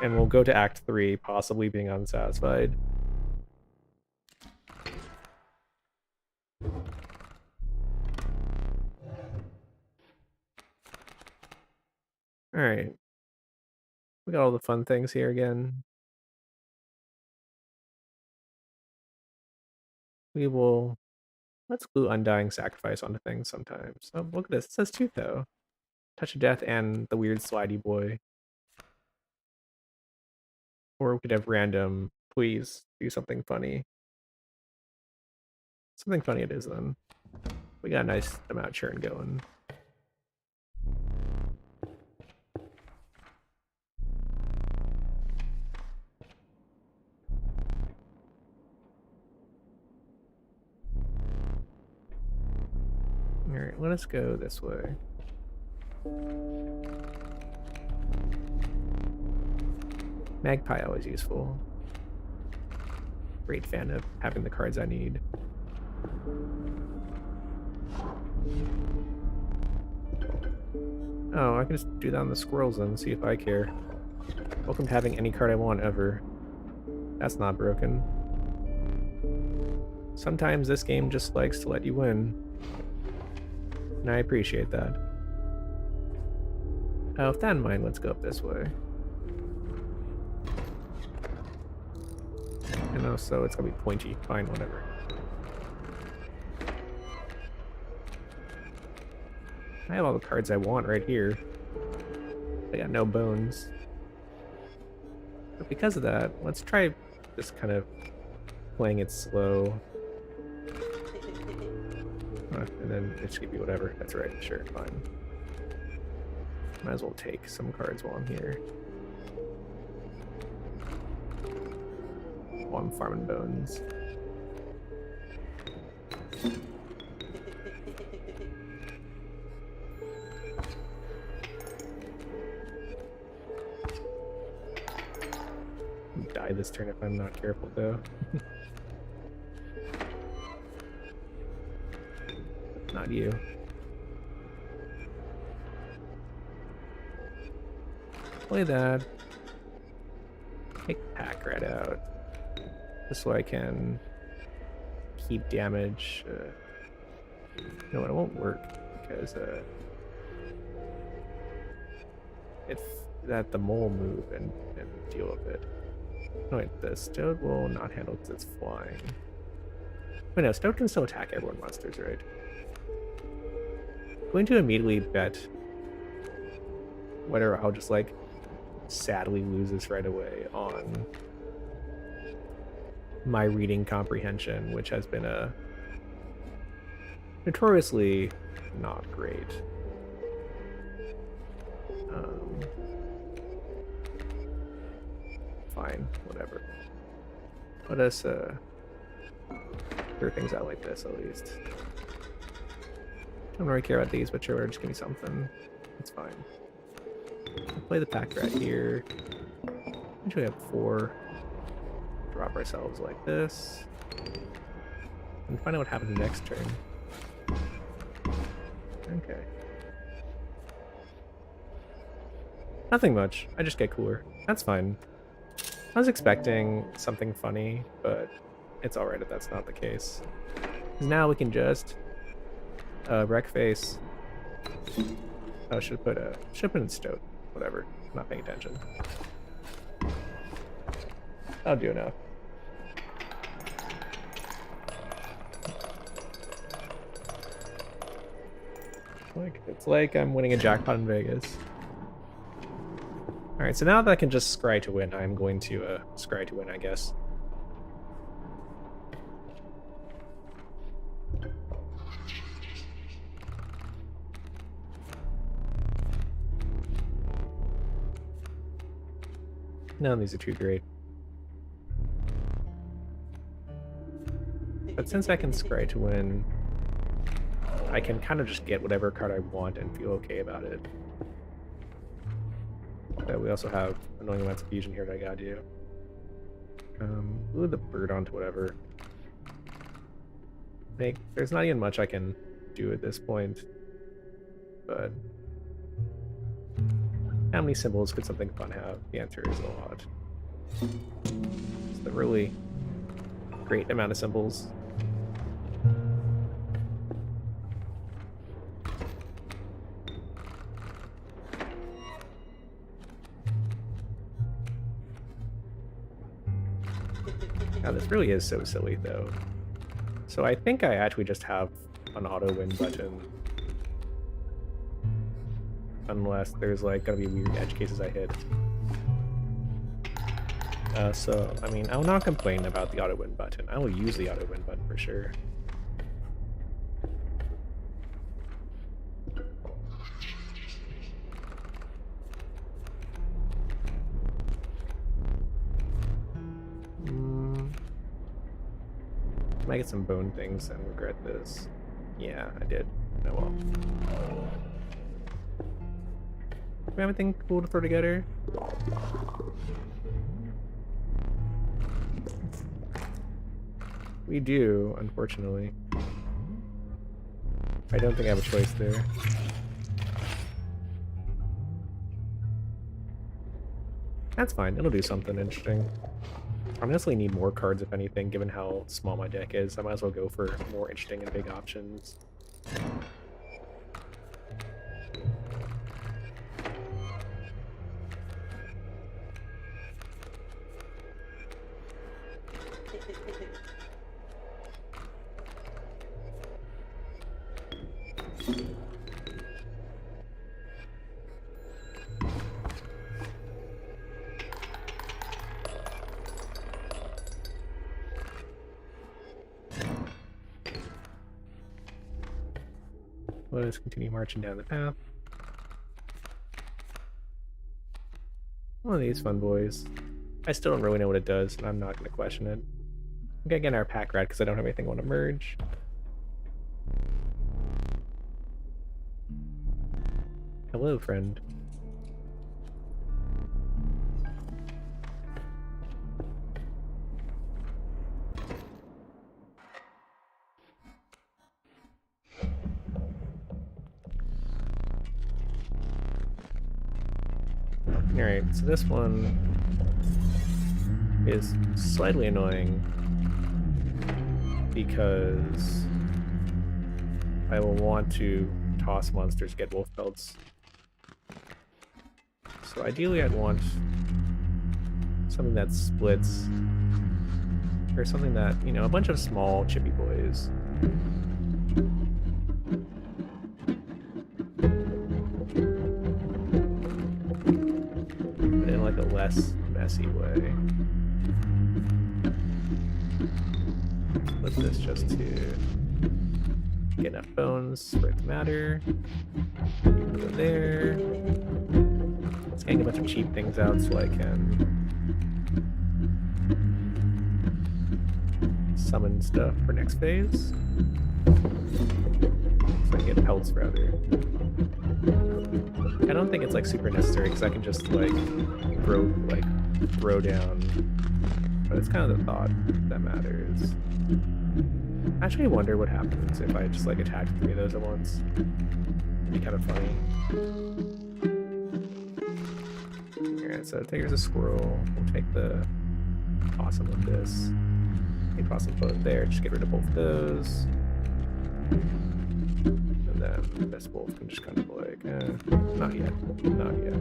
And we'll go to Act 3, possibly being unsatisfied. Alright. We got all the fun things here again. We will... Let's glue Undying Sacrifice onto things sometimes. Oh, look at this. It says two, though. Touch of Death and the weird slidey boy. Or we could have random, please do something funny. Something funny it is, then. We got a nice amount of churn going. Alright, let us go this way. Magpie always useful. Great fan of having the cards I need. Oh, I can just do that on the squirrels then, see if I care. Welcome to having any card I want ever. That's not broken. Sometimes this game just likes to let you win. And I appreciate that. Oh, with that in mind, let's go up this way. You know, so it's gonna be pointy. Fine, whatever. I have all the cards I want right here. I got no bones. But because of that, let's try just kind of playing it slow. And then it should give you whatever. That's right, sure, fine. Might as well take some cards while I'm here. While I'm farming bones. Die this turn if I'm not careful, though. Not you. Play that. Take pack right out. Just so I can keep damage. No, it won't work because if that the mole move and deal with it. No, wait, the Stoat will not handle because it's flying. Wait, no, Stoat can still attack airborne monsters, right? I'm going to immediately bet whether I'll just like sadly lose this right away on my reading comprehension, which has been a notoriously not great. Fine, whatever. Let us figure things out like this at least. I don't really care about these, but sure, just give me something. It's fine. Play the pack rat here. Usually have 4. Drop ourselves like this. And find out what happens next turn. Okay. Nothing much. I just get cooler. That's fine. I was expecting something funny, but it's alright if that's not the case. Because now we can just wreck face. Oh, should put in stoat. Whatever. I'm not paying attention. That'll do enough. It's like I'm winning a jackpot in Vegas. Alright, so now that I can just scry to win, I'm going to scry to win, I guess. None of these are too great. But since I can scry to win, I can kind of just get whatever card I want and feel okay about it. But we also have annoying amounts of fusion here that I gotta do. Glue the bird onto whatever. There's not even much I can do at this point. But how many symbols could something fun have? The answer is a lot. It's a really great amount of symbols. Now this really is so silly though. So I think I actually just have an auto win button. Unless there's like gonna be weird edge cases I hit. So I mean, I will not complain about the auto win button. I will use the auto win button for sure. Might get some bone things and regret this. Yeah, I did. Oh well. Do we have anything cool to throw together? We do, unfortunately. I don't think I have a choice there. That's fine, it'll do something interesting. I honestly need more cards, if anything, given how small my deck is. I might as well go for more interesting and big options. Let us continue marching down the path. One of these fun boys. I still don't really know what it does, and I'm not going to question it. I'm going to get our pack rat because I don't have anything I want to merge. Hello, friend. Alright, so this one is slightly annoying because I will want to toss monsters to get wolf pelts. So ideally I'd want something that splits, or something that, you know, a bunch of small chippy boys. But in like a less messy way. Split this just to get enough bones for it to matter. Put it there. Let's gang a bunch of cheap things out so I can summon stuff for next phase. So I can get pelts rather. I don't think it's like super necessary because I can just like throw down, but it's kind of the thought that matters. I actually wonder what happens if I just like attack 3 of those at once. It'd be kind of funny. Alright, so here's a squirrel. We'll take the possum with this. Take possum both there, just get rid of both of those. And then this wolf can just kind of like, not yet, not yet.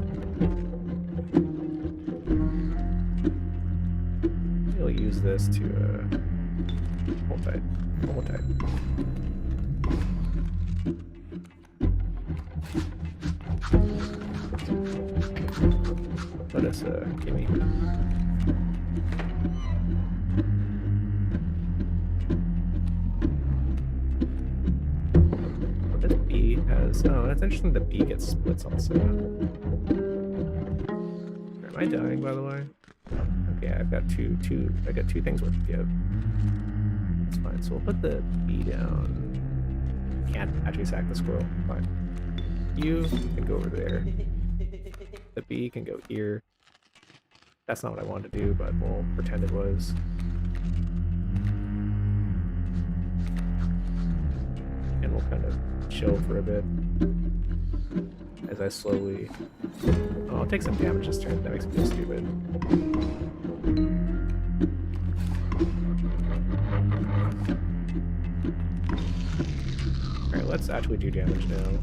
We'll use this to, hold tight, hold tight. Let us, gimme. This bee has, oh, that's interesting the bee gets splits also. Am I dying, by the way? Okay, I've got two things worth of give. That's fine, so we'll put the bee down. Can't actually sack the squirrel, fine. You can go over there. The bee can go here. That's not what I wanted to do, but we'll pretend it was. And we'll kind of chill for a bit as I slowly... Oh, I'll take some damage this turn. That makes me feel stupid. Alright, let's actually do damage now.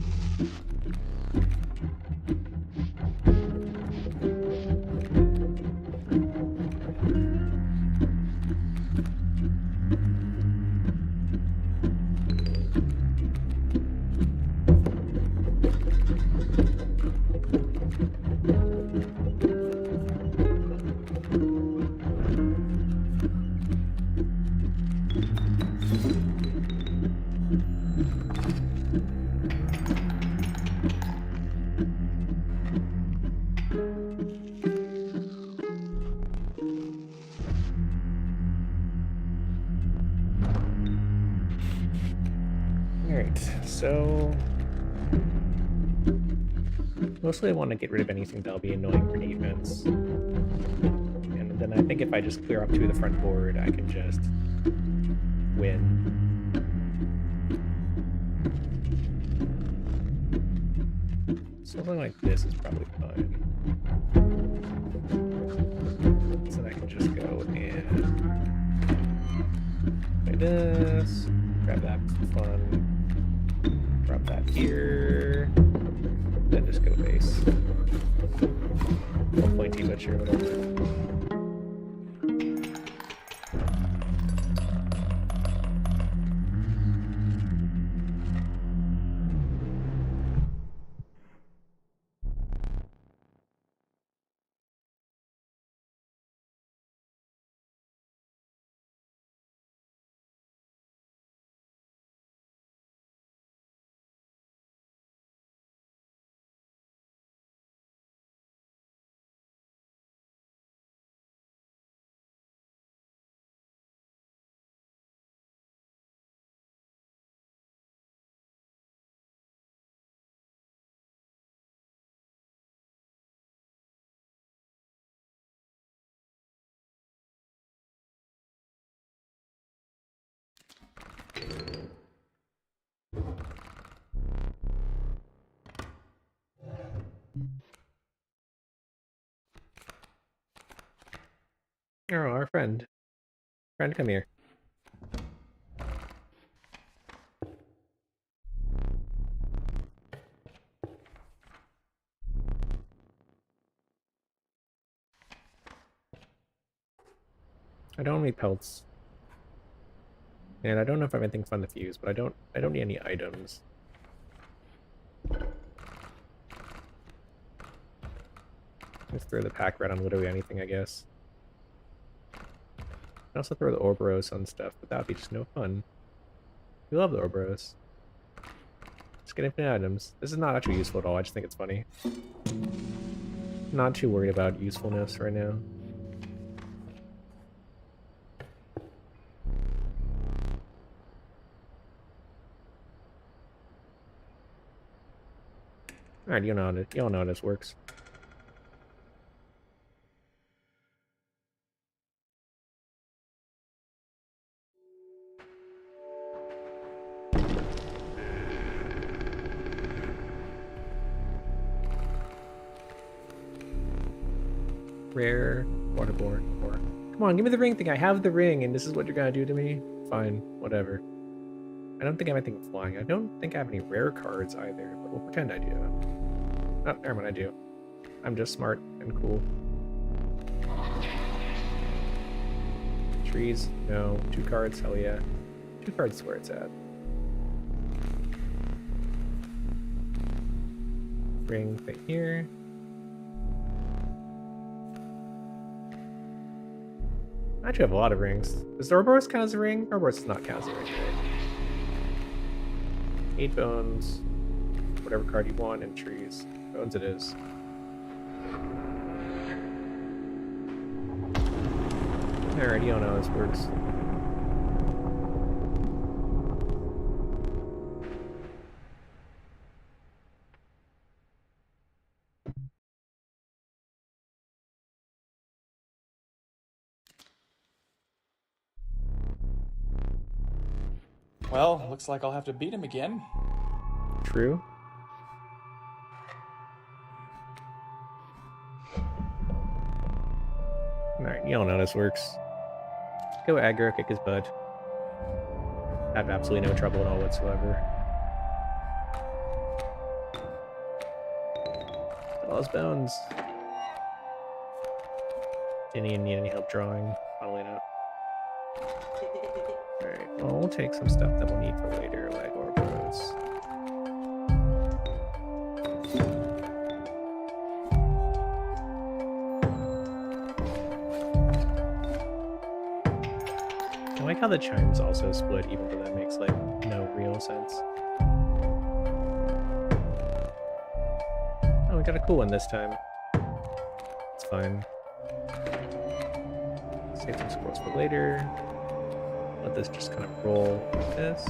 So mostly I want to get rid of anything that'll be annoying for defense. And then I think if I just clear up to the front board, I can just win. Something like this is probably fine. So then I can just go and play this, grab that for fun. Drop that here, then just go base. Or pointy butcher, whatever. Oh, our friend. Friend, come here. I don't need pelts. And I don't know if I have anything fun to fuse, but I don't need any items. Let's throw the pack rat on literally anything, I guess. I can also throw the Ouroboros on stuff, but that would be just no fun. We love the Ouroboros. Just get infinite items. This is not actually useful at all, I just think it's funny. Not too worried about usefulness right now. Alright, you'll know how this works. Rare, waterborne, or... Come on, give me the ring thing. I have the ring, and this is what you're gonna do to me? Fine, whatever. I don't think I have anything flying. I don't think I have any rare cards either, but we'll pretend I do. Oh, never mind, I do. I'm just smart and cool. Trees? No. 2 cards? Hell yeah. 2 cards is where it's at. Ring thing here. I actually have a lot of rings. Does the Ouroboros count as a ring? Ouroboros does not count as a ring, right? 8 bones. Whatever card you want, and trees. Bones it is. Alright, you don't know how this works. Well, looks like I'll have to beat him again. True. Alright, you don't know how this works. Go aggro, kick his butt. Have absolutely no trouble at all whatsoever. All his bones. Didn't even need any help drawing, funnily enough. Alright, well, we'll take some stuff that we'll need for later, like Ouroboros. I like how the chimes also split, even though that makes, like, no real sense. Oh, we got a cool one this time. It's fine. Save some scrolls for later. Let this just kind of roll like this.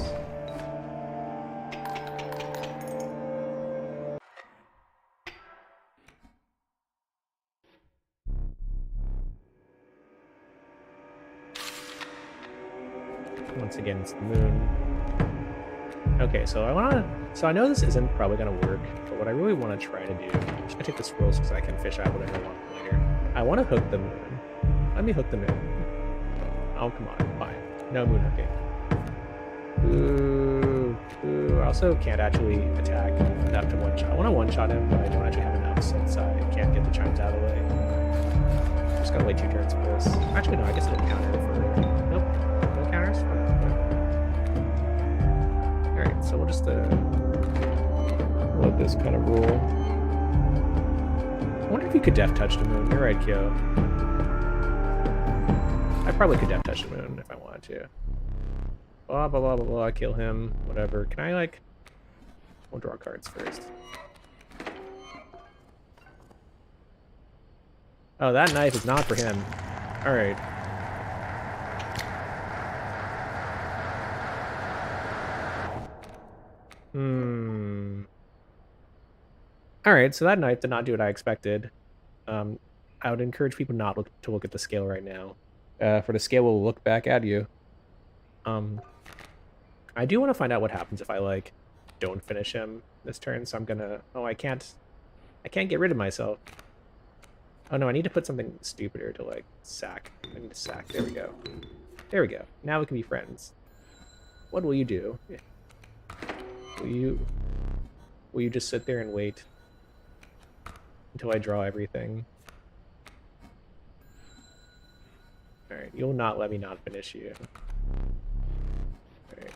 Once again, it's the moon. Okay, so I know this isn't probably gonna work, but what I really want to try to do, I'm just gonna take the scrolls because I can fish out whatever I want later. I want to hook the moon. Let me hook the moon. Oh, come on, fine. No moon hooking. Ooh, ooh. I also can't actually attack enough to one-shot. I want to one-shot him, but I don't actually have enough since I can't get the chimes out of the way. Just gotta wait 2 turns for this. Actually, no, I guess it'll counter for... Nope. No counters? Alright, so we'll just let this kind of roll. I wonder if you could death touch the moon. You're right, Kyo. I probably could death touch the moon if I wanted to. Blah, blah, blah, blah, blah, kill him, whatever. Can I, like... We'll draw cards first. Oh, that knife is not for him. Alright. Alright, so that knife did not do what I expected. I would encourage people not to look at the scale right now. For the scale will look back at you. I do want to find out what happens if I, like, don't finish him this turn, so I'm gonna... Oh, I can't get rid of myself. Oh no, I need to put something stupider to, like, sack. I need to sack. There we go. There we go. Now we can be friends. What will you do? Will you just sit there and wait until I draw everything? Alright, you'll not let me not finish you. Alright.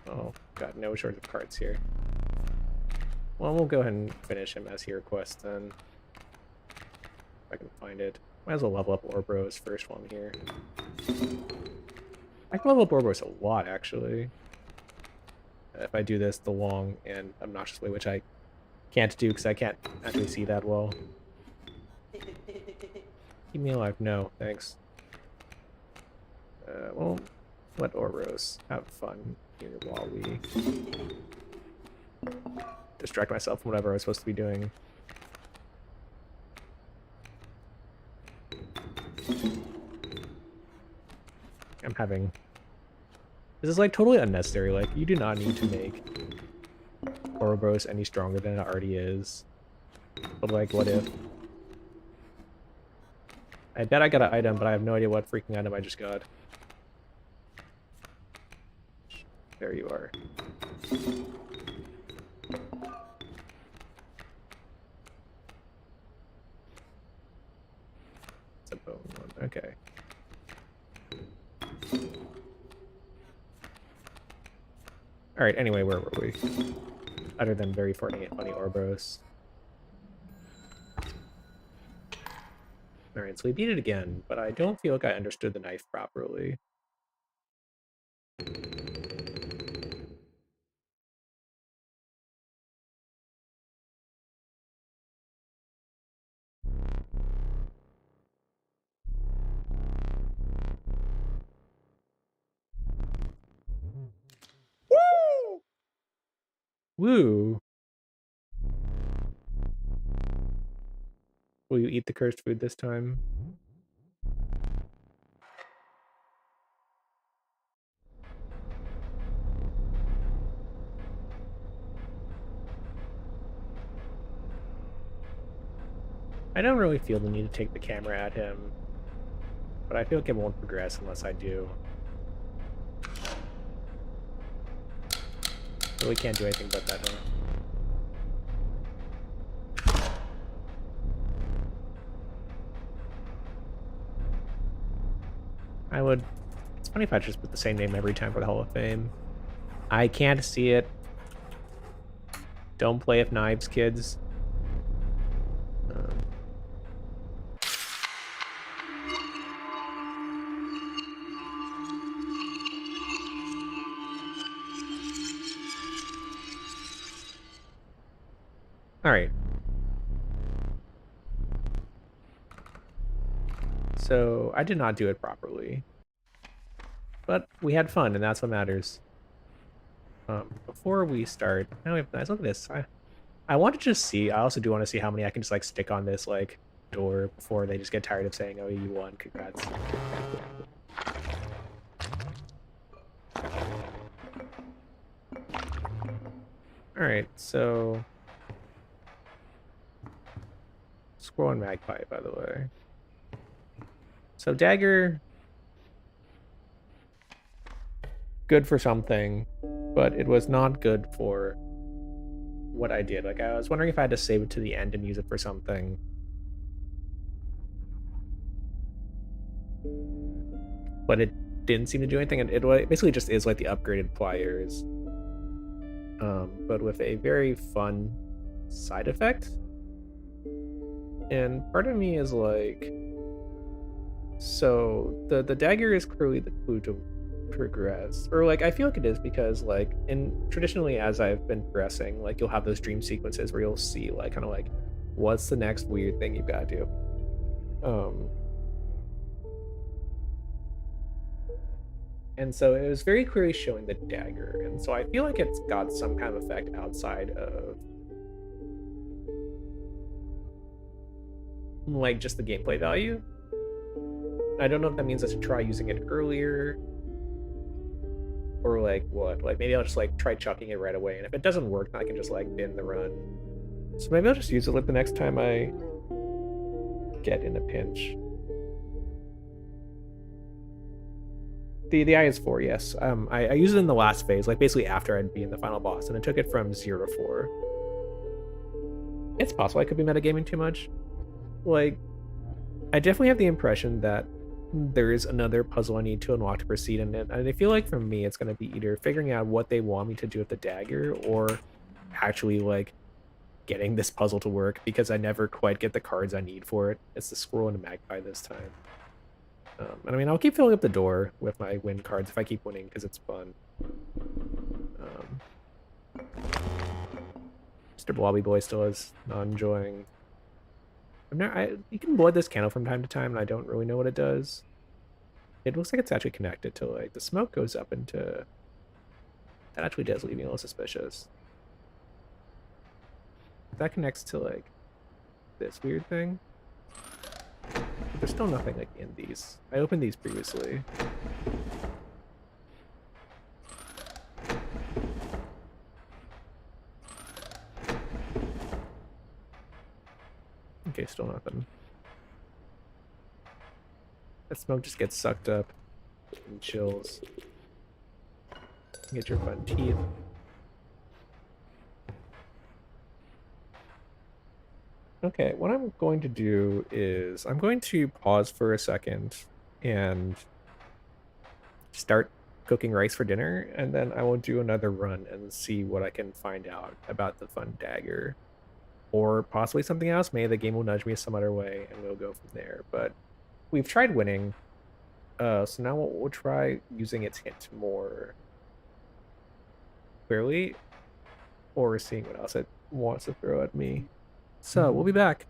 Oh, got no shortage of cards here. Well, we'll go ahead and finish him as he requests then. If I can find it. Might as well level up Ouroboros first while I'm here. I can level up Ouroboros a lot, actually. If I do this the long and obnoxious way, which I can't do because I can't actually see that well. Keep me alive. No, thanks. Well, let Ouroboros have fun here while we... distract myself from whatever I was supposed to be doing. I'm having... This is like totally unnecessary. Like, you do not need to make Ouroboros any stronger than it already is. But like, what if? I bet I got an item, but I have no idea what freaking item I just got. There you are. It's a bone one. Okay. Alright, anyway, where were we? Other than very funny Ouroboros. Alright, so we beat it again, but I don't feel like I understood the knife properly. Woo! Woo! Will you eat the cursed food this time? I don't really feel the need to take the camera at him, but I feel like it won't progress unless I do. Really can't do anything but that, huh? I would... It's funny if I just put the same name every time for the Hall of Fame. I can't see it. Don't play with knives, kids. Alright. So, I did not do it properly. But we had fun, and that's what matters. Before we start... Now we have nice. Look at this. I want to just see... I also do want to see how many I can just, like, stick on this, like, door before they just get tired of saying, oh, you won. Congrats. Alright, so... Squirrel and magpie, by the way. So dagger, good for something, but it was not good for what I did. Like, I was wondering if I had to save it to the end and use it for something. But it didn't seem to do anything, and it basically just is like the upgraded pliers. But with a very fun side effect. And part of me is like, so the dagger is clearly the clue to progress, or like I feel like it is, because like traditionally as I've been progressing, like you'll have those dream sequences where you'll see like kind of like what's the next weird thing you've got to do. And so it was very clearly showing the dagger, and so I feel like it's got some kind of effect outside of like just the gameplay value. I don't know if that means I should try using it earlier, or like what. Like maybe I'll just like try chucking it right away, and if it doesn't work, then I can just like bin the run. So maybe I'll just use it like the next time I get in a pinch. The IS-4, yes. I used it in the last phase, like basically after I'd beaten the final boss, and it took it from 0 to 4. It's possible I could be metagaming too much. Like, I definitely have the impression that there is another puzzle I need to unlock to proceed in it, and I feel like for me it's going to be either figuring out what they want me to do with the dagger, or actually like getting this puzzle to work, because I never quite get the cards I need for it. It's the squirrel and the magpie this time. And I mean, I'll keep filling up the door with my win cards if I keep winning, because it's fun. Mr. Blobby Boy still is not enjoying. You can blood this candle from time to time, and I don't really know what it does. It looks like it's actually connected to, like, the smoke goes up into... That actually does leave me a little suspicious. That connects to like this weird thing. But there's still nothing like in these. I opened these previously. Okay, still nothing. That smoke just gets sucked up and chills. Get your fun teeth. Okay, what I'm going to do is I'm going to pause for a second and start cooking rice for dinner, and then I will do another run and see what I can find out about the fun dagger. Or possibly something else. Maybe the game will nudge me some other way and we'll go from there. But we've tried winning. So now we'll try using its hint more clearly, or seeing what else it wants to throw at me. So we'll be back.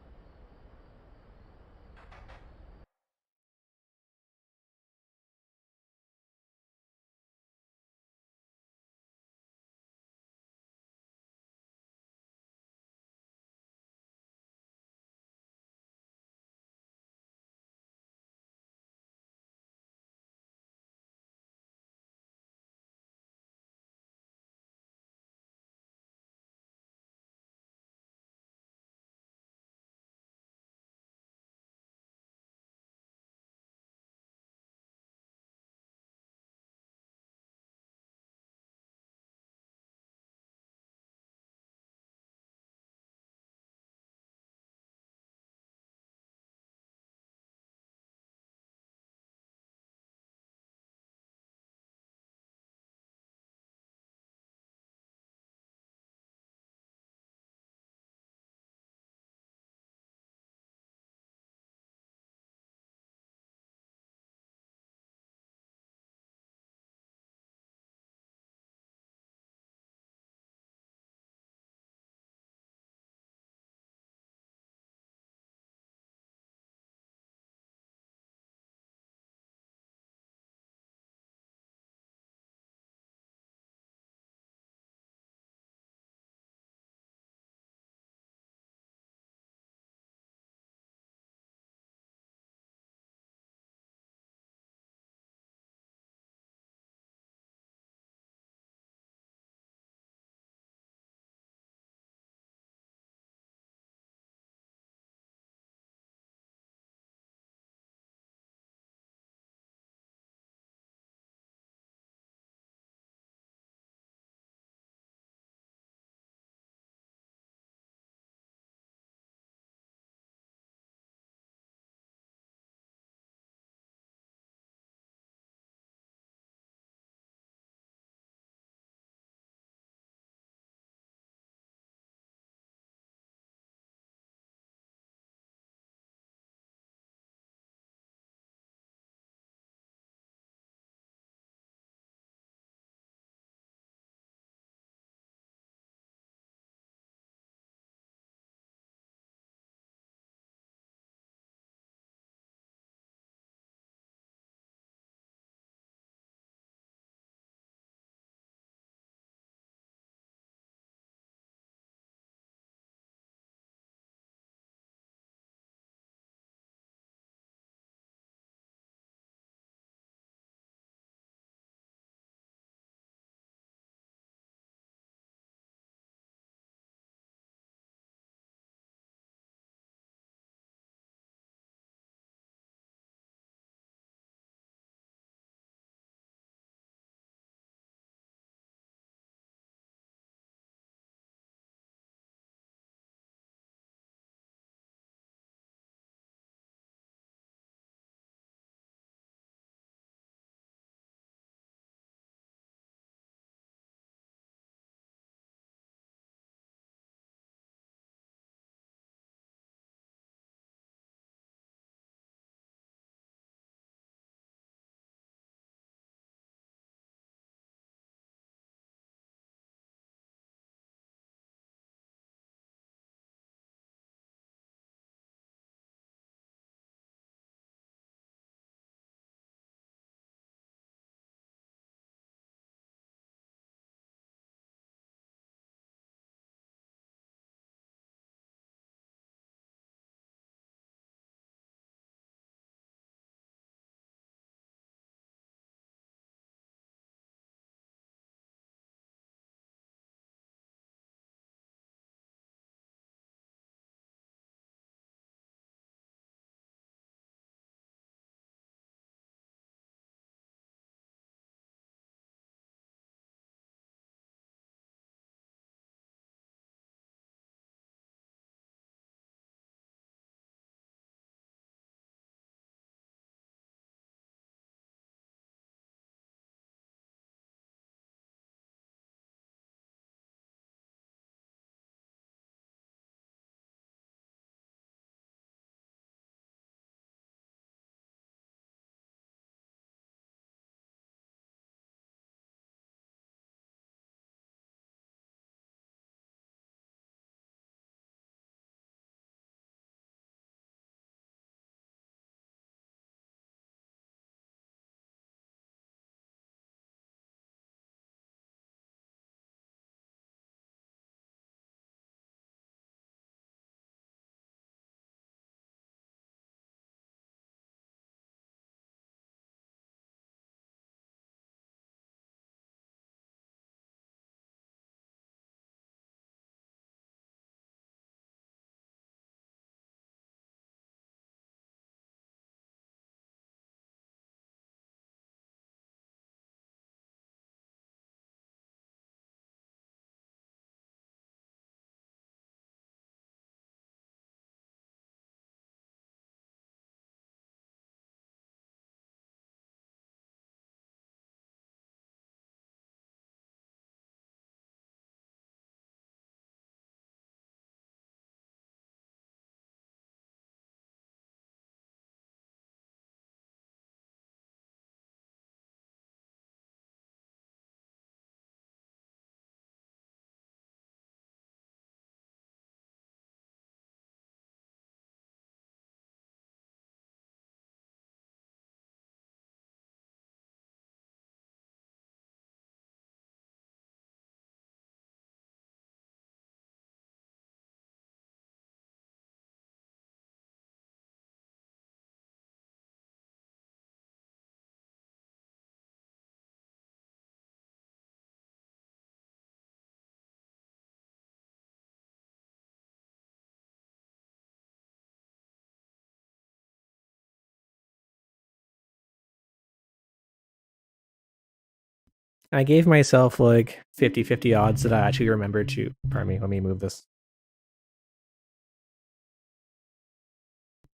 I gave myself like 50-50 odds that I actually remembered to, pardon me, let me move this.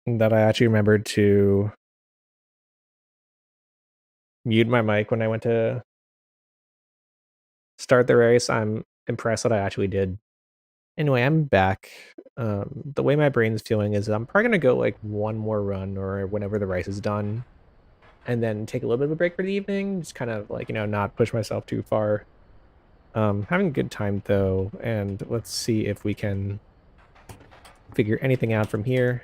That I actually remembered to mute my mic when I went to start the race. I'm impressed that I actually did. Anyway, I'm back. The way my brain's feeling is I'm probably gonna go like one more run or whenever the race is done, and then take a little bit of a break for the evening. Just kind of like, you know, not push myself too far. Having a good time though, and let's see if we can figure anything out from here.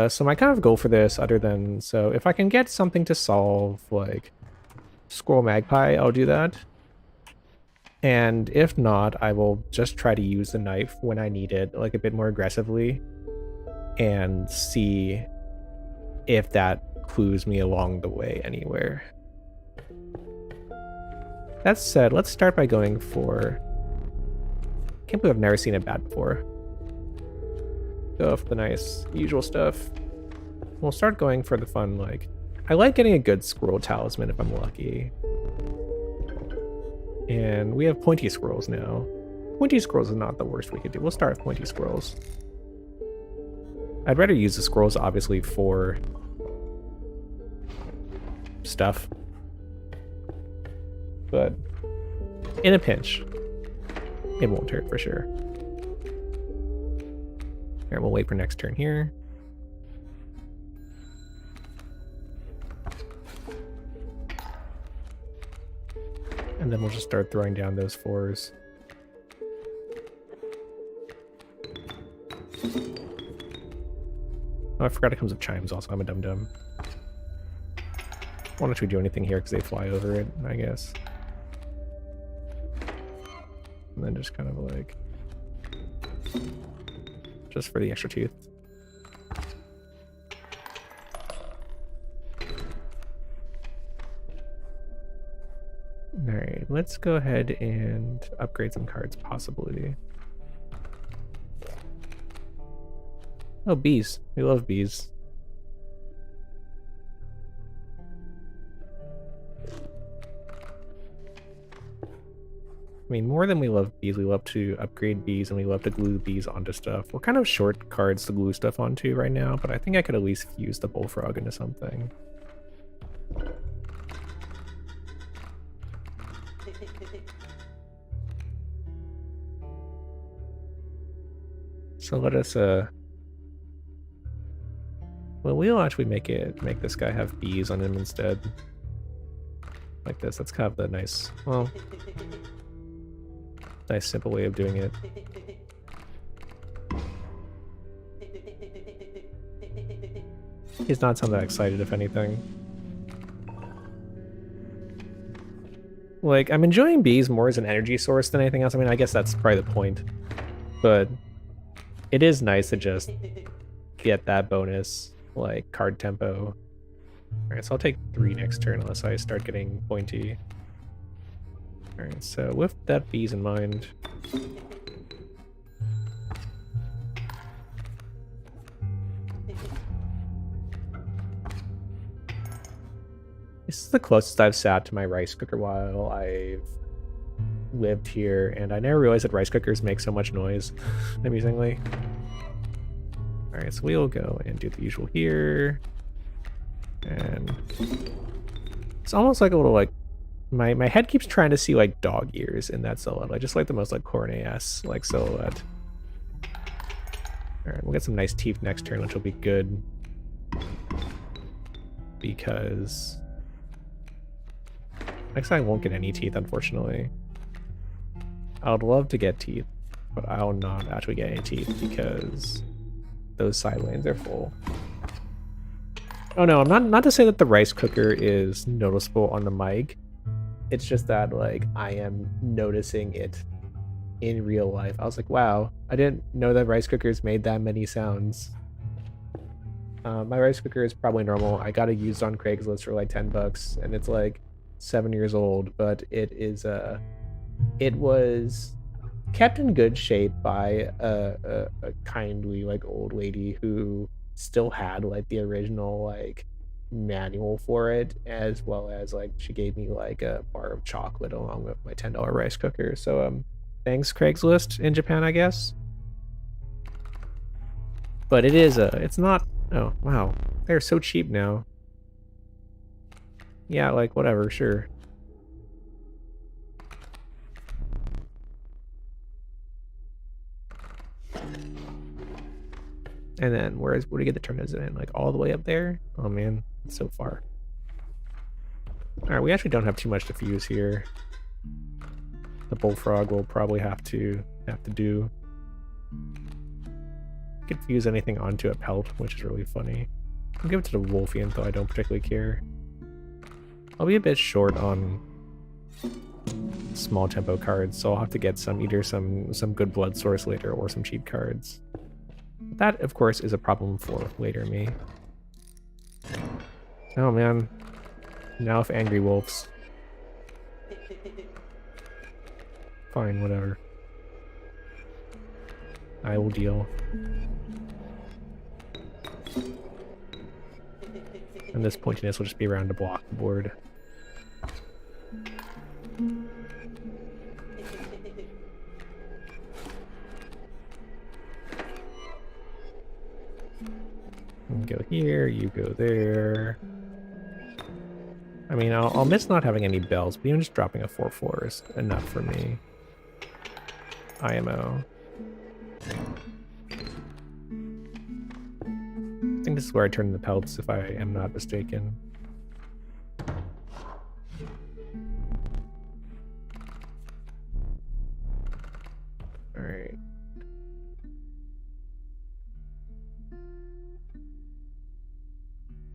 So my kind of goal for this, other than, so if I can get something to solve, like Squirrel Magpie, I'll do that. And if not, I will just try to use the knife when I need it, like a bit more aggressively, and see if that clues me along the way anywhere. That said, let's start by going for... I can't believe I've never seen a bat before. Go for the nice usual stuff. We'll start going for the fun, like... I like getting a good squirrel talisman if I'm lucky. And we have pointy squirrels now. Pointy squirrels is not the worst we could do. We'll start with pointy squirrels. I'd rather use the squirrels, obviously, for stuff. But in a pinch, it won't hurt for sure. Alright, we'll wait for next turn here. And then we'll just start throwing down those 4s. Oh, I forgot it comes with chimes also. I'm a dum-dum. Why don't we do anything here because they fly over it, I guess. And then just kind of like... just for the extra tooth. Alright, let's go ahead and upgrade some cards, possibly. Oh, bees. We love bees. I mean, more than we love bees, we love to upgrade bees and we love to glue bees onto stuff. We're kind of short cards to glue stuff onto right now, but I think I could at least fuse the bullfrog into something. So let us, well, we'll actually make this guy have bees on him instead. Like this. That's kind of the nice, well, nice simple way of doing it. He's not sound that excited, if anything. Like, I'm enjoying bees more as an energy source than anything else. I mean, I guess that's probably the point. But it is nice to just get that bonus, like, card tempo. Alright, so I'll take 3 next turn unless I start getting pointy. Alright, so with that bees in mind... This is the closest I've sat to my rice cooker while I've lived here, and I never realized that rice cookers make so much noise, amusingly. Alright, so we'll go and do the usual here. And it's almost like a little, like, my head keeps trying to see, like, dog ears in that silhouette. I just like the most, like, corny-ass, like, silhouette. Alright, we'll get some nice teeth next turn, which will be good. Because... next time I won't get any teeth, unfortunately. I would love to get teeth, but I'll not actually get any teeth because those side lanes are full. Oh no, I'm not to say that the rice cooker is noticeable on the mic. It's just that, like, I am noticing it in real life. I was like, wow, I didn't know that rice cookers made that many sounds. My rice cooker is probably normal. I got it used on Craigslist for like 10 bucks, and it's like 7 years old, but it is it was kept in good shape by a kindly, like, old lady who still had, like, the original, like, manual for it, as well as like she gave me like a bar of chocolate along with my $10 rice cooker. So thanks Craigslist in Japan, I guess. But it is it's not. Oh wow, they're so cheap now. Yeah, like whatever, sure. And then where do you get the tornadoes in? Like all the way up there? Oh man, it's so far. Alright, we actually don't have too much to fuse here. The bullfrog will probably have to do. You could fuse anything onto a pelt, which is really funny. I'll give it to the Wolfian, though I don't particularly care. I'll be a bit short on small tempo cards, so I'll have to get either some good blood source later or some cheap cards. That, of course, is a problem for later me. Oh man. Now if angry wolves. Fine, whatever. I will deal. And this pointiness will just be around to block the board. Go here, you go there. I mean, I'll miss not having any bells, but even just dropping a 4/4 is enough for me. IMO. I think this is where I turn the pelts, if I am not mistaken. Alright.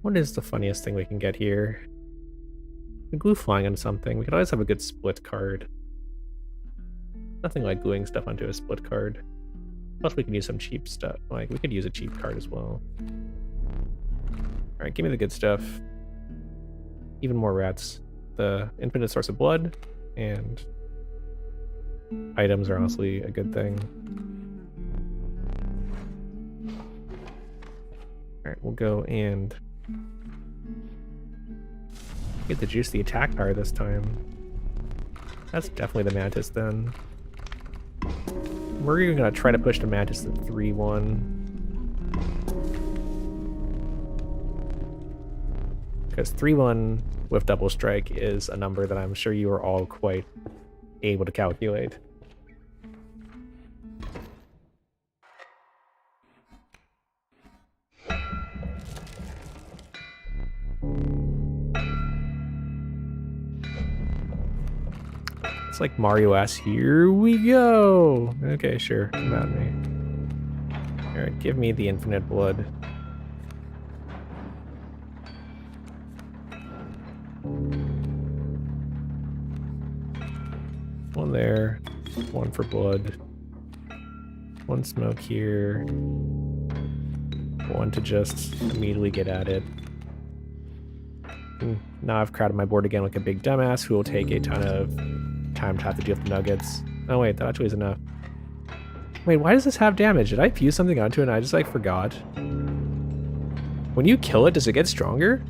What is the funniest thing we can get here? The glue flying on something. We could always have a good split card. Nothing like gluing stuff onto a split card. Plus we can use some cheap stuff. Like, we could use a cheap card as well. Alright, give me the good stuff. Even more rats. The infinite source of blood and items are honestly a good thing. Alright, we'll go and get the juice the attack card this time. That's definitely the Mantis then. We're even gonna try to push the Mantis to 3/1. Because 3/1 with double strike is a number that I'm sure you are all quite able to calculate. It's like Mario S. Here we go! Okay, sure, come at me. Alright, give me the infinite blood. One there, one for blood. One smoke here. One to just immediately get at it. Now I've crowded my board again like a big dumbass who will take a ton of time to have to deal with the nuggets. Oh wait, that actually is enough. Wait, why does this have damage? Did I fuse something onto it and I just like forgot? When you kill it, does it get stronger?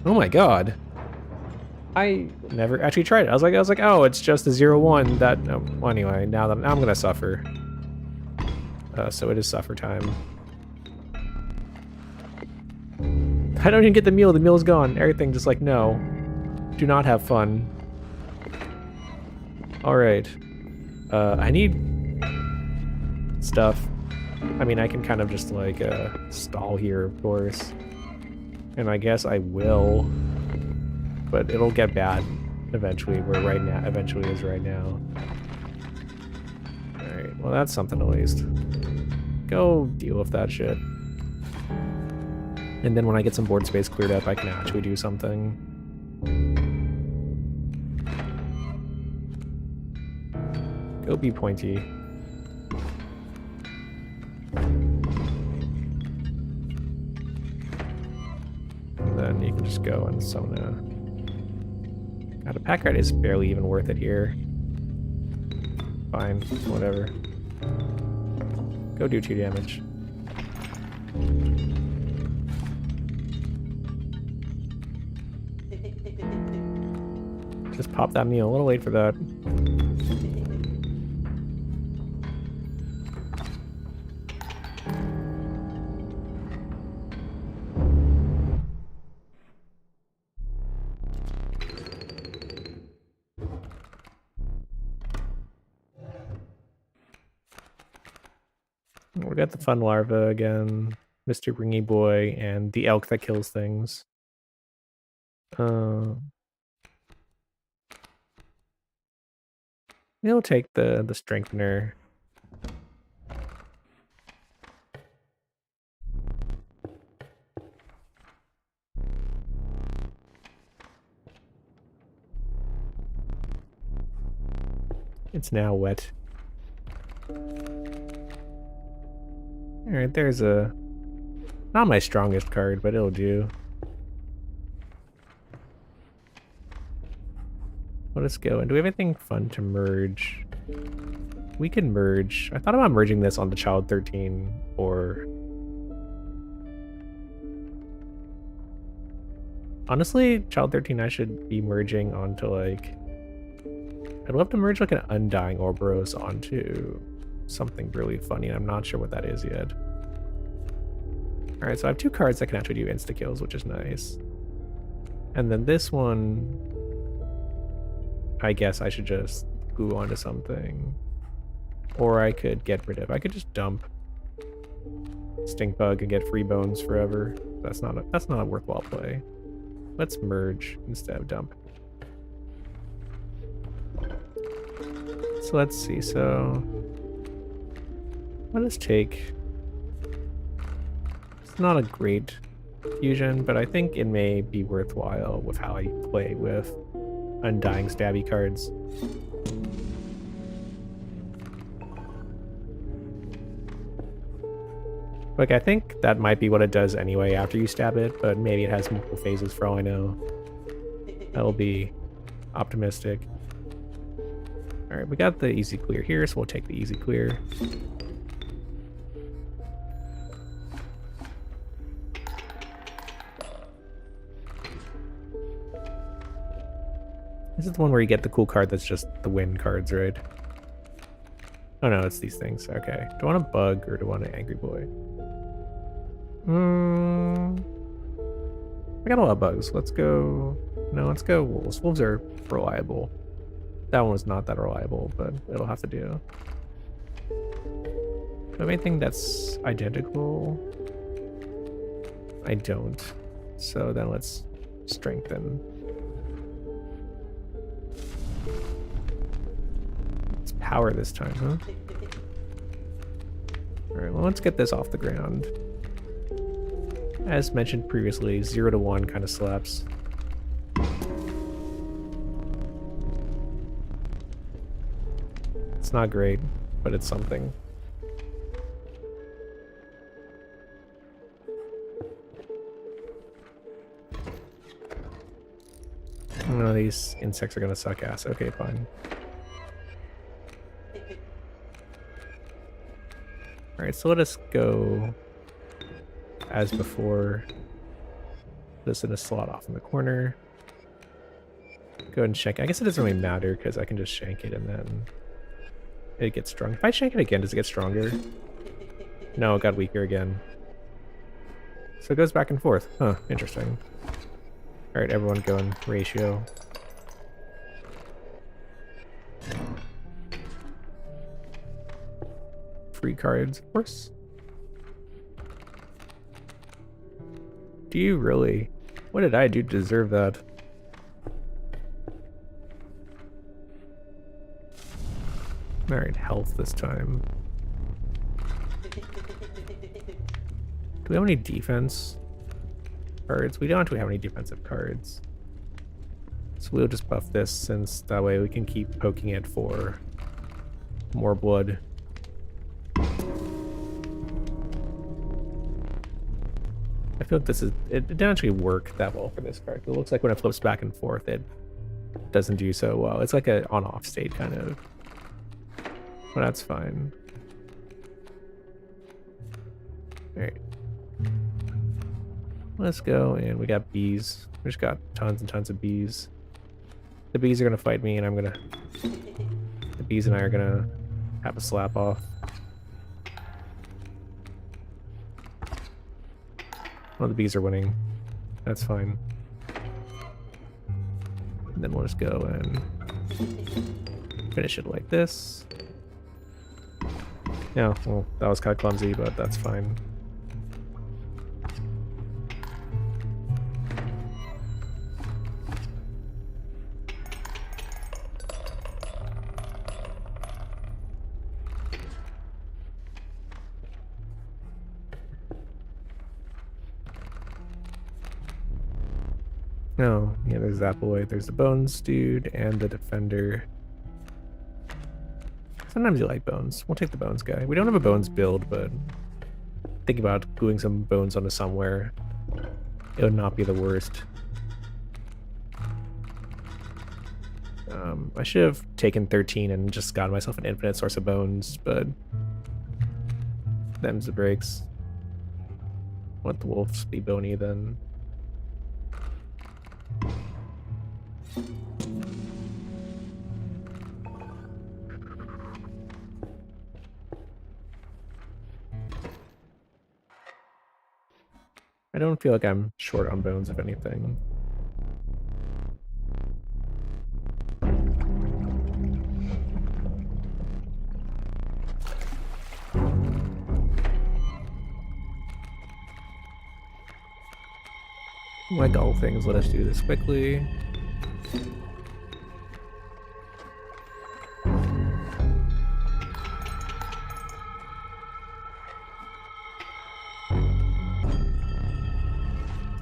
Oh my god. I never actually tried it. I was like, oh, it's just a 0/1 that, no. Well, anyway, now I'm gonna suffer. So it is suffer time. I don't even get the meal is gone. Everything just like, no. Do not have fun. Alright. I need stuff. I mean, I can kind of just like stall here, of course. And I guess I will. But it'll get bad eventually, where right now eventually is right now. Alright, well that's something at least. Go deal with that shit. And then when I get some board space cleared up, I can actually do something. Go be pointy. And then you can just go and Sona. God, a pack rat is barely even worth it here. Fine, whatever. Go do 2 damage. Just pop that meal. A little late for that. We got the fun larva again, Mr. Ringy Boy, and the elk that kills things. We'll take the strengthener. It's now wet. Alright, there's a... Not my strongest card, but it'll do. Let us go. And do we have anything fun to merge? We can merge. I thought about merging this onto Child 13 or... Honestly, Child 13 I should be merging onto like... I'd love to merge like an Undying Ouroboros onto something really funny. I'm not sure what that is yet. Alright, so I have 2 cards that can actually do insta-kills, which is nice. And then this one, I guess I should just glue onto something. Or I could get rid of, I could just dump Stink Bug and get free bones forever. That's not a worthwhile play. Let's merge instead of dump. So let's see, so let us take, it's not a great fusion, but I think it may be worthwhile with how I play with Undying Stabby cards. Like, I think that might be what it does anyway after you stab it, but maybe it has multiple phases for all I know. That'll be optimistic. Alright, we got the easy clear here, so we'll take the easy clear. This is the one where you get the cool card that's just the win cards, right? Oh no, it's these things. Okay. Do I want a bug or do I want an angry boy? I got a lot of bugs. Let's go... No, let's go wolves. Wolves are reliable. That one was not that reliable, but it'll have to do. Do I have anything that's identical? I don't. So then let's strengthen. It's power this time, huh? Alright, well, let's get this off the ground. As mentioned previously, 0 to 1 kind of slaps. It's not great, but it's something. No, these insects are gonna suck ass. Okay, fine. Alright, so let us go as before. Put this in a slot off in the corner. Go ahead and shank it. I guess it doesn't really matter because I can just shank it and then it gets strong. If I shank it again, does it get stronger? No, it got weaker again. So it goes back and forth. Huh, interesting. Alright, everyone go in ratio. Free cards, of course. Do you really? What did I do to deserve that? Alright, health this time. Do we have any defense cards? We don't actually have any defensive cards. So we'll just buff this since that way we can keep poking it for more blood. I feel like this is, it didn't actually work that well for this card. It looks like when it flips back and forth, it doesn't do so well. It's like an on-off state kind of. But that's fine. Alright. Let's go, and we got bees. We just got tons and tons of bees. The bees are gonna fight me, and I'm gonna... The bees and I are gonna have a slap off. Oh, the bees are winning. That's fine. And then we'll just go and finish it like this. Yeah, well, that was kind of clumsy, but that's fine. Oh, yeah, there's that boy. There's the Bones dude and the Defender. Sometimes you like Bones. We'll take the Bones guy. We don't have a Bones build, but thinking about gluing some Bones onto somewhere, it would not be the worst. I should have taken 13 and just gotten myself an infinite source of Bones, but them's the breaks. Let the wolves be bony then. I don't feel like I'm short on Bones, if anything. Like all things, let us do this quickly.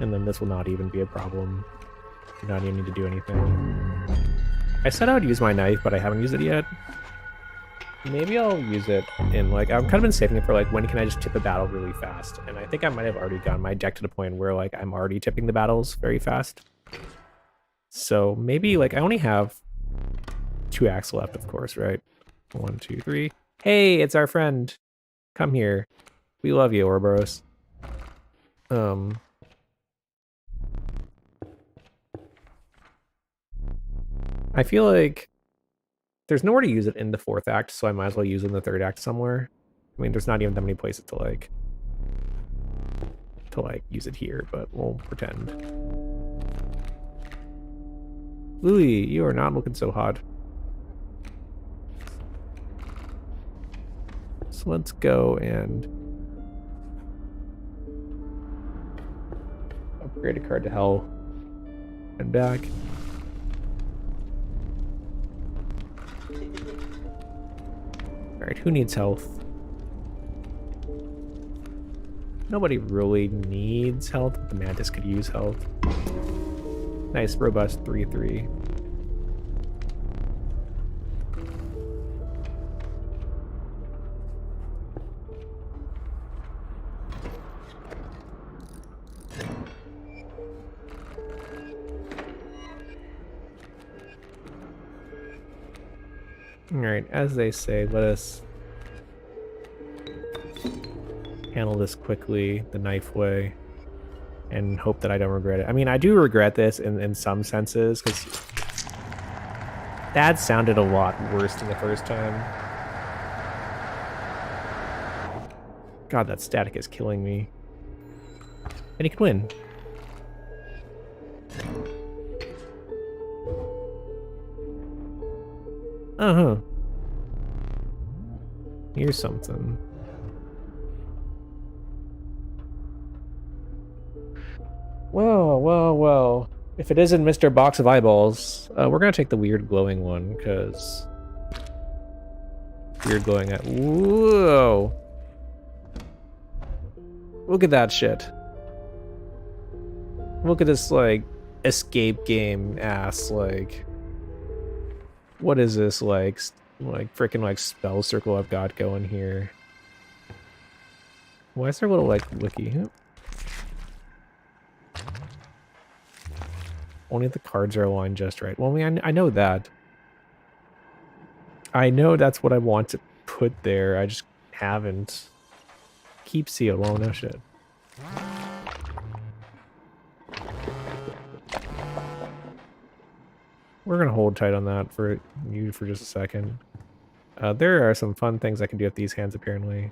And then this will not even be a problem. You not even need to do anything. I said I would use my knife, but I haven't used it yet. Maybe I'll use it in, like, I've kind of been saving it for, like, when can I just tip a battle really fast? And I think I might have already gotten my deck to the point where, like, I'm already tipping the battles very fast. So maybe, like, I only have 2 acts left, of course, right? 1, 2, 3. Hey, it's our friend. Come here. We love you, Ouroboros. I feel like there's nowhere to use it in the 4th act, so I might as well use it in the 3rd act somewhere. I mean, there's not even that many places to use it here, but we'll pretend. Louis, you are not looking so hot. So let's go and upgrade a card to hell and back. Alright, who needs health? Nobody really needs health, but the Mantis could use health. Nice, robust 3/3. Alright, as they say, let us handle this quickly, the knife way, and hope that I don't regret it. I mean, I do regret this in some senses, because that sounded a lot worse than the first time. God, that static is killing me. And he can win. Uh-huh. Here's something. Well. If it isn't Mr. Box of Eyeballs, we're gonna take the weird glowing one, because... Weird glowing at... Whoa! Look at that shit. Look at this, like, escape game ass, like... What is this, like freaking, like, spell circle I've got going here? Why is there a little, like, wiki? Only the cards are aligned just right. Well, I mean, I know that. I know that's what I want to put there. I just haven't. Keep sealed. Well, no shit. we're gonna hold tight on that for you for just a second. There are some fun things I can do with these hands, apparently.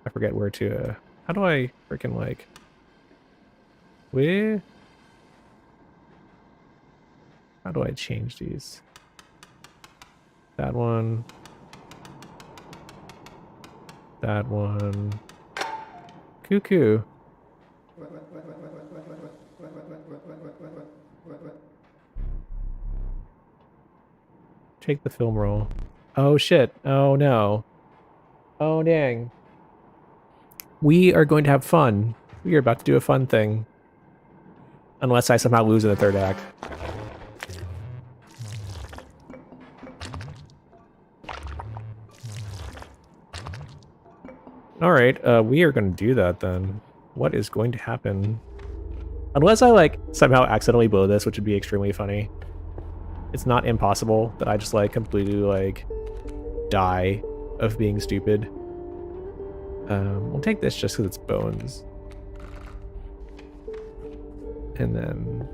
I forget where to, how do I freaking, like... Where? How do I change these? That one. That one. Cuckoo. Take the film roll. Oh shit. Oh no. Oh dang. We are going to have fun. We are about to do a fun thing. Unless I somehow lose in the third act. Alright, we are going to do that then. What is going to happen? Unless I, like, somehow accidentally blow this, which would be extremely funny. It's not impossible that I just, like, completely, like, die of being stupid. We'll take this just because it's bones. And then...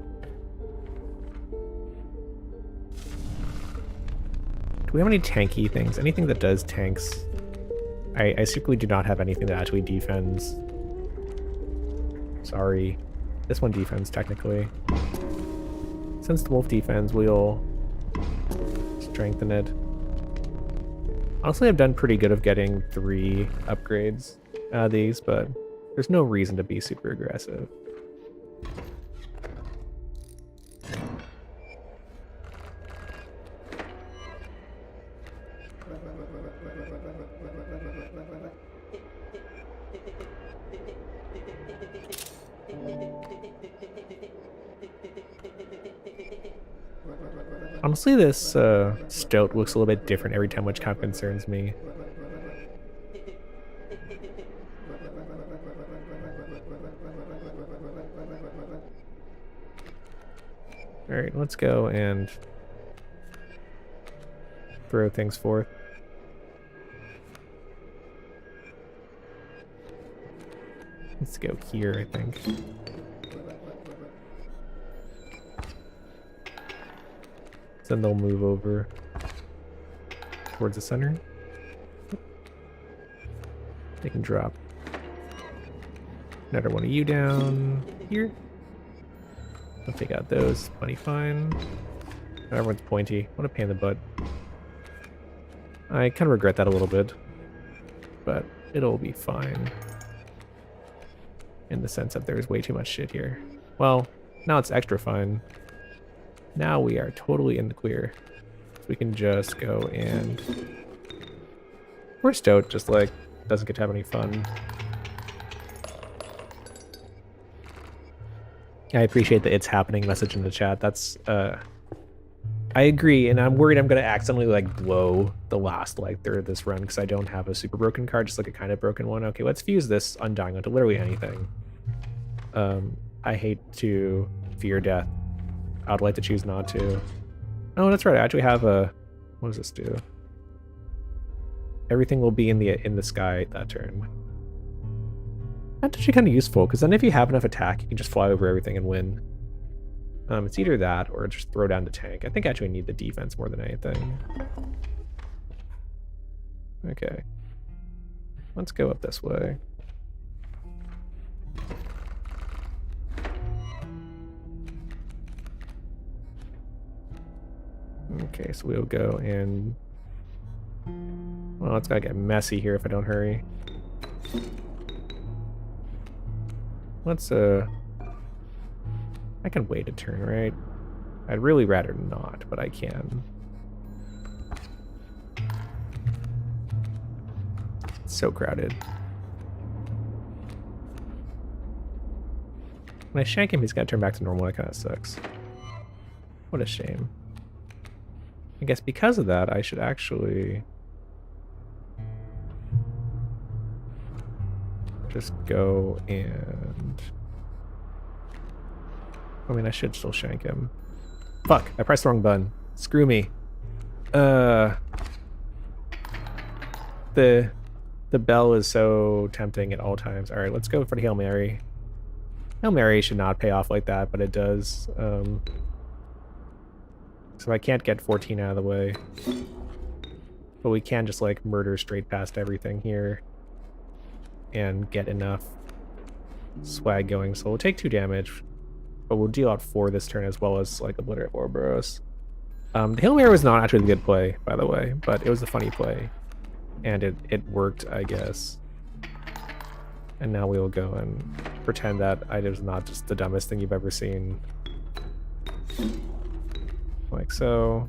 Do we have any tanky things? Anything that does tanks? I secretly do not have anything that actually defends. Sorry. This one defends, technically. Since the wolf defends, we'll strengthen it. Honestly, I've done pretty good of getting 3 upgrades out of these, but there's no reason to be super aggressive. Honestly, this stoat looks a little bit different every time, which kind of concerns me. Alright, let's go and throw things forth. Let's go here, I think. Then they'll move over towards the center. They can drop another one of you down here. I'll take out those. Plenty fine. Everyone's pointy. What a pain in the butt. I kind of regret that a little bit, but it'll be fine. In the sense that there's way too much shit here. Well, now it's extra fine. Now we are totally in the clear. So we can just go and... Poor Stoat just, like, doesn't get to have any fun. I appreciate the "it's happening" message in the chat. That's, I agree, and I'm worried I'm going to accidentally, like, blow the last, like, third of this run because I don't have a super broken card, just like a kind of broken one. Okay, let's fuse this Undying onto literally anything. I hate to fear death. I'd like to choose not to. Oh, that's right. I actually have a... What does this do? Everything will be in the sky that turn. That's actually kind of useful, because then if you have enough attack, you can just fly over everything and win. It's either that, or just throw down the tank. I think I actually need the defense more than anything. Okay. Let's go up this way. Okay, so we'll go and... Well, it's gotta get messy here if I don't hurry. Let's, I can wait a turn, right? I'd really rather not, but I can. It's so crowded. When I shank him, he's gotta turn back to normal. That kind of sucks. What a shame. I guess because of that, I should actually just go and... I mean, I should still shank him. Fuck, I pressed the wrong button. Screw me. The bell is so tempting at all times. Alright, let's go for the Hail Mary. Hail Mary should not pay off like that, but it does. So I can't get 14 out of the way. But we can just like murder straight past everything here and get enough swag going. So we'll take 2 damage, but we'll deal out 4 this turn as well as like obliterate Ouroboros. The Hail Mary was not actually a good play, by the way, but it was a funny play. And it worked, I guess. And now we will go and pretend that it was not just the dumbest thing you've ever seen. Like so.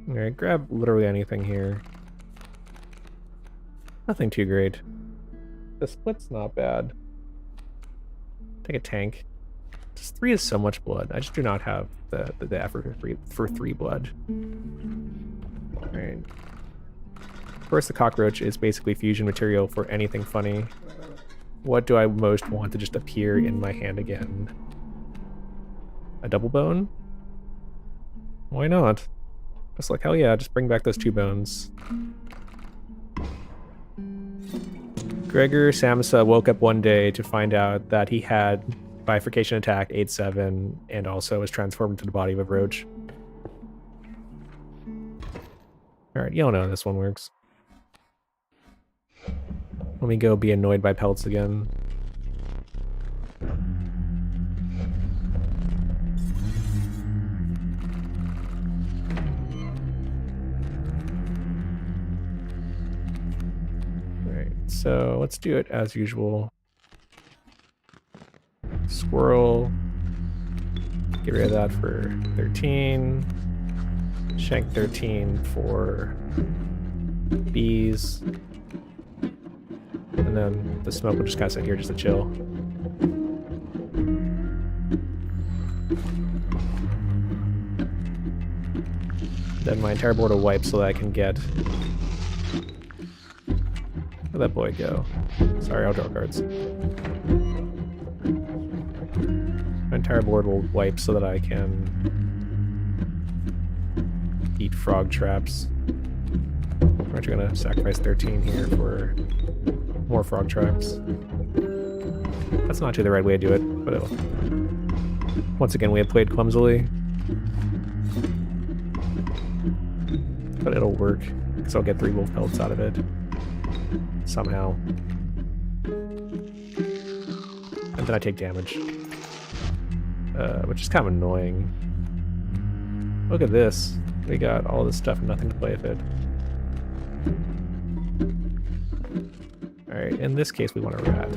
Alright, grab literally anything here. Nothing too great. The split's not bad. Take a tank. Just 3 is so much blood. I just do not have the effort for 3 blood. Alright. Of course, the cockroach is basically fusion material for anything funny. What do I most want to just appear in my hand again? A double bone? Why not? Just like, hell yeah, just bring back those 2 bones. Gregor Samsa woke up one day to find out that he had bifurcation attack 8-7 and also was transformed into the body of a roach. Alright, y'all know this one works. Let me go be annoyed by pelts again. Alright, so let's do it as usual. Squirrel. Get rid of that for 13. Shank 13 for bees. And then the smoke will just kind of sit here just to chill. Then my entire board will wipe so that I can get... Where'd that boy go? Sorry, I'll draw cards. My entire board will wipe so that I can eat frog traps. We're actually gonna sacrifice 13 here for more frog traps. That's not actually the right way to do it, but it'll... Once again, we have played clumsily. But it'll work, because I'll get 3 wolf pelts out of it. Somehow. And then I take damage. Which is kind of annoying. Look at this. We got all this stuff and nothing to play with it. Alright, in this case we want a rat.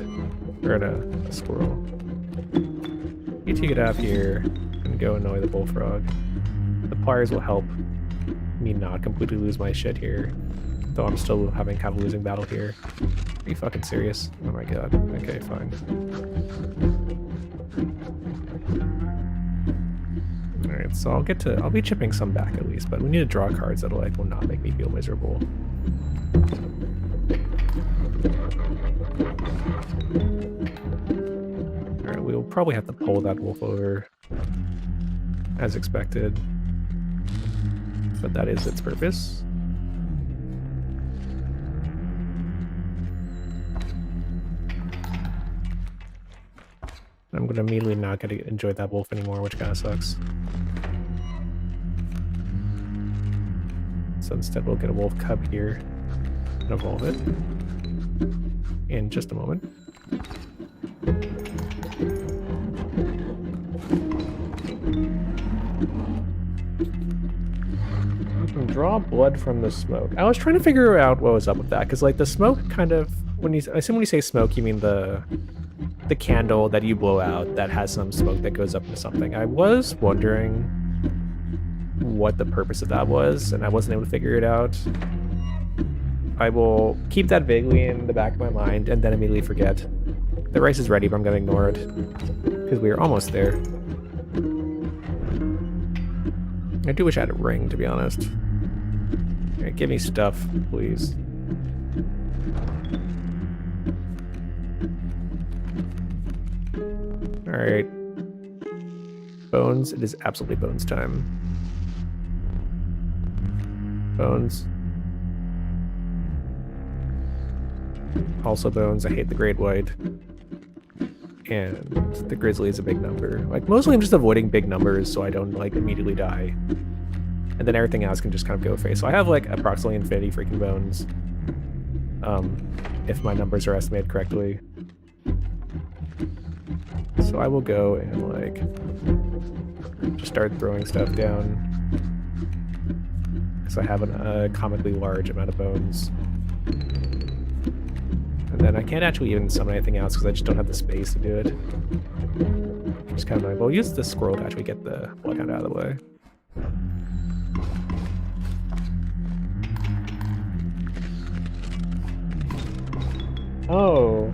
Or a squirrel. You two get out here and go annoy the bullfrog. The pliers will help me not completely lose my shit here. Though I'm still having kind of a losing battle here. Are you fucking serious? Oh my god. Okay, fine. Alright, so I'll be chipping some back at least, but we need to draw cards that will not make me feel miserable. Alright, we'll probably have to pull that wolf over as expected. But that is its purpose. I'm gonna immediately not get to enjoy that wolf anymore, which kind of sucks. So instead we'll get a wolf cub here and evolve it in just a moment. You can draw blood from the smoke. I was trying to figure out what was up with that, because like the smoke kind of, I assume when you say smoke you mean the candle that you blow out that has some smoke that goes up into something. I was wondering what the purpose of that was, and I wasn't able to figure it out. I will keep that vaguely in the back of my mind and then immediately forget. The rice is ready, but I'm going to ignore it because we are almost there. I do wish I had a ring, to be honest. Alright, give me stuff, please. Alright. Bones. It is absolutely bones time. Bones. Also bones. I hate the great white. And the grizzly is a big number. Like, mostly I'm just avoiding big numbers so I don't, like, immediately die. And then everything else can just kind of go face. So I have, like, approximately infinity freaking bones. If my numbers are estimated correctly. So I will go and, like, just start throwing stuff down. Because I have a comically large amount of bones. And then I can't actually even summon anything else because I just don't have the space to do it. Just kind of like, we'll use the squirrel to actually get the bloodhound out of the way. Oh.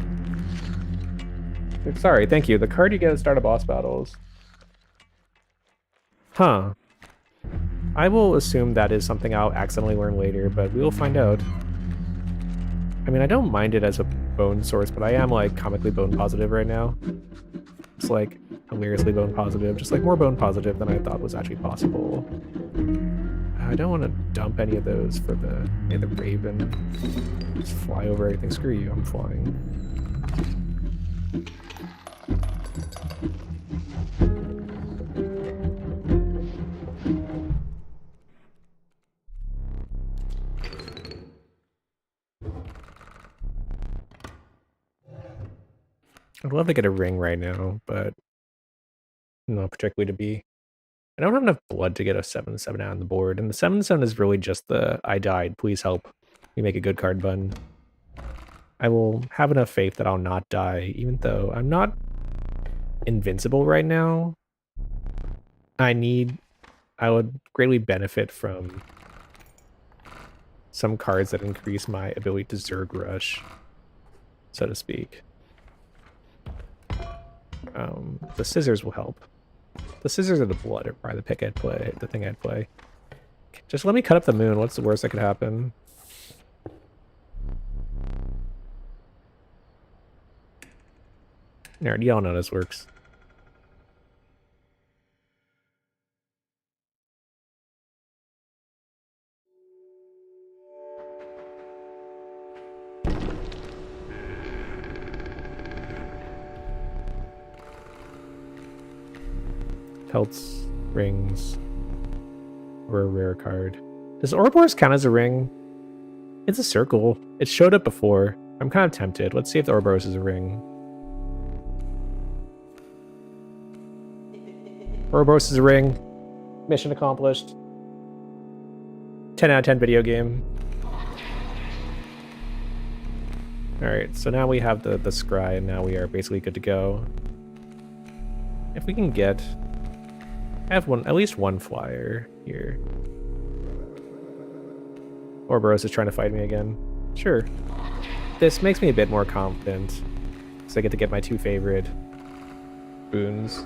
Sorry, thank you. The card you get at start of boss battles. Huh. I will assume that is something I'll accidentally learn later, but we will find out. I mean, I don't mind it as a bone source, but I am, like, comically bone positive right now. It's, like, hilariously bone positive. Just, like, more bone positive than I thought was actually possible. I don't want to dump any of those for the raven. Just fly over everything. Screw you, I'm flying. I'd love to get a ring right now, but not particularly to be. I don't have enough blood to get a 7/7 out on the board, and the 7/7 is really just the I died, please help me make a good card button. I will have enough faith that I'll not die, even though I'm not invincible right now. I would greatly benefit from some cards that increase my ability to Zerg Rush, so to speak. The scissors will help. The scissors or the blood are probably the thing I'd play. Just let me cut up the moon. What's the worst that could happen? Alright, y'all know this works. Pelts, rings, or a rare card. Does Ouroboros count as a ring? It's a circle. It showed up before. I'm kind of tempted. Let's see if the Ouroboros is a ring. Ouroboros is a ring. Mission accomplished. 10 out of 10 video game. Alright, so now we have the scry, and now we are basically good to go. If we can get... I have at least one flyer here. Ouroboros is trying to fight me again. Sure. This makes me a bit more confident, so I get to get my two favorite boons.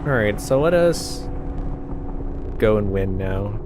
Alright, so let us go and win now.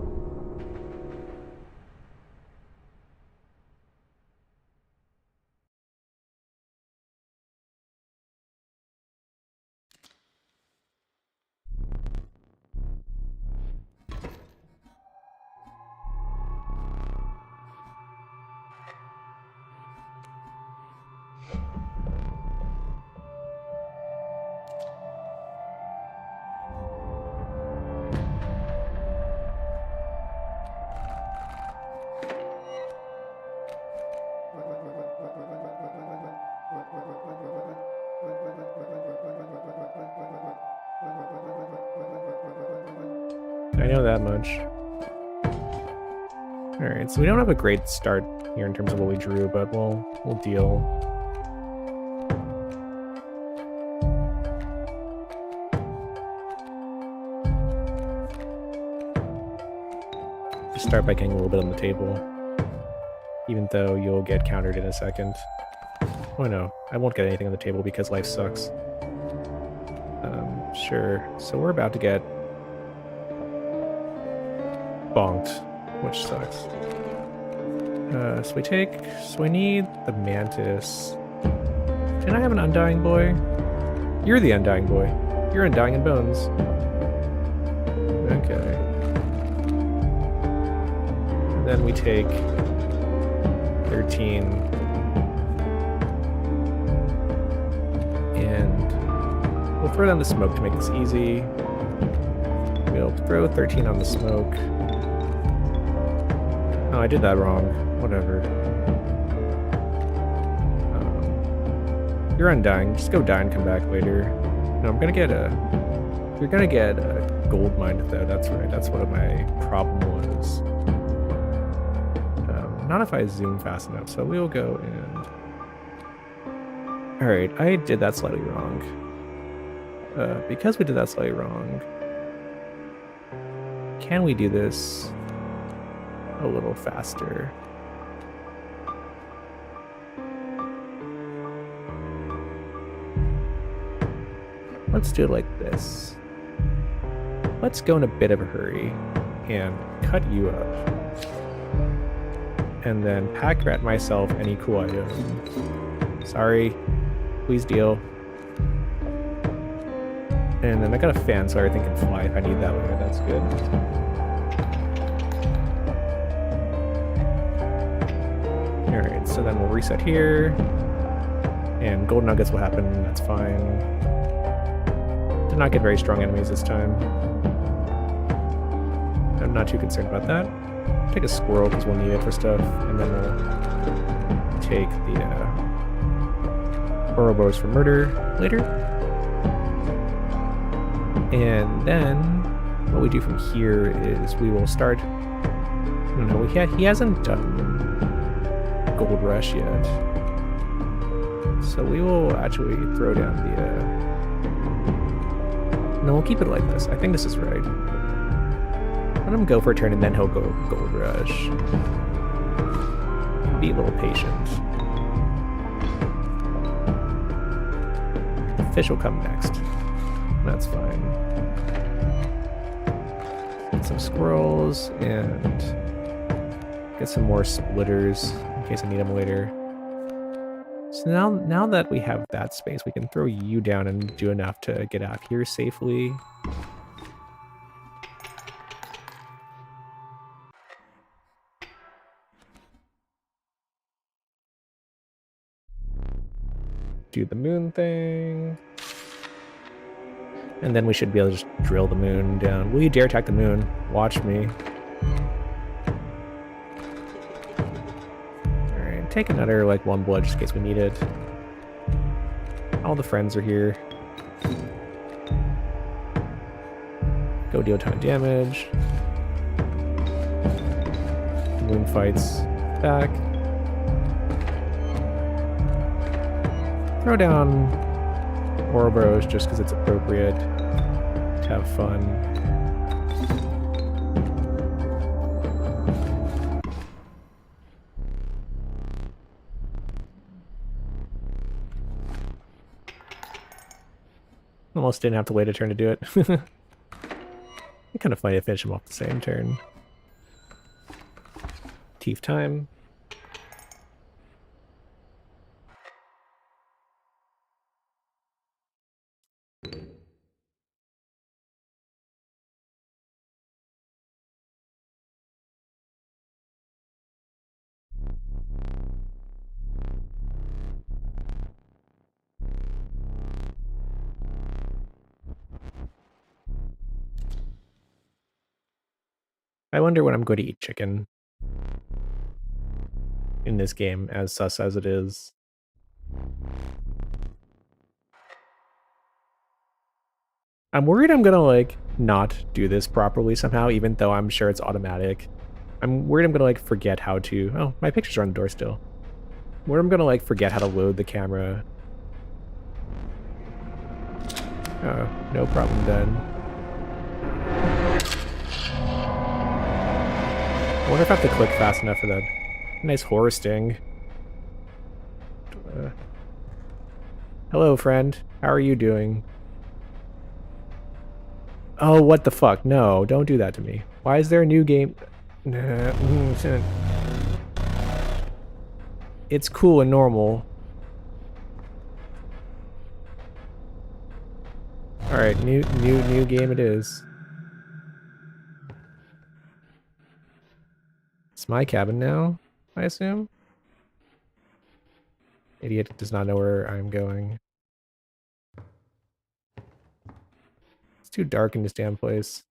I know that much. Alright, so we don't have a great start here in terms of what we drew, but we'll deal. Just start by getting a little bit on the table. Even though you'll get countered in a second. Oh no, I won't get anything on the table because life sucks. Sure, so we're about to get bonked, which sucks. So we need the mantis. Can I have an undying boy? You're the undying boy. You're undying in bones. Okay. then we take 13 and we'll throw down the smoke to make this easy. We'll throw 13 on the smoke. Oh, I did that wrong. Whatever. You're undying. Just go die and come back later. No, I'm gonna get a... You're gonna get a gold mine though, that's right. That's what my problem was. Not if I zoom fast enough, so we'll go and... Alright, I did that slightly wrong. Because we did that slightly wrong, can we do this a little faster? Let's do it like this. Let's go in a bit of a hurry and cut you up. And then pack rat myself any cool item. Sorry. Please deal. And then I got a fan so everything can fly if I need that later. That's good. Alright, so then we'll reset here. And gold nuggets will happen. That's fine. Did not get very strong enemies this time. I'm not too concerned about that. Take a squirrel because we'll need it for stuff, and then we'll take the Ouroboros for murder later. And then what we do from here is we will start... No, he hasn't done Gold Rush yet. So we will actually throw down the... No, we'll keep it like this. I think this is right. Let him go for a turn and then he'll go Gold Rush. Be a little patient. The fish will come next. That's fine. Get some squirrels and get some more splitters in case I need them later. So now that we have that space, we can throw you down and do enough to get out here safely. Do the moon thing. And then we should be able to just drill the moon down. Will you dare attack the moon? Watch me. Alright, take another, like, 1 blood just in case we need it. All the friends are here. Go deal a ton of damage. Moon fights back. Throw down Ouroboros just because it's appropriate to have fun. Almost didn't have to wait a turn to do it. It's kind of funny to finish him off the same turn. Teeth time. I wonder when I'm going to eat chicken in this game, as sus as it is. I'm worried I'm gonna, like, not do this properly somehow, even though I'm sure it's automatic. I'm worried I'm gonna, like, forget how to... Oh, my pictures are on the door still. I'm worried I'm gonna, like, forget how to load the camera. Oh, no problem then. I wonder if I have to click fast enough for that nice horror sting. Hello, friend. How are you doing? Oh, what the fuck? No, don't do that to me. Why is there a new game? It's cool and normal. Alright, new game it is. my cabin now, I assume. Idiot does not know where I'm going. It's too dark in this damn place.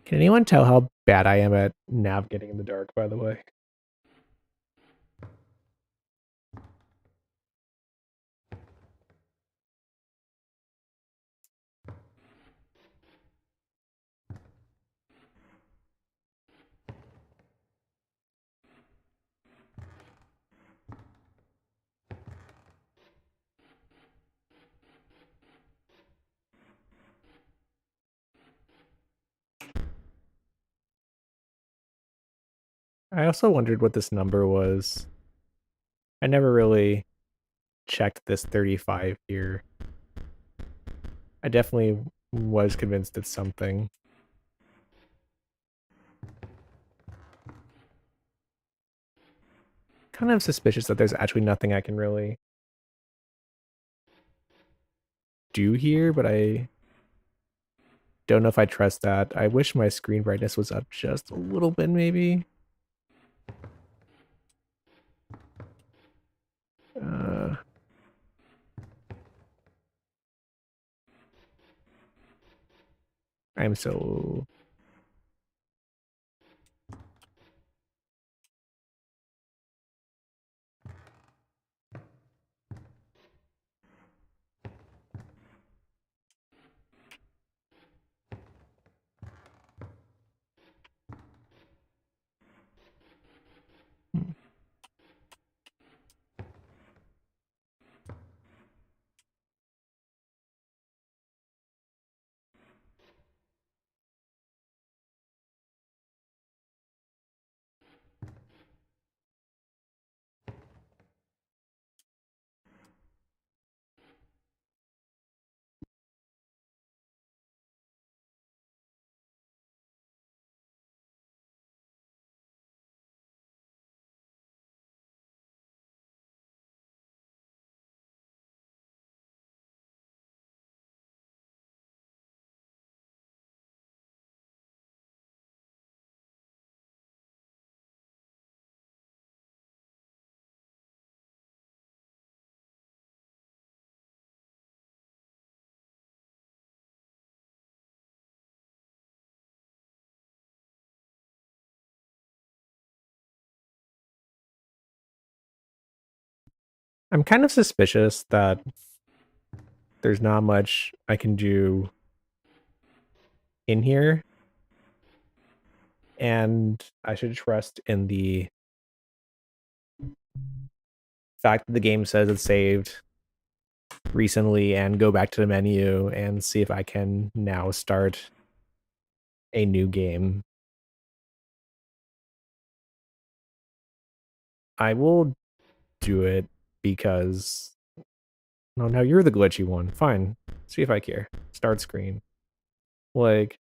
Can anyone tell how bad I am at navigating in the dark, by the way? I also wondered what this number was. I never really checked this 35 here. I definitely was convinced it's something. Kind of suspicious that there's actually nothing I can really do here, but I don't know if I trust that. I wish my screen brightness was up just a little bit, maybe. I'm so... I'm kind of suspicious that there's not much I can do in here. And I should trust in the fact that the game says it's saved recently and go back to the menu and see if I can now start a new game. I will do it because... No, now you're the glitchy one. Fine. See if I care. Start screen. Like,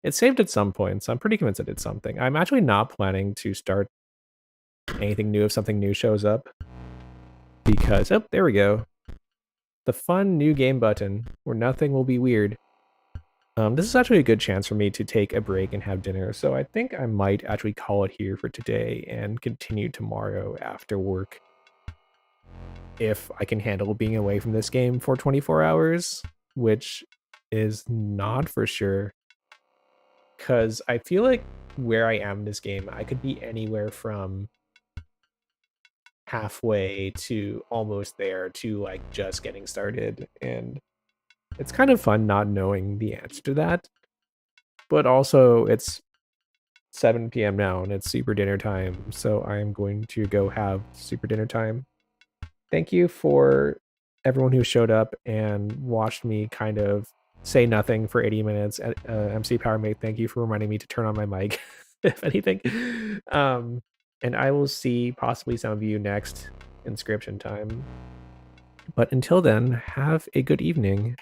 it saved at some point, so I'm pretty convinced it did something. I'm actually not planning to start anything new if something new shows up. Because, oh, there we go. The fun new game button, where nothing will be weird. This is actually a good chance for me to take a break and have dinner, so I think I might actually call it here for today and continue tomorrow after work. If I can handle being away from this game for 24 hours, which is not for sure. Because I feel like where I am in this game, I could be anywhere from halfway to almost there to like just getting started. And it's kind of fun not knowing the answer to that. But also it's 7 p.m. now and it's super dinner time. So I'm going to go have super dinner time. Thank you for everyone who showed up and watched me kind of say nothing for 80 minutes. MC PowerMate, thank you for reminding me to turn on my mic, if anything. And I will see possibly some of you next inscription time. But until then, have a good evening